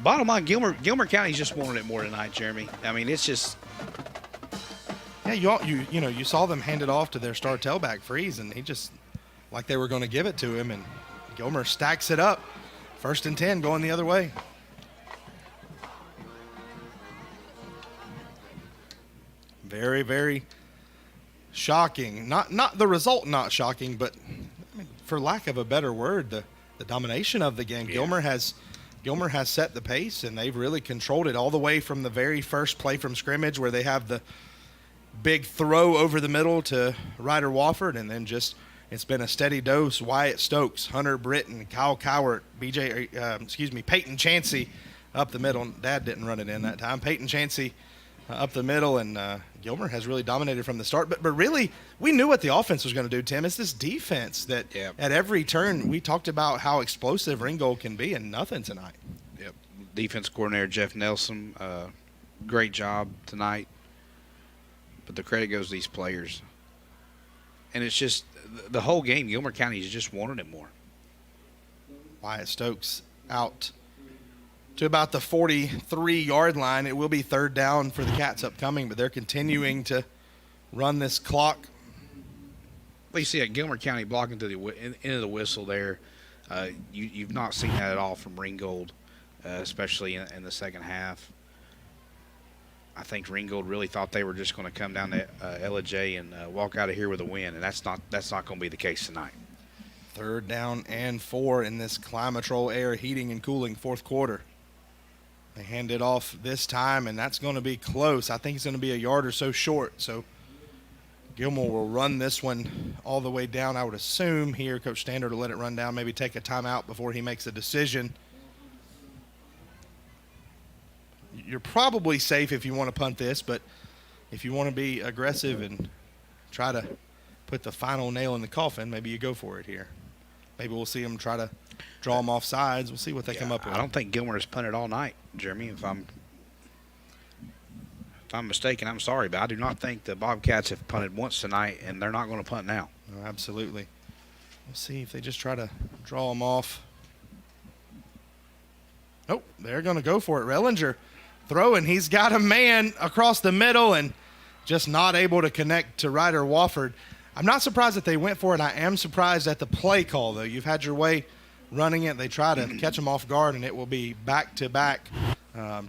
Bottom line, Gilmer County's just wanted it more tonight, Jeremy. I mean, it's just. Yeah, you saw them hand it off to their star tailback Freeze, and he just like they were going to give it to him, and Gilmer stacks it up. 1st and 10 going the other way. Very, very shocking. Not the result, not shocking, but I mean, for lack of a better word, the domination of the game. Yeah. Gilmer has set the pace, and they've really controlled it all the way from the very first play from scrimmage, where they have the big throw over the middle to Ryder Wofford, and then just it's been a steady dose. Wyatt Stokes, Hunter Britton, Kyle Cowart, Peyton Chansey up the middle. Dad didn't run it in that time. Peyton Chansey up the middle, and Gilmer has really dominated from the start. But really, we knew what the offense was going to do, Tim. It's this defense that at every turn we talked about how explosive Ringgold can be, and nothing tonight. Yep. Defense coordinator Jeff Nelson, great job tonight. But the credit goes to these players. And it's just the whole game, Gilmer County has just wanted it more. Wyatt Stokes out to about the 43-yard line. It will be 3rd down for the Cats upcoming, but they're continuing to run this clock. Well, you see Gilmer County blocking to the into the whistle there. You've not seen that at all from Ringgold, especially in the second half. I think Ringgold really thought they were just going to come down to LJ and walk out of here with a win, and that's not going to be the case tonight. 3rd down and 4 in this Climatrol Air Heating and Cooling fourth quarter. They hand it off this time, and that's going to be close. I think it's going to be a yard or so short. So Gilmore will run this one all the way down, I would assume here. Coach Standard will let it run down, maybe take a timeout before he makes a decision. You're probably safe if you want to punt this, but if you want to be aggressive and try to put the final nail in the coffin, maybe you go for it here. Maybe we'll see them try to draw them off sides. We'll see what they come up with. I don't think Gilmer has punted all night, Jeremy. If I'm mistaken, I'm sorry, but I do not think the Bobcats have punted once tonight, and they're not going to punt now. No, absolutely. We'll see if they just try to draw them off. Nope, they're going to go for it. Rellinger throwing. He's got a man across the middle and just not able to connect to Ryder Wofford. I'm not surprised that they went for it. I am surprised at the play call, though. You've had your way running it. They try to catch them off guard, and it will be back-to-back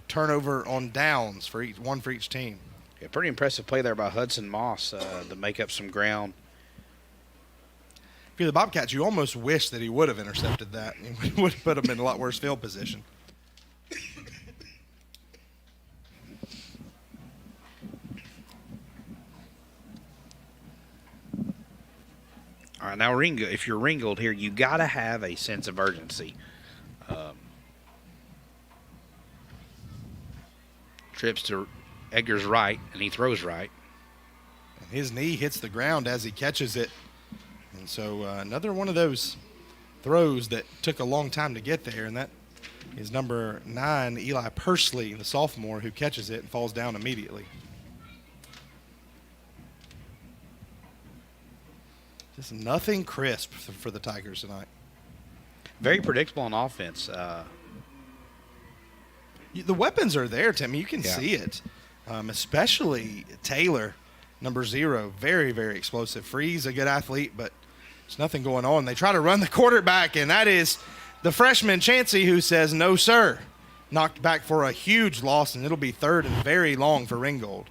turnover on downs for each team. Yeah, pretty impressive play there by Hudson Moss to make up some ground. If you're the Bobcats, you almost wish that he would have intercepted that. He would have put them in a lot worse field position. All right, now if you're Ringgold here, you got to have a sense of urgency. Trips to Edgar's right, and he throws right. His knee hits the ground as he catches it. And so another one of those throws that took a long time to get there, and that is number 9, Eli Pursley, the sophomore, who catches it and falls down immediately. Just nothing crisp for the Tigers tonight. Very predictable on offense. The weapons are there, Tim. You can see it, especially Taylor. number 0, very, very explosive. Freeze, a good athlete, but there's nothing going on. They try to run the quarterback, and that is the freshman Chansey, who says, no, sir. Knocked back for a huge loss, and it'll be 3rd and very long for Ringgold.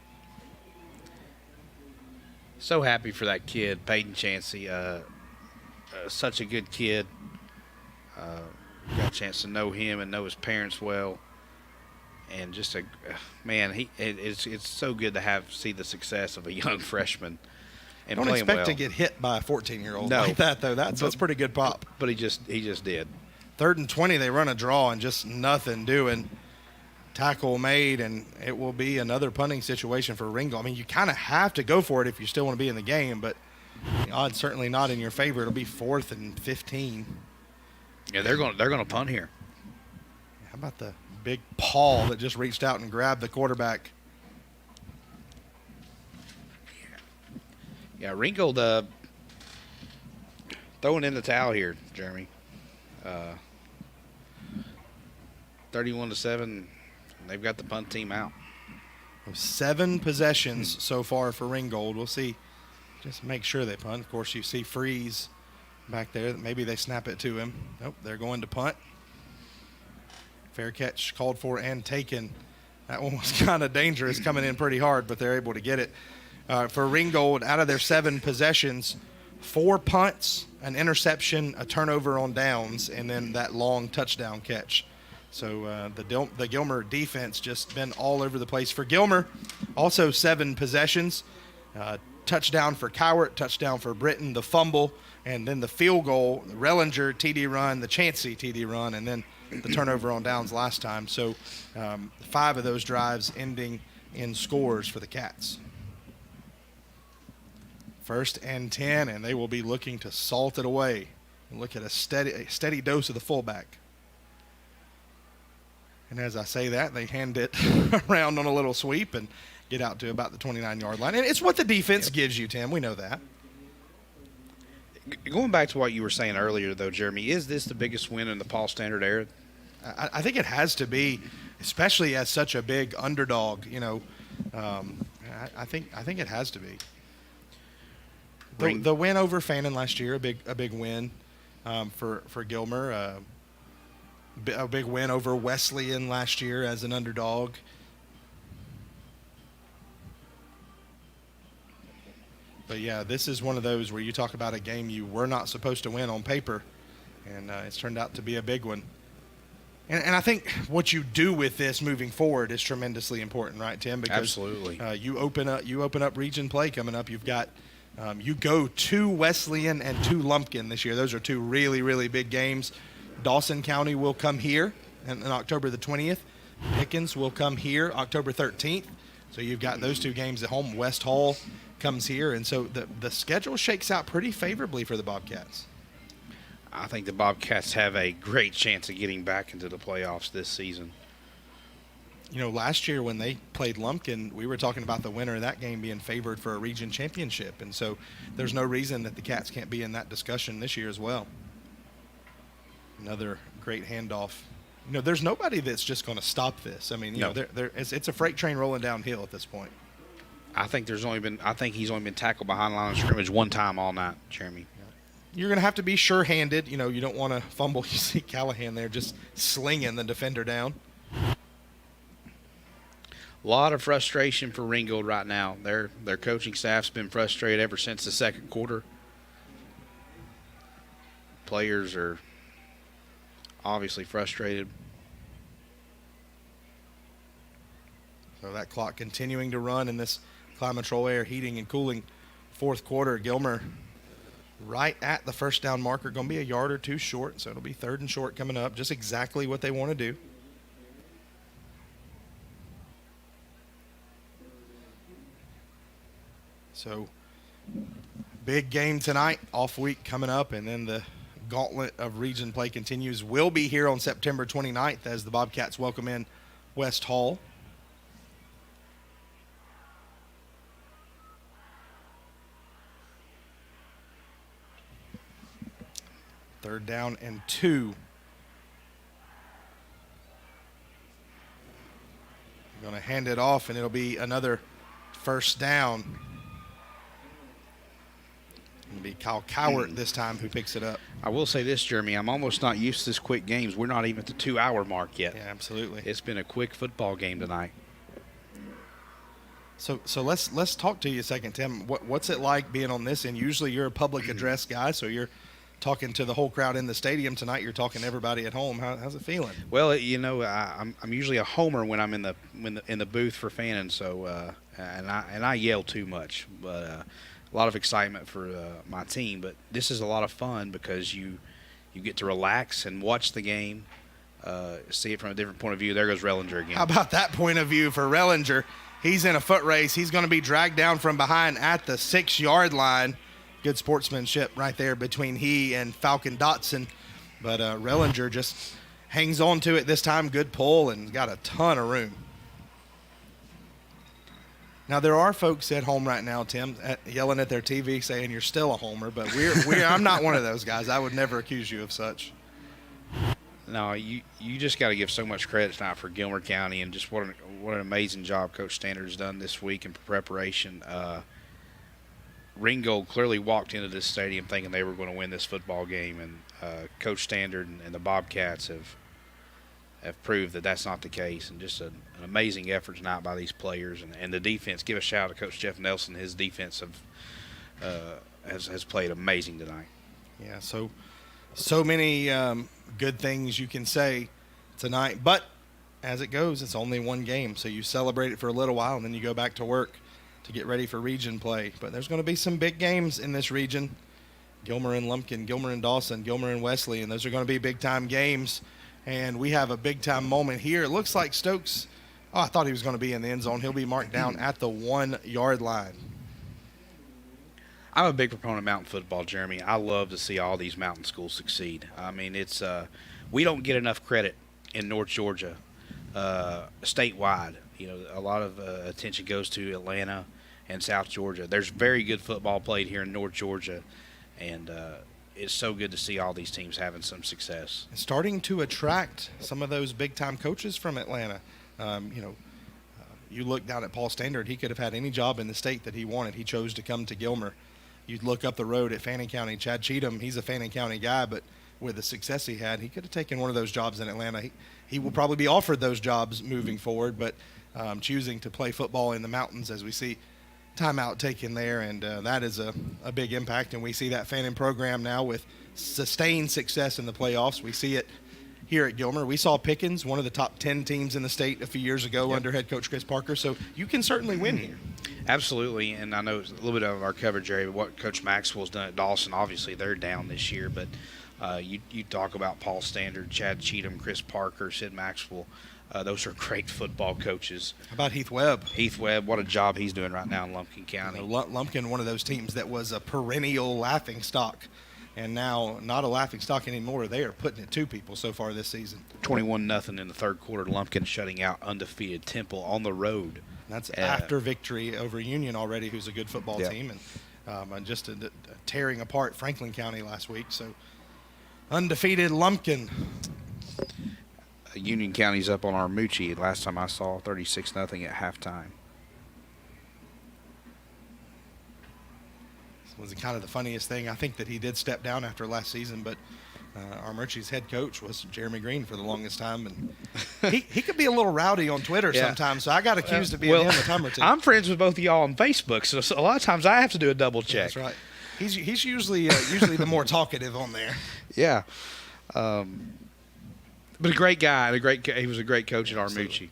So happy for that kid, Peyton Chansey. Such a good kid. Got a chance to know him and know his parents well. And just it's so good to see the success of a young freshman. And Don't expect well. to get hit by a 14-year-old No. like that, though. That's pretty good pop. But he just did. 3rd and 20, they run a draw and just nothing doing. Tackle made, and it will be another punting situation for Ringgold. I mean, you kind of have to go for it if you still want to be in the game, but the odds certainly not in your favor. It'll be 4th and 15. Yeah, they're going to punt here. How about the big paw that just reached out and grabbed the quarterback? Yeah, Ringgold throwing in the towel here, Jeremy. 31-7. They've got the punt team out. 7 possessions so far for Ringgold. We'll see. Just make sure they punt. Of course, you see Freeze back there. Maybe they snap it to him. Nope, they're going to punt. Fair catch called for and taken. That one was kind of dangerous, coming in pretty hard, but they're able to get it. For Ringgold, out of their 7 possessions, 4 punts, an interception, a turnover on downs, and then that long touchdown catch. So the Gilmer defense just been all over the place. For Gilmer, also 7 possessions, touchdown for Cowart, touchdown for Britton, the fumble, and then the field goal, the Rellinger TD run, the Chansey TD run, and then the turnover on downs last time. So 5 of those drives ending in scores for the Cats. 1st and 10, and they will be looking to salt it away and look at a steady dose of the fullback. And as I say that, they hand it around on a little sweep and get out to about the 29-yard line. And it's what the defense gives you, Tim. We know that. Going back to what you were saying earlier, though, Jeremy, is this the biggest win in the Paul Standard era? I think it has to be, especially as such a big underdog. You know, I think it has to be. The win over Fannin last year, a big win for Gilmer. A big win over Wesleyan last year as an underdog. But yeah, this is one of those where you talk about a game you were not supposed to win on paper, and it's turned out to be a big one. And I think what you do with this moving forward is tremendously important, right, Tim? Because absolutely. You open up region play coming up. You've got you go to Wesleyan and to Lumpkin this year. Those are 2 really, really big games. Dawson County will come here on October the 20th. Pickens will come here October 13th. So you've got those 2 games at home. West Hall comes here. And so the schedule shakes out pretty favorably for the Bobcats. I think the Bobcats have a great chance of getting back into the playoffs this season. You know, last year when they played Lumpkin, we were talking about the winner of that game being favored for a region championship. And so there's no reason that the Cats can't be in that discussion this year as well. Another great handoff. You know, there's nobody that's just going to stop this. I mean, you know, it's a freight train rolling downhill at this point. I think he's only been tackled behind the line of scrimmage 1 time all night, Jeremy. You're going to have to be sure-handed. You know, you don't want to fumble. You see Callahan there just slinging the defender down. A lot of frustration for Ringgold right now. Their coaching staff's been frustrated ever since the 2nd quarter. Players are obviously frustrated. So that clock continuing to run in this climate control air heating and cooling 4th quarter. Gilmer right at the first down marker, going to be a yard or 2 short, so it'll be 3rd and short coming up, just exactly what they want to do. So big game tonight, off week coming up, and then the gauntlet of region play continues. We'll be here on September 29th as the Bobcats welcome in West Hall. Third down and 2. Going to hand it off, and it'll be another first down. It'll be Kyle Cowart this time who picks it up. I will say this, Jeremy. I'm almost not used to this quick games. We're not even at the 2-hour mark yet. Yeah, absolutely. It's been a quick football game tonight. So let's talk to you a second, Tim. What's it like being on this end? Usually you're a public address guy, so you're talking to the whole crowd in the stadium. Tonight you're talking to everybody at home. How's it feeling? Well, I'm usually a homer when I'm in the booth for fanning. So and I yell too much, but a lot of excitement for my team. But this is a lot of fun because you get to relax and watch the game, see it from a different point of view. There goes Rellinger again. How about that point of view for Rellinger? He's in a foot race. He's going to be dragged down from behind at the 6-yard line. Good sportsmanship right there between he and Falcon Dotson. But Rellinger just hangs on to it this time. Good pull and got a ton of room. Now, there are folks at home right now, Tim, yelling at their TV saying you're still a homer. But I'm not one of those guys. I would never accuse you of such. No, you just got to give so much credit tonight for Gilmer County and just what an amazing job Coach Standard's done this week in preparation. Ringgold clearly walked into this stadium thinking they were going to win this football game, and Coach Standard and the Bobcats have proved that that's not the case. And just an amazing effort tonight by these players and the defense. Give a shout out to Coach Jeff Nelson. His defense has played amazing tonight. Yeah, so many good things you can say tonight, but as it goes, it's only one game, so you celebrate it for a little while and then you go back to work to get ready for region play. But there's going to be some big games in this region. Gilmer and Lumpkin, Gilmer and Dawson, Gilmer and Wesley, and those are going to be big-time games. And we have a big-time moment here. It looks like Stokes, I thought he was going to be in the end zone. He'll be marked down at the 1-yard line. I'm a big proponent of mountain football, Jeremy. I love to see all these mountain schools succeed. I mean, it's we don't get enough credit in North Georgia statewide. You know, a lot of attention goes to Atlanta and South Georgia. There's very good football played here in North Georgia, and it's so good to see all these teams having some success. Starting to attract some of those big-time coaches from Atlanta. You look down at Paul Standard, he could have had any job in the state that he wanted. He chose to come to Gilmer. You'd look up the road at Fannin County. Chad Cheatham, he's a Fannin County guy, but with the success he had, he could have taken one of those jobs in Atlanta. He will probably be offered those jobs moving forward, but choosing to play football in the mountains, as we see timeout taken there, and that is a big impact. And we see that Fannin program now with sustained success in the playoffs. We see it here at Gilmer. We saw Pickens, one of the top 10 teams in the state a few years ago under head coach Chris Parker, so you can certainly win here. Absolutely, and I know it's a little bit of our coverage area, what Coach Maxwell's done at Dawson. Obviously, they're down this year, but you talk about Paul Standard, Chad Cheatham, Chris Parker, Sid Maxwell. Those are great football coaches. How about Heath Webb? Heath Webb, what a job he's doing right now in Lumpkin County. Lumpkin, one of those teams that was a perennial laughing stock, and now not a laughing stock anymore. They are putting it to people so far this season. 21-0 in the third quarter. Lumpkin shutting out undefeated Temple on the road. That's after victory over Union already, who's a good football team, and just tearing apart Franklin County last week. So undefeated Lumpkin. Union County's up on Armucci. Last time I saw 36-0 at halftime. This was kind of the funniest thing. I think that he did step down after last season, but Armucci's head coach was Jeremy Green for the longest time, and he could be a little rowdy on Twitter sometimes. So I got accused of being him a time or two. I'm friends with both of y'all on Facebook, so a lot of times I have to do a double check. That's right. He's usually the more talkative on there. Yeah. But a great guy, and he was a great coach at Armucci.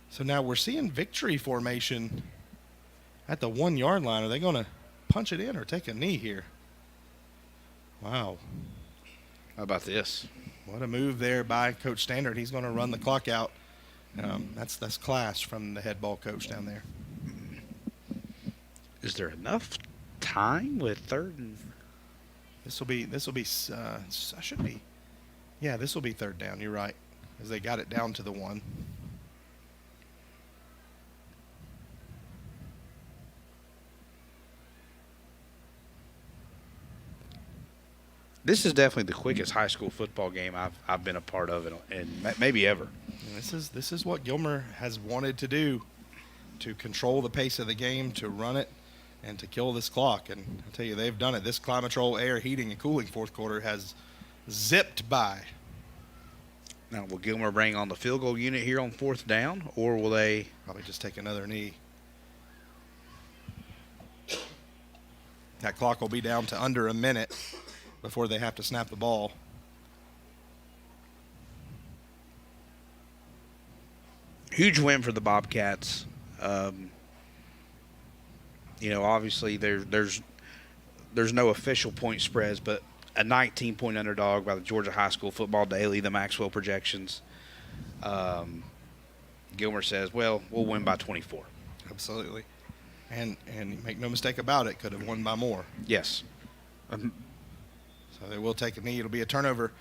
So now we're seeing victory formation at the 1-yard line. Are they going to punch it in or take a knee here? Wow. How about this? What a move there by Coach Standard. He's going to run the clock out. That's class from the head ball coach down there. Is there enough time with third and... This will be third down. You're right, as they got it down to the 1. This is definitely the quickest high school football game I've been a part of, and maybe ever. And this is what Gilmer has wanted to do to control the pace of the game, to run it, and to kill this clock. And I'll tell you, they've done it. This Climatrol air heating and cooling fourth quarter has zipped by. Now, will Gilmer bring on the field goal unit here on 4th down, or will they probably just take another knee? That clock will be down to under a minute before they have to snap the ball. Huge win for the Bobcats. Obviously there's no official point spreads, but a 19-point underdog by the Georgia High School Football Daily, the Maxwell projections. Gilmer says, well, we'll win by 24. Absolutely. And make no mistake about it, could have won by more. Yes. So they will take a knee. It'll be a turnover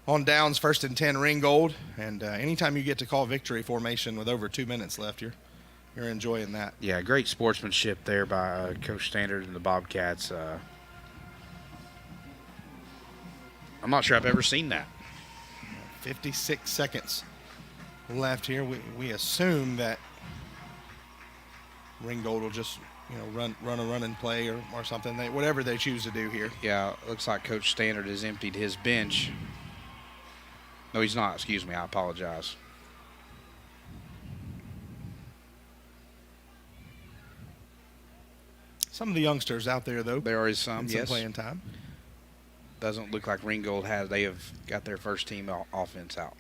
on downs, 1st and 10, Ringgold. And anytime you get to call victory formation with over 2 minutes left, you're enjoying that. Yeah, great sportsmanship there by Coach Standard and the Bobcats. I'm not sure I've ever seen that. 56 seconds left here. We assume that Ringgold will just run a run and play or something. Whatever they choose to do here. Yeah, looks like Coach Standard has emptied his bench. No, he's not. Excuse me. I apologize. Some of the youngsters out there, though. There is some, yes. Some playing time. Doesn't look like Ringgold has. They have got their first team offense out.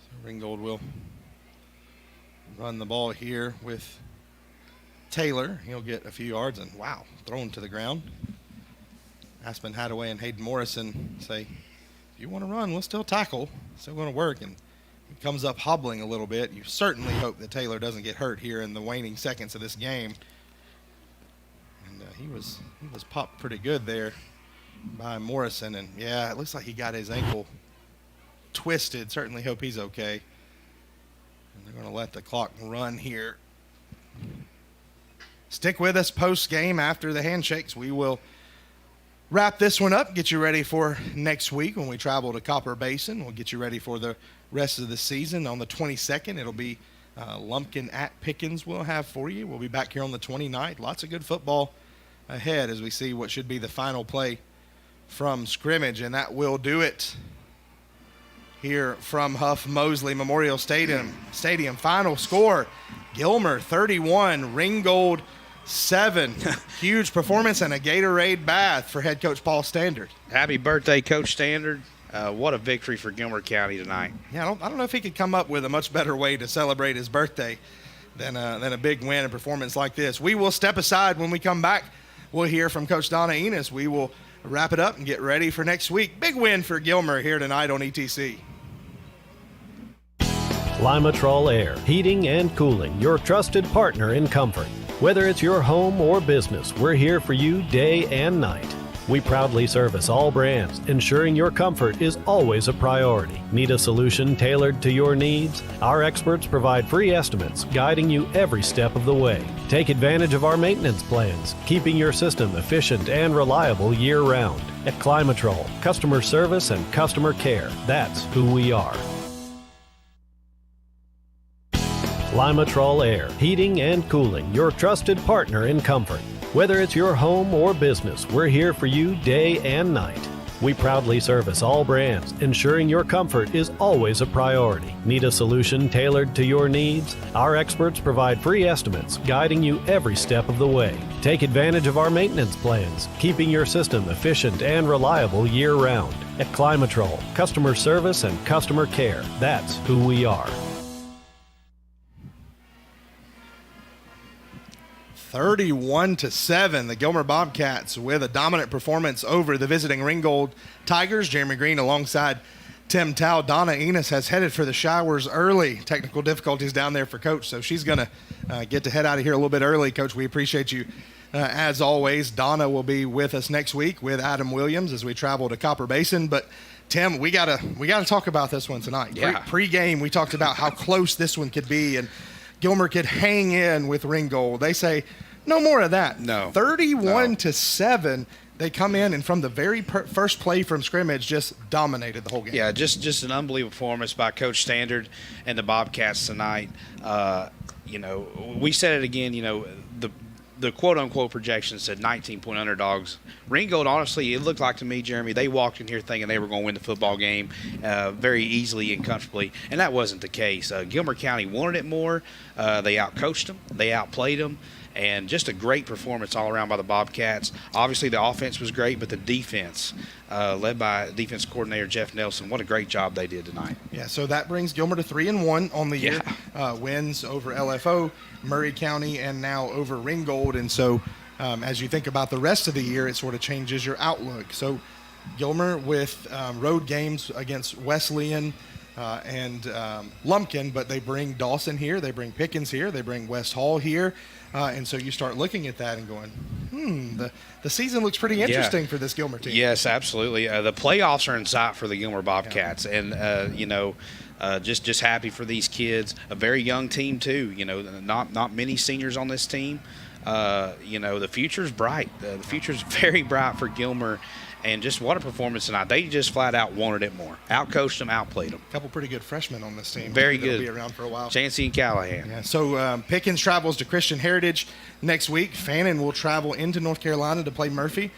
So Ringgold will run the ball here with Taylor. He'll get a few yards and, wow, thrown to the ground. Aspen Hadaway and Hayden Morrison say, if you want to run, we'll still tackle. Still going to work. And he comes up hobbling a little bit. You certainly hope that Taylor doesn't get hurt here in the waning seconds of this game. And he was popped pretty good there by Morrison. And, yeah, it looks like he got his ankle twisted. Certainly hope he's okay. And they're going to let the clock run here. Stick with us post-game after the handshakes. We will wrap this one up, get you ready for next week when we travel to Copper Basin. We'll get you ready for the rest of the season. On the 22nd, it'll be Lumpkin at Pickens we'll have for you. We'll be back here on the 29th. Lots of good football ahead as we see what should be the final play from scrimmage, and that will do it here from Huff Mosley Memorial Stadium. Final score, Gilmer 31, Ringgold 7. Huge performance and a Gatorade bath for head coach Paul Standard. Happy birthday, Coach Standard. What a victory for Gilmer County tonight. Yeah, I don't know if he could come up with a much better way to celebrate his birthday than a big win and performance like this. We will step aside. When we come back, we'll hear from Coach Donna Enos. We will wrap it up and get ready for next week. Big win for Gilmer here tonight on ETC. Climatrol Air, heating and cooling, your trusted partner in comfort. Whether it's your home or business, we're here for you day and night. We proudly service all brands, ensuring your comfort is always a priority. Need a solution tailored to your needs? Our experts provide free estimates, guiding you every step of the way. Take advantage of our maintenance plans, keeping your system efficient and reliable year-round. At Climatrol, customer service and customer care, that's who we are. Climatrol Air, heating and cooling, your trusted partner in comfort. Whether it's your home or business, we're here for you day and night. We proudly service all brands, ensuring your comfort is always a priority. Need a solution tailored to your needs? Our experts provide free estimates, guiding you every step of the way. Take advantage of our maintenance plans, keeping your system efficient and reliable year-round. At Climatrol, customer service and customer care, that's who we are. 31-7, the Gilmer Bobcats with a dominant performance over the visiting Ringgold Tigers. Jeremy Green alongside Tim Tao. Donna Enos has headed for the showers early. Technical difficulties down there for Coach, so she's going to get to head out of here a little bit early. Coach, we appreciate you as always. Donna will be with us next week with Adam Williams as we travel to Copper Basin. But Tim, we gotta talk about this one tonight. Yeah. Pre-game, we talked about how close this one could be, and Gilmer could hang in with Ringgold. They say no more of that. No. 31-7. They come in and from the very first play from scrimmage just dominated the whole game. Yeah, just an unbelievable performance by Coach Standard and the Bobcats tonight. we said it again, the quote-unquote projection said 19-point underdogs. Ringgold, honestly, it looked like to me, Jeremy, they walked in here thinking they were going to win the football game very easily and comfortably, and that wasn't the case. Gilmer County wanted it more. They outcoached them. They outplayed them. And just a great performance all around by the Bobcats. Obviously, the offense was great, but the defense, led by defense coordinator Jeff Nelson, what a great job they did tonight. Yeah, so that brings Gilmer to 3-1 on the year. Wins over LFO, Murray County, and now over Ringgold. And so as you think about the rest of the year, it sort of changes your outlook. So Gilmer with road games against Wesleyan and Lumpkin, but they bring Dawson here, they bring Pickens here, they bring West Hall here. And so you start looking at that and going, the season looks pretty interesting for this Gilmer team. Yes, absolutely. The playoffs are in sight for the Gilmer Bobcats, and just happy for these kids. A very young team too. Not many seniors on this team. The future's bright. The future's very bright for Gilmer. And just what a performance tonight. They just flat out wanted it more. Outcoached them, outplayed them. A couple pretty good freshmen on this team. Very They'll good. Be around for a while. Chancey and Callahan. Yeah. So Pickens travels to Christian Heritage next week. Fannin will travel into North Carolina to play Murphy.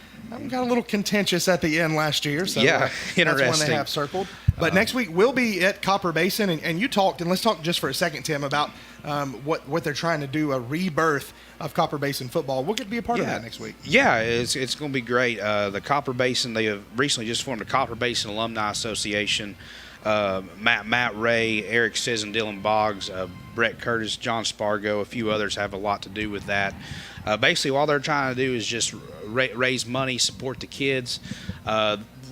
Got a little contentious at the end last year. So interesting. That's one they have circled. But next week we'll be at Copper Basin. And you talked, and let's talk just for a second, Tim, about what they're trying to do, a rebirth of Copper Basin football. We'll get to be a part of that next week. Yeah, it's going to be great. The Copper Basin, they have recently just formed a Copper Basin Alumni Association. Matt Ray, Eric Sisson, Dylan Boggs, Brett Curtis, John Spargo, a few others have a lot to do with that. Basically, all they're trying to do is just raise money, support the kids.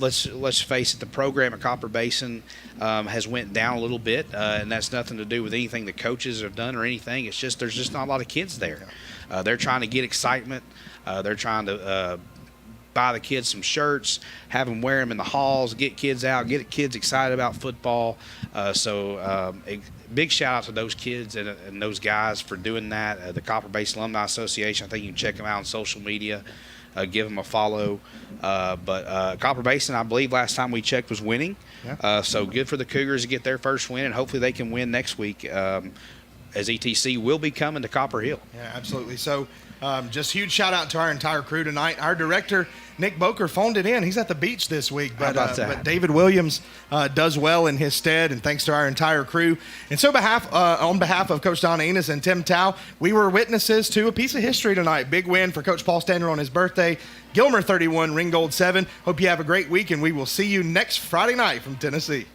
Let's face it, the program at Copper Basin has went down a little bit, and that's nothing to do with anything the coaches have done or anything. It's just there's just not a lot of kids there. They're trying to get excitement. They're trying to buy the kids some shirts, have them wear them in the halls, get kids out, get kids excited about football. So big shout out to those kids and those guys for doing that. The Copper Basin Alumni Association, I think you can check them out on social media. Give them a follow. But Copper Basin, I believe last time we checked, was winning. Yeah. So good for the Cougars to get their first win, and hopefully they can win next week as ETC will be coming to Copper Hill. Yeah, absolutely. So just huge shout out to our entire crew tonight. Our director, Nick Boker, phoned it in. He's at the beach this week, but David Williams does well in his stead, and thanks to our entire crew. And so on behalf of Coach Don Enos and Tim Tao, we were witnesses to a piece of history tonight. Big win for Coach Paul Stander on his birthday. Gilmer 31, Ringgold 7. Hope you have a great week, and we will see you next Friday night from Tennessee.